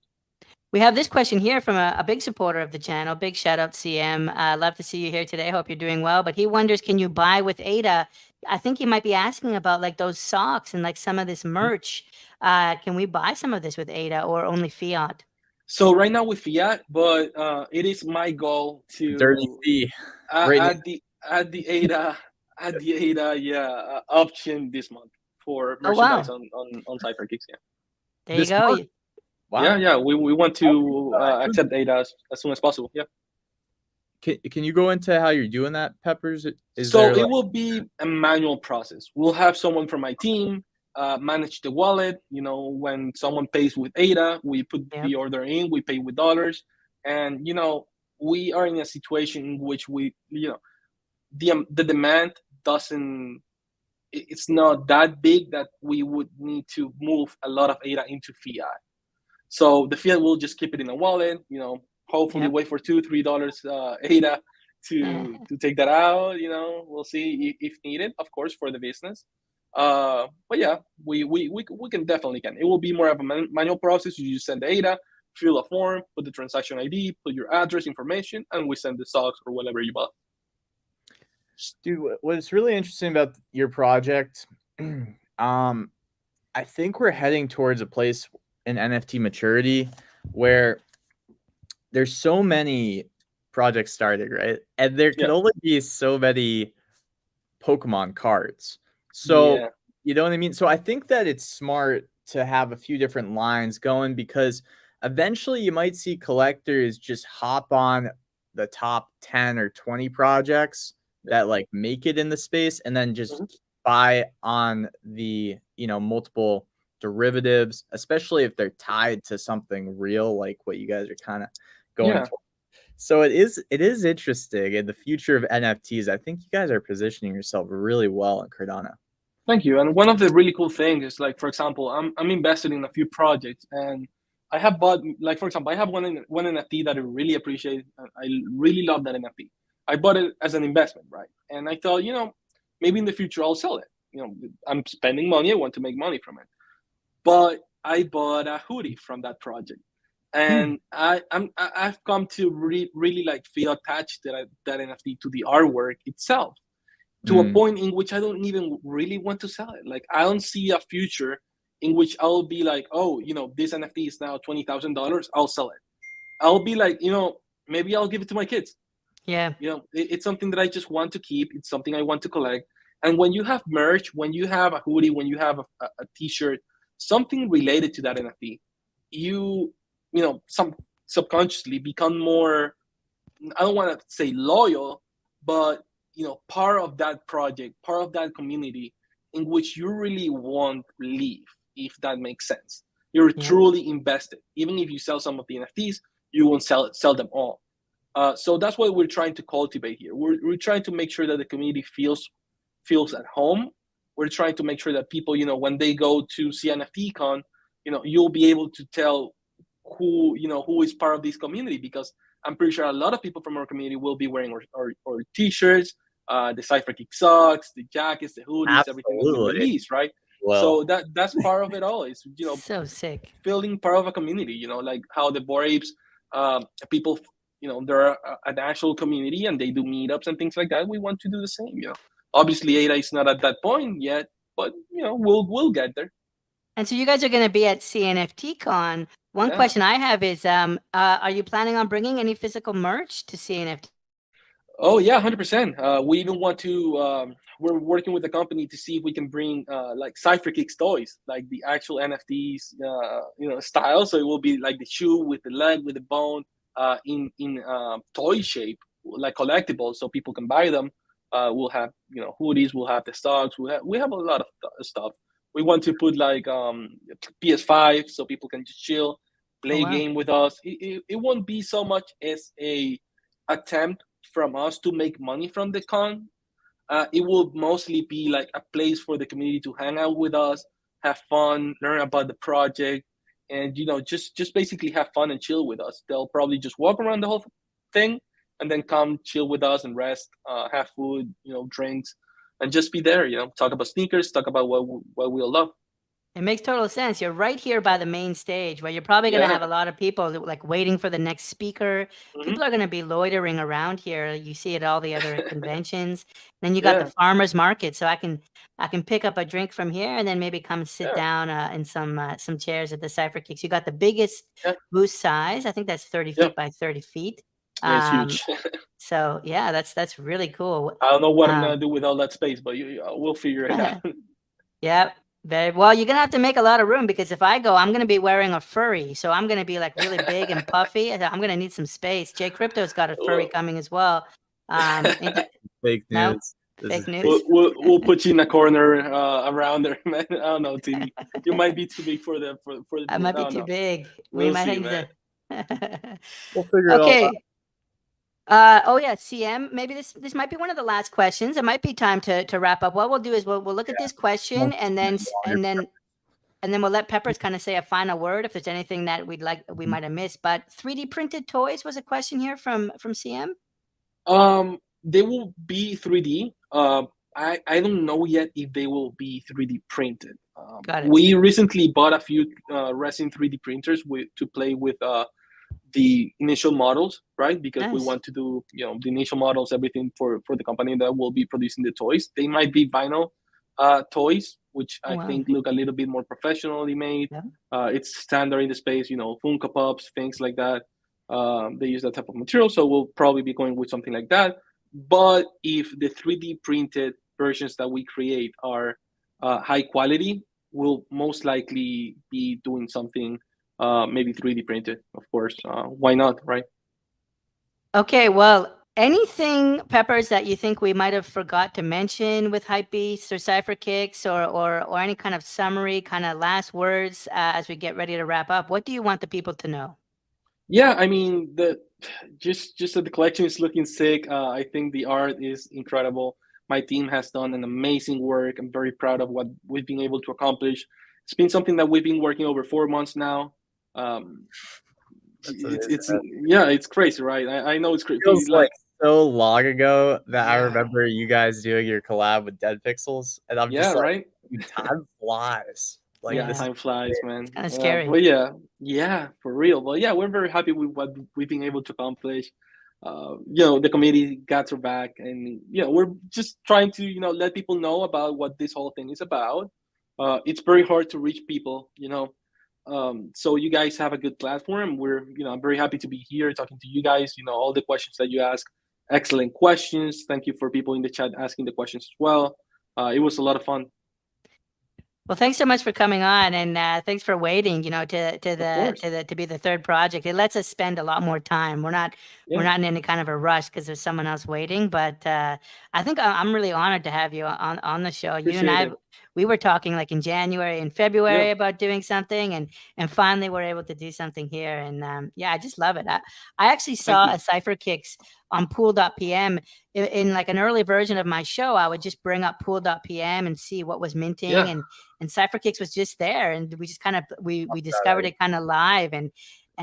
We have this question here from a big supporter of the channel. Big shout out, CM. Love to see you here today. Hope you're doing well. But he wonders, can you buy with ADA? I think he might be asking about like those socks and like some of this merch. Can we buy some of this with ADA or only fiat? So right now with fiat, but it is my goal to dirty fee at the ADA option this month for merchandise on Cypherkicks. Yeah. There you go. Wow. Yeah. We want to accept ADA as soon as possible. Yeah. Can you go into how you're doing that, Peppers? So it will be a manual process. We'll have someone from my team manage the wallet. When someone pays with ADA, we put the order in, we pay with dollars. And, we are in a situation in which the demand it's not that big that we would need to move a lot of ADA into fiat. So the fiat will just keep it in a wallet, hopefully wait for $2-3 ADA to take that out. We'll see if needed, of course, for the business. But yeah, we can definitely can. It will be more of a manual process. You just send the ADA, fill a form, put the transaction ID, put your address information, and we send the socks or whatever you bought. Dude, what's really interesting about your project, I think we're heading towards a place in NFT maturity where there's so many projects started, right? And there can only be so many Pokemon cards. So, you know what I mean? So I think that it's smart to have a few different lines going because eventually you might see collectors just hop on the top 10 or 20 projects that like make it in the space and then just buy on the, multiple derivatives, especially if they're tied to something real, like what you guys are kind of going towards. So it is interesting in the future of NFTs. I think you guys are positioning yourself really well in Cardano. Thank you. And one of the really cool things is like, for example, I'm invested in a few projects and I have bought, like, for example, I have one NFT that I really appreciate. I really love that NFT. I bought it as an investment, right? And I thought, maybe in the future I'll sell it. I'm spending money. I want to make money from it. But I bought a hoodie from that project, and I've come to really like feel attached to that NFT to the artwork itself, to a point in which I don't even really want to sell it. Like I don't see a future in which I'll be like, oh, this NFT is now $20,000. I'll sell it. I'll be like, maybe I'll give it to my kids. Yeah. It's something that I just want to keep. It's something I want to collect. And when you have merch, when you have a hoodie, when you have a t-shirt, something related to that NFT, some subconsciously become more, I don't want to say loyal, but, part of that project, part of that community in which you really want to leave, if that makes sense. You're Yeah. truly invested. Even if you sell some of the NFTs, you won't sell them all. So that's what we're trying to cultivate here. We're trying to make sure that the community feels at home. We're trying to make sure that people, when they go to see NFT Con, you'll be able to tell who is part of this community, because I'm pretty sure a lot of people from our community will be wearing our t-shirts, the Cypherkick socks, the jackets, the hoodies, everything that we release, right? Well, So that's part of it all. Is So sick. feeling part of a community. Like how the Bored Apes, people, they're an actual community and they do meetups and things like that. We want to do the same. Obviously, ADA is not at that point yet, but we'll get there. And so you guys are going to be at CNFT Con. One Yeah. question I have is, are you planning on bringing any physical merch to CNFT? Oh yeah, 100%. We even want to. We're working with the company to see if we can bring like Cypherkicks toys, like the actual NFTs, style. So it will be like the shoe with the leg, with the bone, in toy shape, like collectibles, so people can buy them. We'll have hoodies. We'll have the stocks. We have a lot of stuff. We want to put like PS5, so people can just chill, play a game with us. It won't be so much as a attempt from us to make money from the con. It will mostly be like a place for the community to hang out with us, have fun, learn about the project, and just basically have fun and chill with us. They'll probably just walk around the whole thing and then come chill with us and rest, have food, drinks, and just be there. Talk about sneakers, talk about what we all love. It makes total sense. You're right here by the main stage, where you're probably going to have a Yeah. lot of people like waiting for the next speaker. People are going to be loitering around here. You see it at all the other conventions. Then you got the farmers market, so I can pick up a drink from here and then maybe come sit down in some chairs at the Cypherkicks. You got the biggest booth size. I think that's 30 feet by 30 feet. It's huge. So yeah, that's really cool. I don't know what I'm gonna do with all that space, but we'll figure it out. Yep. Very well. You're gonna have to make a lot of room, because if I go, I'm gonna be wearing a furry, so I'm gonna be like really big and puffy. I'm gonna need some space. Jay Crypto's got a furry coming as well. Fake news. No? Fake news. We'll put you in a corner around there, man. I don't know, Timmy. You might be too big for the. I might be too big. We might see, need man. We'll figure it okay. out. Oh yeah, CM. Maybe this might be one of the last questions. It might be time to wrap up. What we'll do is we'll look at this question and then we'll let Peppers kind of say a final word if there's anything that we might have missed. But 3D printed toys was a question here from CM. They will be 3D. I don't know yet if they will be 3D printed. Got it. We recently bought a few resin 3D printers to play with the initial models, right? Because we want to do the initial models, everything for the company that will be producing the toys. They might be vinyl toys, which I think look a little bit more professionally made. It's standard in the space, Funko Pops, things like that. They use that type of material, so we'll probably be going with something like that. But if the 3D printed versions that we create are high quality, we'll most likely be doing something maybe 3D printed, of course. Why not, right? Okay, well, anything, Peppers, that you think we might have forgot to mention with Hypebeasts or Cypherkicks, or any kind of summary, kind of last words as we get ready to wrap up? What do you want the people to know? Yeah, I mean, just that the collection is looking sick. I think the art is incredible. My team has done an amazing work. I'm very proud of what we've been able to accomplish. It's been something that we've been working over 4 months now. It's crazy, right? I know it's crazy. It feels like so long ago that I remember you guys doing your collab with Dead Pixels, and I'm just like, time flies. Like, time flies, man. Kind of scary. But for real. But yeah, we're very happy with what we've been able to accomplish. The community got our back, and we're just trying to let people know about what this whole thing is about. It's very hard to reach people, so you guys have a good platform. We're I'm very happy to be here talking to you guys. All the questions that you ask, excellent questions. Thank you for people in the chat asking the questions as well. It was a lot of fun. Well, thanks so much for coming on, and thanks for waiting. To be the third project. It lets us spend a lot more time. We're not in any kind of a rush because there's someone else waiting. But I think I'm really honored to have you on the show. You and I we were talking like in January and February about doing something, and finally we're able to do something here. And yeah, I just love it. I actually saw a Cypherkicks on pool.pm in like an early version of my show. I would just bring up pool.pm and see what was minting, and Cypherkicks was just there, and we just kind of we discovered it kind of live, and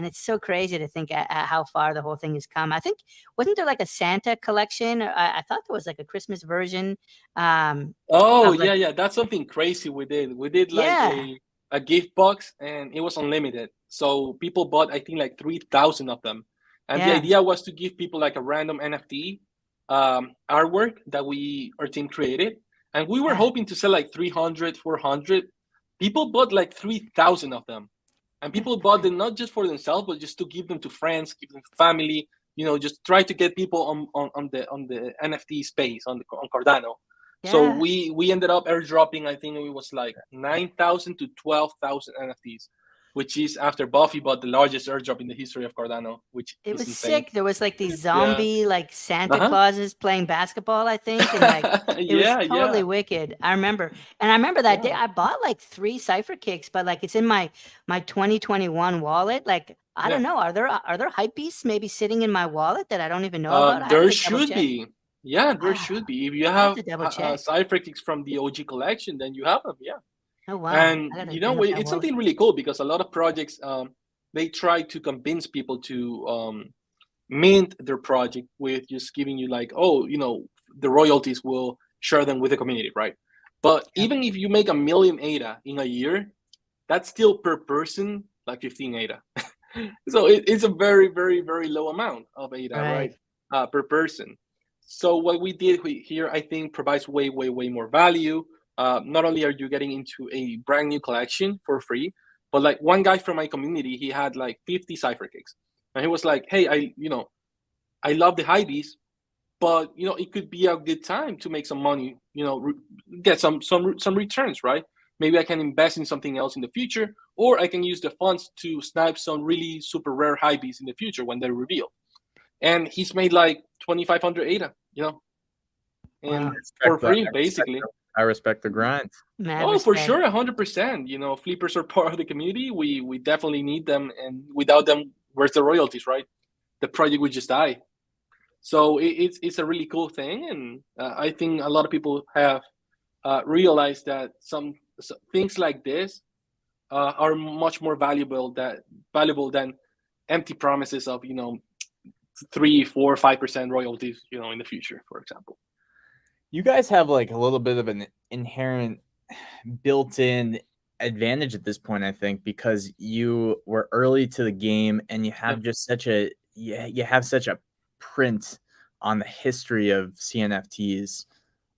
it's so crazy to think at how far the whole thing has come. I think, wasn't there like a Santa collection? I thought there was like a Christmas version. Oh, yeah. That's something crazy we did. We did like Yeah. a gift box, and it was unlimited. So people bought, I think, like 3,000 of them. And the Yeah. idea was to give people like a random NFT artwork that our team created. And we were hoping to sell like 300, 400. People bought like 3,000 of them. And people bought them not just for themselves, but just to give them to friends, give them to family, just try to get people on the NFT space on Cardano. Yeah. So we ended up airdropping, I think it was like 9,000 to 12,000 NFTs, which is after Buffy bought the largest airdrop in the history of Cardano, which it is was insane. sick. There was like these zombie like Santa Uh-huh. Clauses playing basketball, I think, and like it was totally wicked. I remember that day I bought like 3 Cypherkicks, but like it's in my 2021 wallet. Like I don't know, are there Hypebeasts maybe sitting in my wallet that I don't even know about? There should be. Yeah, there should be. If you have Cypherkicks from the OG collection, then you have them. Yeah. Oh wow! And it's something really cool because a lot of projects they try to convince people to mint their project with just giving you like, the royalties will share them with the community, right? But even if you make 1 million ADA in a year, that's still per person like 15 ADA. So it's a very, very, very low amount of ADA, right? Per person. So what we did here, I think, provides way, way, way more value. Not only are you getting into a brand new collection for free, but like one guy from my community, he had like 50 Cypherkicks, and he was like, "Hey, I love the Hypebeasts, but it could be a good time to make some money, get some returns, right? Maybe I can invest in something else in the future, or I can use the funds to snipe some really super rare Hypebeasts in the future when they're revealed." And he's made like 2,500 ADA, and for free, basically. I respect the grind. For sure, 100%. Flippers are part of the community. We definitely need them, and without them, where's the royalties, right? The project would just die. So it's a really cool thing, and I think a lot of people have realized that some things like this are much more valuable than empty promises of 3, 4, 5% royalties, in the future, for example. You guys have like a little bit of an inherent built-in advantage at this point, I think, because you were early to the game and you have just such a print on the history of CNFTs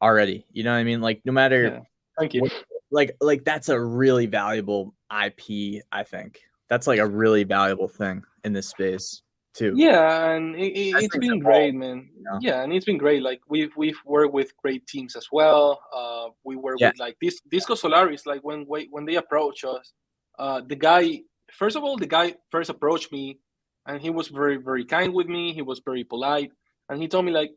already. You know what I mean? Like no matter thank you. Like that's a really valuable IP, I think. That's like a really valuable thing in this space too. Yeah, and it's been great, man. Yeah, and it's been great. Like we've worked with great teams as well. We work with like Disco Solaris. Like when they approach us, the guy first approached me, and he was very, very kind with me. He was very polite, and he told me like,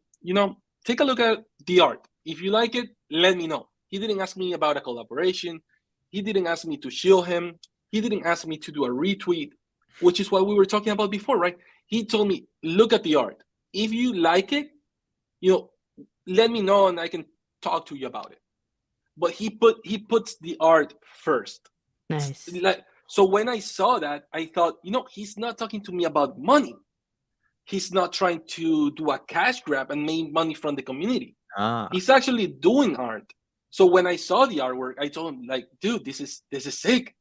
take a look at the art. If you like it, let me know. He didn't ask me about a collaboration. He didn't ask me to shield him. He didn't ask me to do a retweet, which is what we were talking about before, right? He told me, look at the art. If you like it, let me know and I can talk to you about it. But he puts the art first. Nice. So when I saw that, I thought, he's not talking to me about money. He's not trying to do a cash grab and make money from the community. He's actually doing art. So when I saw the artwork, I told him, like, dude, this is sick.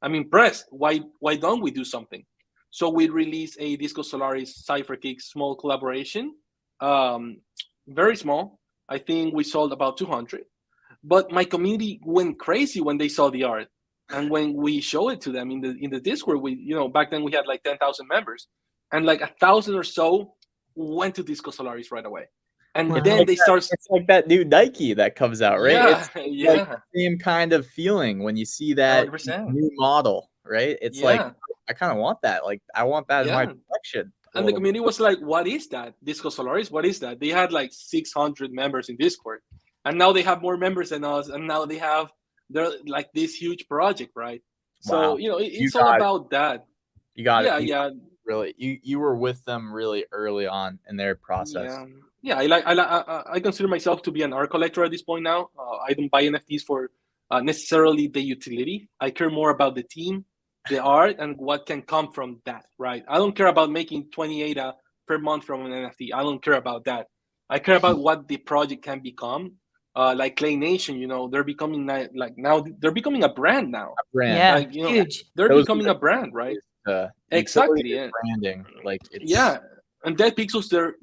I'm impressed. Why don't we do something? So we released a Disco Solaris Cypherkicks small collaboration. Very small. I think we sold about 200. But my community went crazy when they saw the art. And when we show it to them in the Discord, back then we had like 10,000 members. And like 1,000 or so went to Disco Solaris right away. And then they start. It's like that new Nike that comes out, right? Yeah, it's like the same kind of feeling when you see that 100%. new model, right? It's like, I kind of want that. Like, I want that in my collection. And the community was like, what is that? Disco Solaris? What is that? They had like 600 members in Discord. and now they have more members than us, and now they're like this huge project, right? So Wow. it's all about that. You got Yeah, it. yeah, Really, you were with them really early on in their process. yeah. I consider myself to be an art collector at this point now. I don't buy NFTs for necessarily the utility. I care more about the team, the art, and what can come from that. Right. I don't care about making 28 per month from an NFT. I don't care about that. I care about what the project can become. Like Clay Nation, they're becoming now they're becoming a brand now. A brand. Yeah, Like, huge. They're Those becoming a brand, right? Exactly. Exactly. Branding, like it's Yeah, and Dead Pixels, they're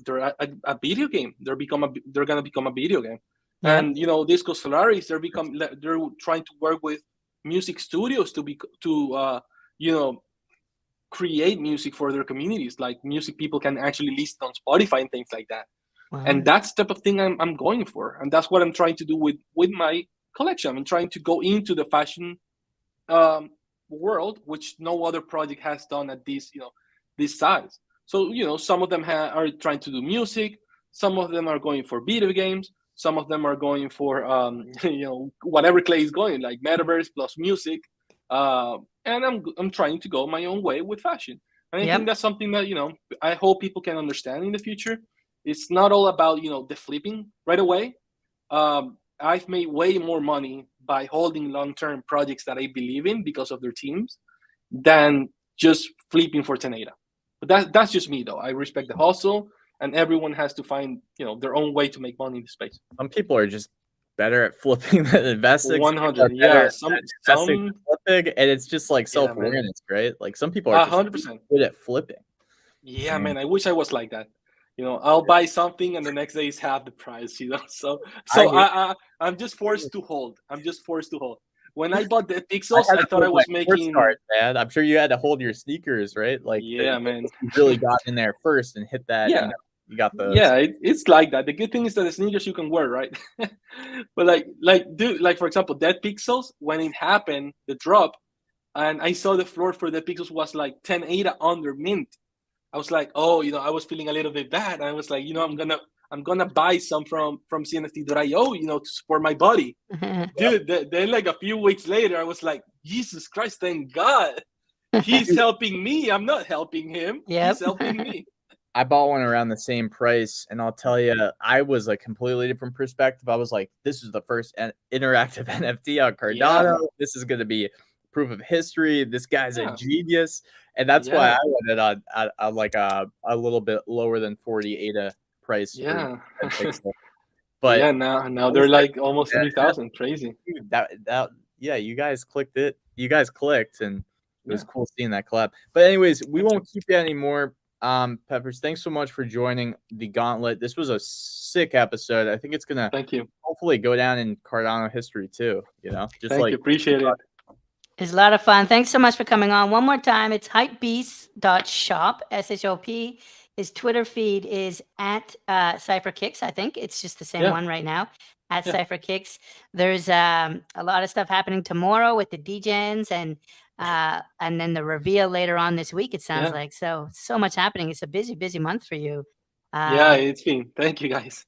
a video game. They're gonna become a video game. Yeah. And Disco Solaris, they're trying to work with music studios to create music for their communities. Like music people can actually listen on Spotify and things like that. Wow. And that's the type of thing I'm going for, and that's what I'm trying to do with my collection. I'm trying to go into the fashion world, which no other project has done at this size. So some of them are trying to do music, some of them are going for video games, some of them are going for whatever Clay is going, like metaverse plus music, and I'm trying to go my own way with fashion. And I think that's something that I hope people can understand in the future. It's not all about the flipping right away. I've made way more money by holding long-term projects that I believe in because of their teams than just flipping for 10 ADA. But that's just me, though. I respect the hustle, and everyone has to find their own way to make money in the space. Some people are just better at flipping than investing. 100, yeah. Some flipping, and it's just like self-awareness, right? Like some people are 100% good at flipping. Yeah, man. I wish I was like that. I'll buy something and the next day is half the price. So I'm just forced to hold. When I bought the Pixels, I thought I was making. Cards, man. I'm sure you had to hold your sneakers, right? Like, yeah, man. You really got in there first and hit that. Yeah, you got those. Yeah, it's like that. The good thing is that the sneakers you can wear, right? But like for example, that Pixels, when it happened, the drop, and I saw the floor for the Pixels was like 10 ADA under mint. I was like, I was feeling a little bit bad. I was like, I'm gonna buy some from CNFT.io, to support my buddy. Dude, then like a few weeks later, I was like, Jesus Christ, thank God. He's helping me. I'm not helping him. He's helping me. I bought one around the same price, and I'll tell you, I was a completely different perspective. I was like, this is the first interactive NFT on Cardano. Yeah. This is going to be proof of history. This guy's a genius. And that's why I went on like a little bit lower than 40 ADA price. Yeah. But yeah, now they're like almost 3,000. Crazy. Yeah, you guys clicked it. You guys clicked, and it was cool seeing that collab. But anyways, we won't keep you anymore. Peppers, thanks so much for joining the Gauntlet. This was a sick episode. I think it's gonna hopefully go down in Cardano history too. Thank you. Appreciate it. It's a lot of fun. Thanks so much for coming on. One more time, it's hypebeasts.shop, SHOP. His Twitter feed is at Cypherkicks. I think it's just the same one right now, at Cypherkicks. There's a lot of stuff happening tomorrow with the DJs and then the reveal later on this week, it sounds like. So much happening. It's a busy month for you. Yeah, it's been. Thank you, guys.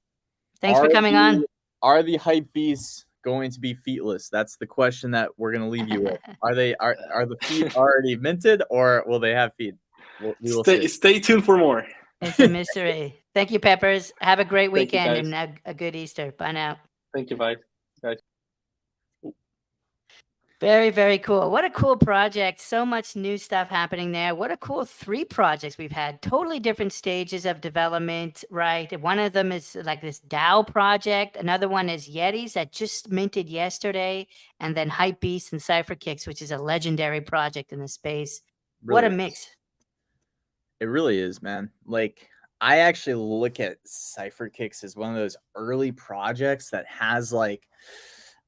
Thanks for coming on. Are the Hypebeasts going to be feetless? That's the question that we're going to leave you with. Are the feet already minted, or will they have feet? We will stay tuned for more. It's a mystery. Thank you, Peppers. Have a great weekend and a good Easter. Bye now. Thank you, bye. Very, very cool. What a cool project. So much new stuff happening there. What a cool 3 projects we've had. Totally different stages of development, right? One of them is like this DAO project. Another one is Yetis that just minted yesterday. And then Hypebeasts and Cypherkicks, which is a legendary project in the space. Really what a mix. It really is, man. Like, I actually look at Cypherkicks as one of those early projects that has like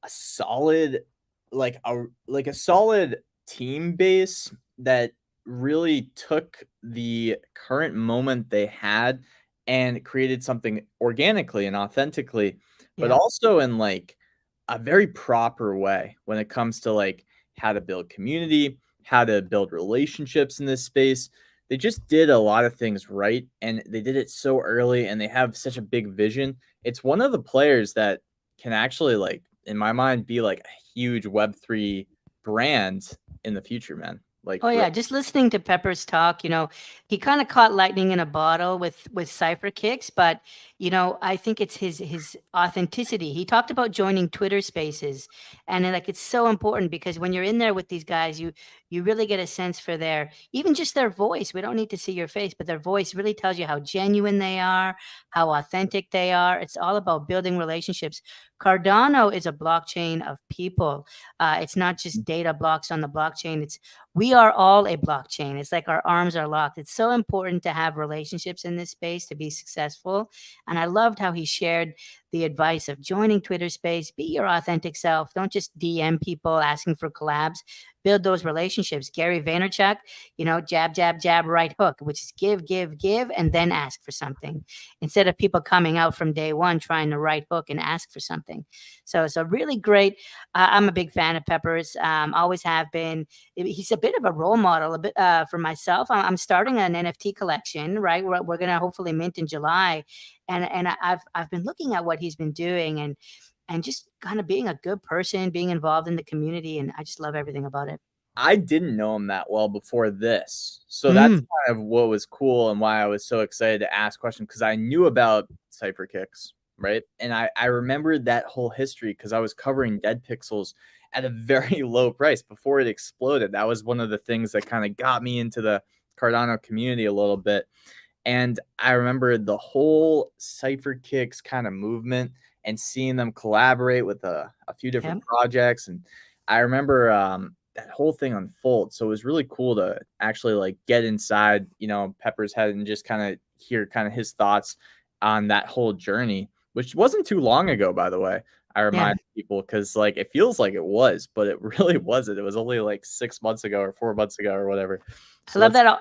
a solid a solid team base that really took the current moment they had and created something organically and authentically, but also in like a very proper way when it comes to like how to build community, how to build relationships in this space. They just did a lot of things right, and they did it so early, and they have such a big vision. It's one of the players that can actually, like, in my mind, be like a huge Web3 brand in the future, man. Like, Oh yeah, just listening to Pepper's talk, he kind of caught lightning in a bottle with Cypherkicks, but I think it's his authenticity. He talked about joining Twitter Spaces, and like it's so important because when you're in there with these guys, you really get a sense for even just their voice. We don't need to see your face, but their voice really tells you how genuine they are, how authentic they are. It's all about building relationships. Cardano is a blockchain of people. It's not just data blocks on the blockchain. We are all a blockchain. It's like our arms are locked. It's so important to have relationships in this space to be successful. And I loved how he shared the advice of joining Twitter Space, be your authentic self. Don't just DM people asking for collabs. Build those relationships. Gary Vaynerchuk, jab, jab, jab, right hook, which is give, give, give, and then ask for something instead of people coming out from day one trying to right hook and ask for something. So it's a really great. I'm a big fan of Peppers. Always have been. He's a bit of a role model, a bit for myself. I'm starting an NFT collection, right? We're gonna hopefully mint in July, and I've been looking at what he's been doing and just kind of being a good person, being involved in the community, and I just love everything about it. I didn't know him that well before this, so that's kind of what was cool and why I was so excited to ask questions, because I knew about Cypherkicks, right? And I remembered that whole history because I was covering Dead Pixels at a very low price before it exploded. That was one of the things that kind of got me into the Cardano community a little bit. And I remember the whole Cypherkicks kind of movement and seeing them collaborate with a few different projects. And I remember that whole thing unfold. So it was really cool to actually like get inside, Pepper's head and just kind of hear kind of his thoughts on that whole journey, which wasn't too long ago, by the way. I remind people, because like it feels like it was, but it really wasn't. It was only like 6 months ago or 4 months ago or whatever. So I love that.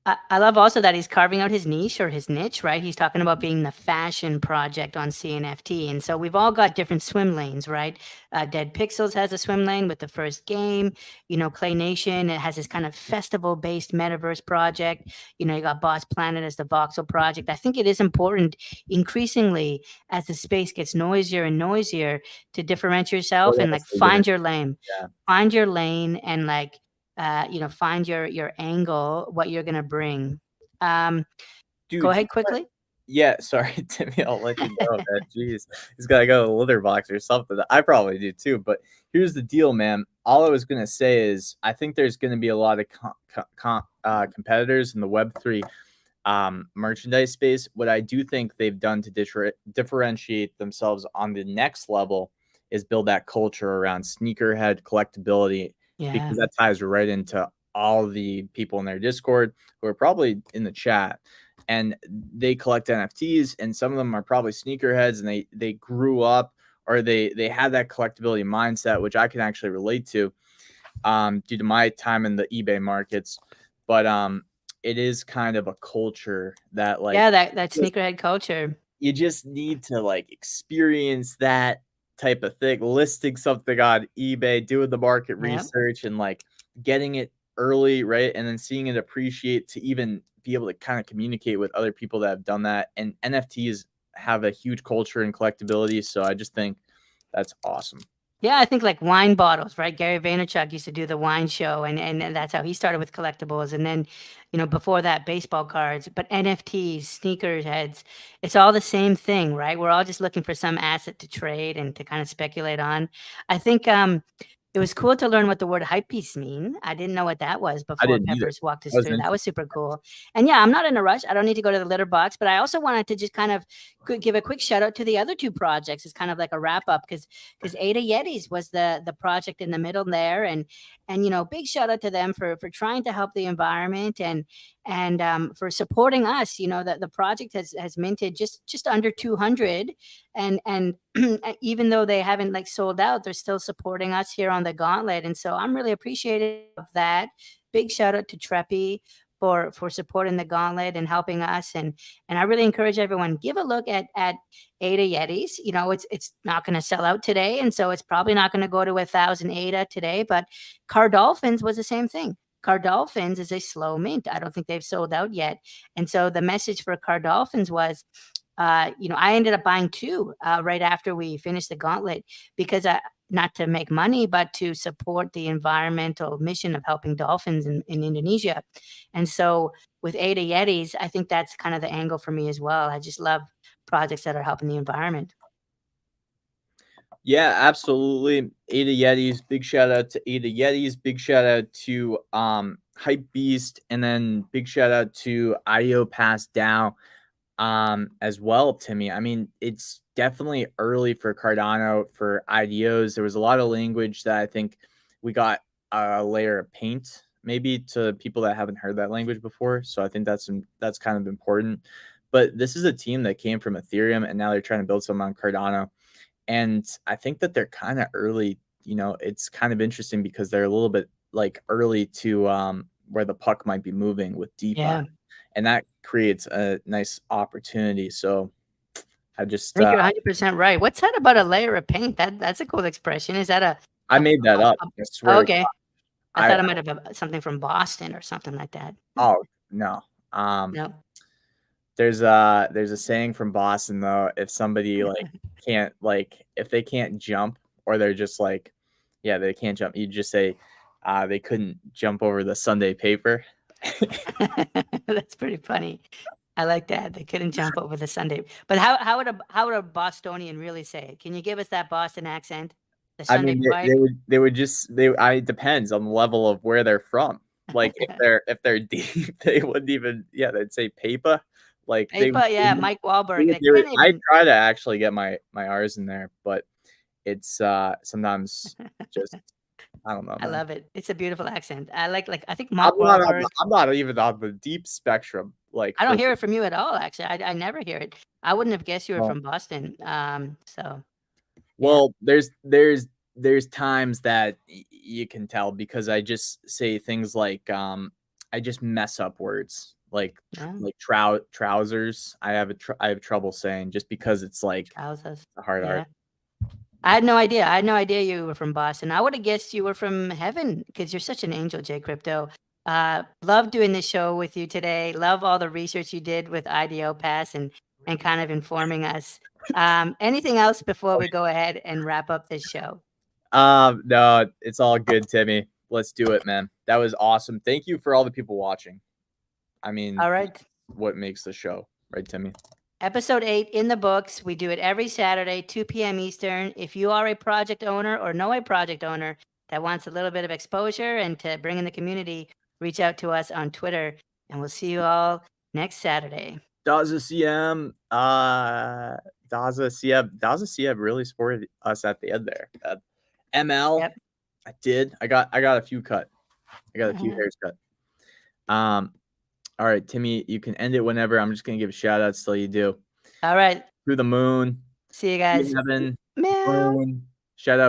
I love also that he's carving out his niche or his niche, right? He's talking about being the fashion project on CNFT. And so we've all got different swim lanes, right? Dead Pixels has a swim lane with the first game. Clay Nation, it has this kind of festival-based metaverse project. You got Boss Planet as the voxel project. I think it is important increasingly as the space gets noisier and noisier to differentiate yourself and like find your lane. Find your lane and like find your angle, what you're gonna bring. Dude, go ahead quickly. Yeah, sorry, Timmy, I'll let you go, man. Jeez, he's got to go to the litter box or something. I probably do too, but here's the deal, man. All I was going to say is I think there's going to be a lot of competitors in the Web3 merchandise space. What I do think they've done to differentiate themselves on the next level is build that culture around sneakerhead collectability, because that ties right into all the people in their Discord who are probably in the chat, and they collect NFTs, and some of them are probably sneakerheads, and they grew up, or they had that collectability mindset, which I can actually relate to due to my time in the eBay markets. But it is kind of a culture that like that sneakerhead culture. You just need to like experience that type of thing, listing something on eBay, doing the market research, and like getting it early, right? And then seeing it appreciate to even be able to kind of communicate with other people that have done that. And NFTs have a huge culture and collectability. So I just think that's awesome. Yeah, I think like wine bottles, right? Gary Vaynerchuk used to do the wine show, and that's how he started with collectibles. And then, before that, baseball cards. But NFTs, sneakers heads, it's all the same thing, right? We're all just looking for some asset to trade and to kind of speculate on. I think it was cool to learn what the word Hypebeasts mean. I didn't know what that was before Peppers walked us through. That was super cool. And yeah, I'm not in a rush. I don't need to go to the litter box, but I also wanted to just kind of give a quick shout out to the other two projects. It's kind of like a wrap up because IDO Yetis was the project in the middle there, and big shout out to them for trying to help the environment and for supporting us. The project has minted just under 200, and even though they haven't like sold out, they're still supporting us here on the Gauntlet, and so I'm really appreciative of that. Big shout out to Treppy for supporting the Gauntlet and helping us, and I really encourage everyone, give a look at IDO Yetis. It's not going to sell out today, and so it's probably not going to go to 1,000 IDO today, but Cardolphins was the same thing. Cardolphins is a slow mint. I don't think they've sold out yet. And so the message for Cardolphins was I ended up buying 2 right after we finished the Gauntlet because not to make money, but to support the environmental mission of helping dolphins in Indonesia. And so with IDO Yetis, I think that's kind of the angle for me as well. I just love projects that are helping the environment. Yeah, absolutely. IDO Yetis, big shout out to IDO Yetis, big shout out to Hypebeast, and then big shout out to IDO Pass DAO as well, Timmy. I mean, it's definitely early for Cardano, for IDOs. There was a lot of language that I think we got a layer of paint maybe to people that haven't heard that language before. So I think that's kind of important. But this is a team that came from Ethereum and now they're trying to build something on Cardano. And I think that they're kind of early. It's kind of interesting because they're a little bit like early to where the puck might be moving with DeFi. Yeah. And that creates a nice opportunity. So I just I think you're 100% right. What's that about a layer of paint? That's a cool expression. Is that I made that up. I swear. Okay. I thought it might have been something from Boston or something like that. Oh no. No. There's a saying from Boston though, if somebody can't if they can't jump or they're just they can't jump, you just say they couldn't jump over the Sunday paper. That's pretty funny. I like that. They couldn't jump over the Sunday. But how would a Bostonian really say it? Can you give us that Boston accent? The I Sunday mean, they would just it depends on the level of where they're from. Like if they're deep, they wouldn't even they'd say paper. Paper, Mike Wahlberg. I try to actually get my R's in there, but it's sometimes just I don't know. I love it. It's a beautiful accent. I I think I'm Wahlberg. not even on the deep spectrum. I don't hear it from you at all. Actually, I never hear it. I wouldn't have guessed you were from Boston. So. Well, there's times that you can tell because I just say things like I just mess up words like trousers. I have trouble saying just because it's trousers. A hard art. I had no idea. I had no idea you were from Boston. I would have guessed you were from heaven because you're such an angel, J Crypto. Love doing this show with you today. Love all the research you did with IDO Pass and kind of informing us. Anything else before we go ahead and wrap up this show? No, it's all good, Timmy. Let's do it, man. That was awesome. Thank you for all the people watching. I mean, all right. What makes the show, right, Timmy? Episode 8 in the books. We do it every Saturday, 2 p.m. Eastern. If you are a project owner or know a project owner that wants a little bit of exposure and to bring in the community, reach out to us on Twitter, and we'll see you all next Saturday. Daza CM really supported us at the end there. ML, yep. I did. I got a few cut. I got a few hairs cut. All right, Timmy, you can end it whenever. I'm just gonna give shout outs till you do. All right. Through the moon. See you guys. Heaven, Meow. shout out.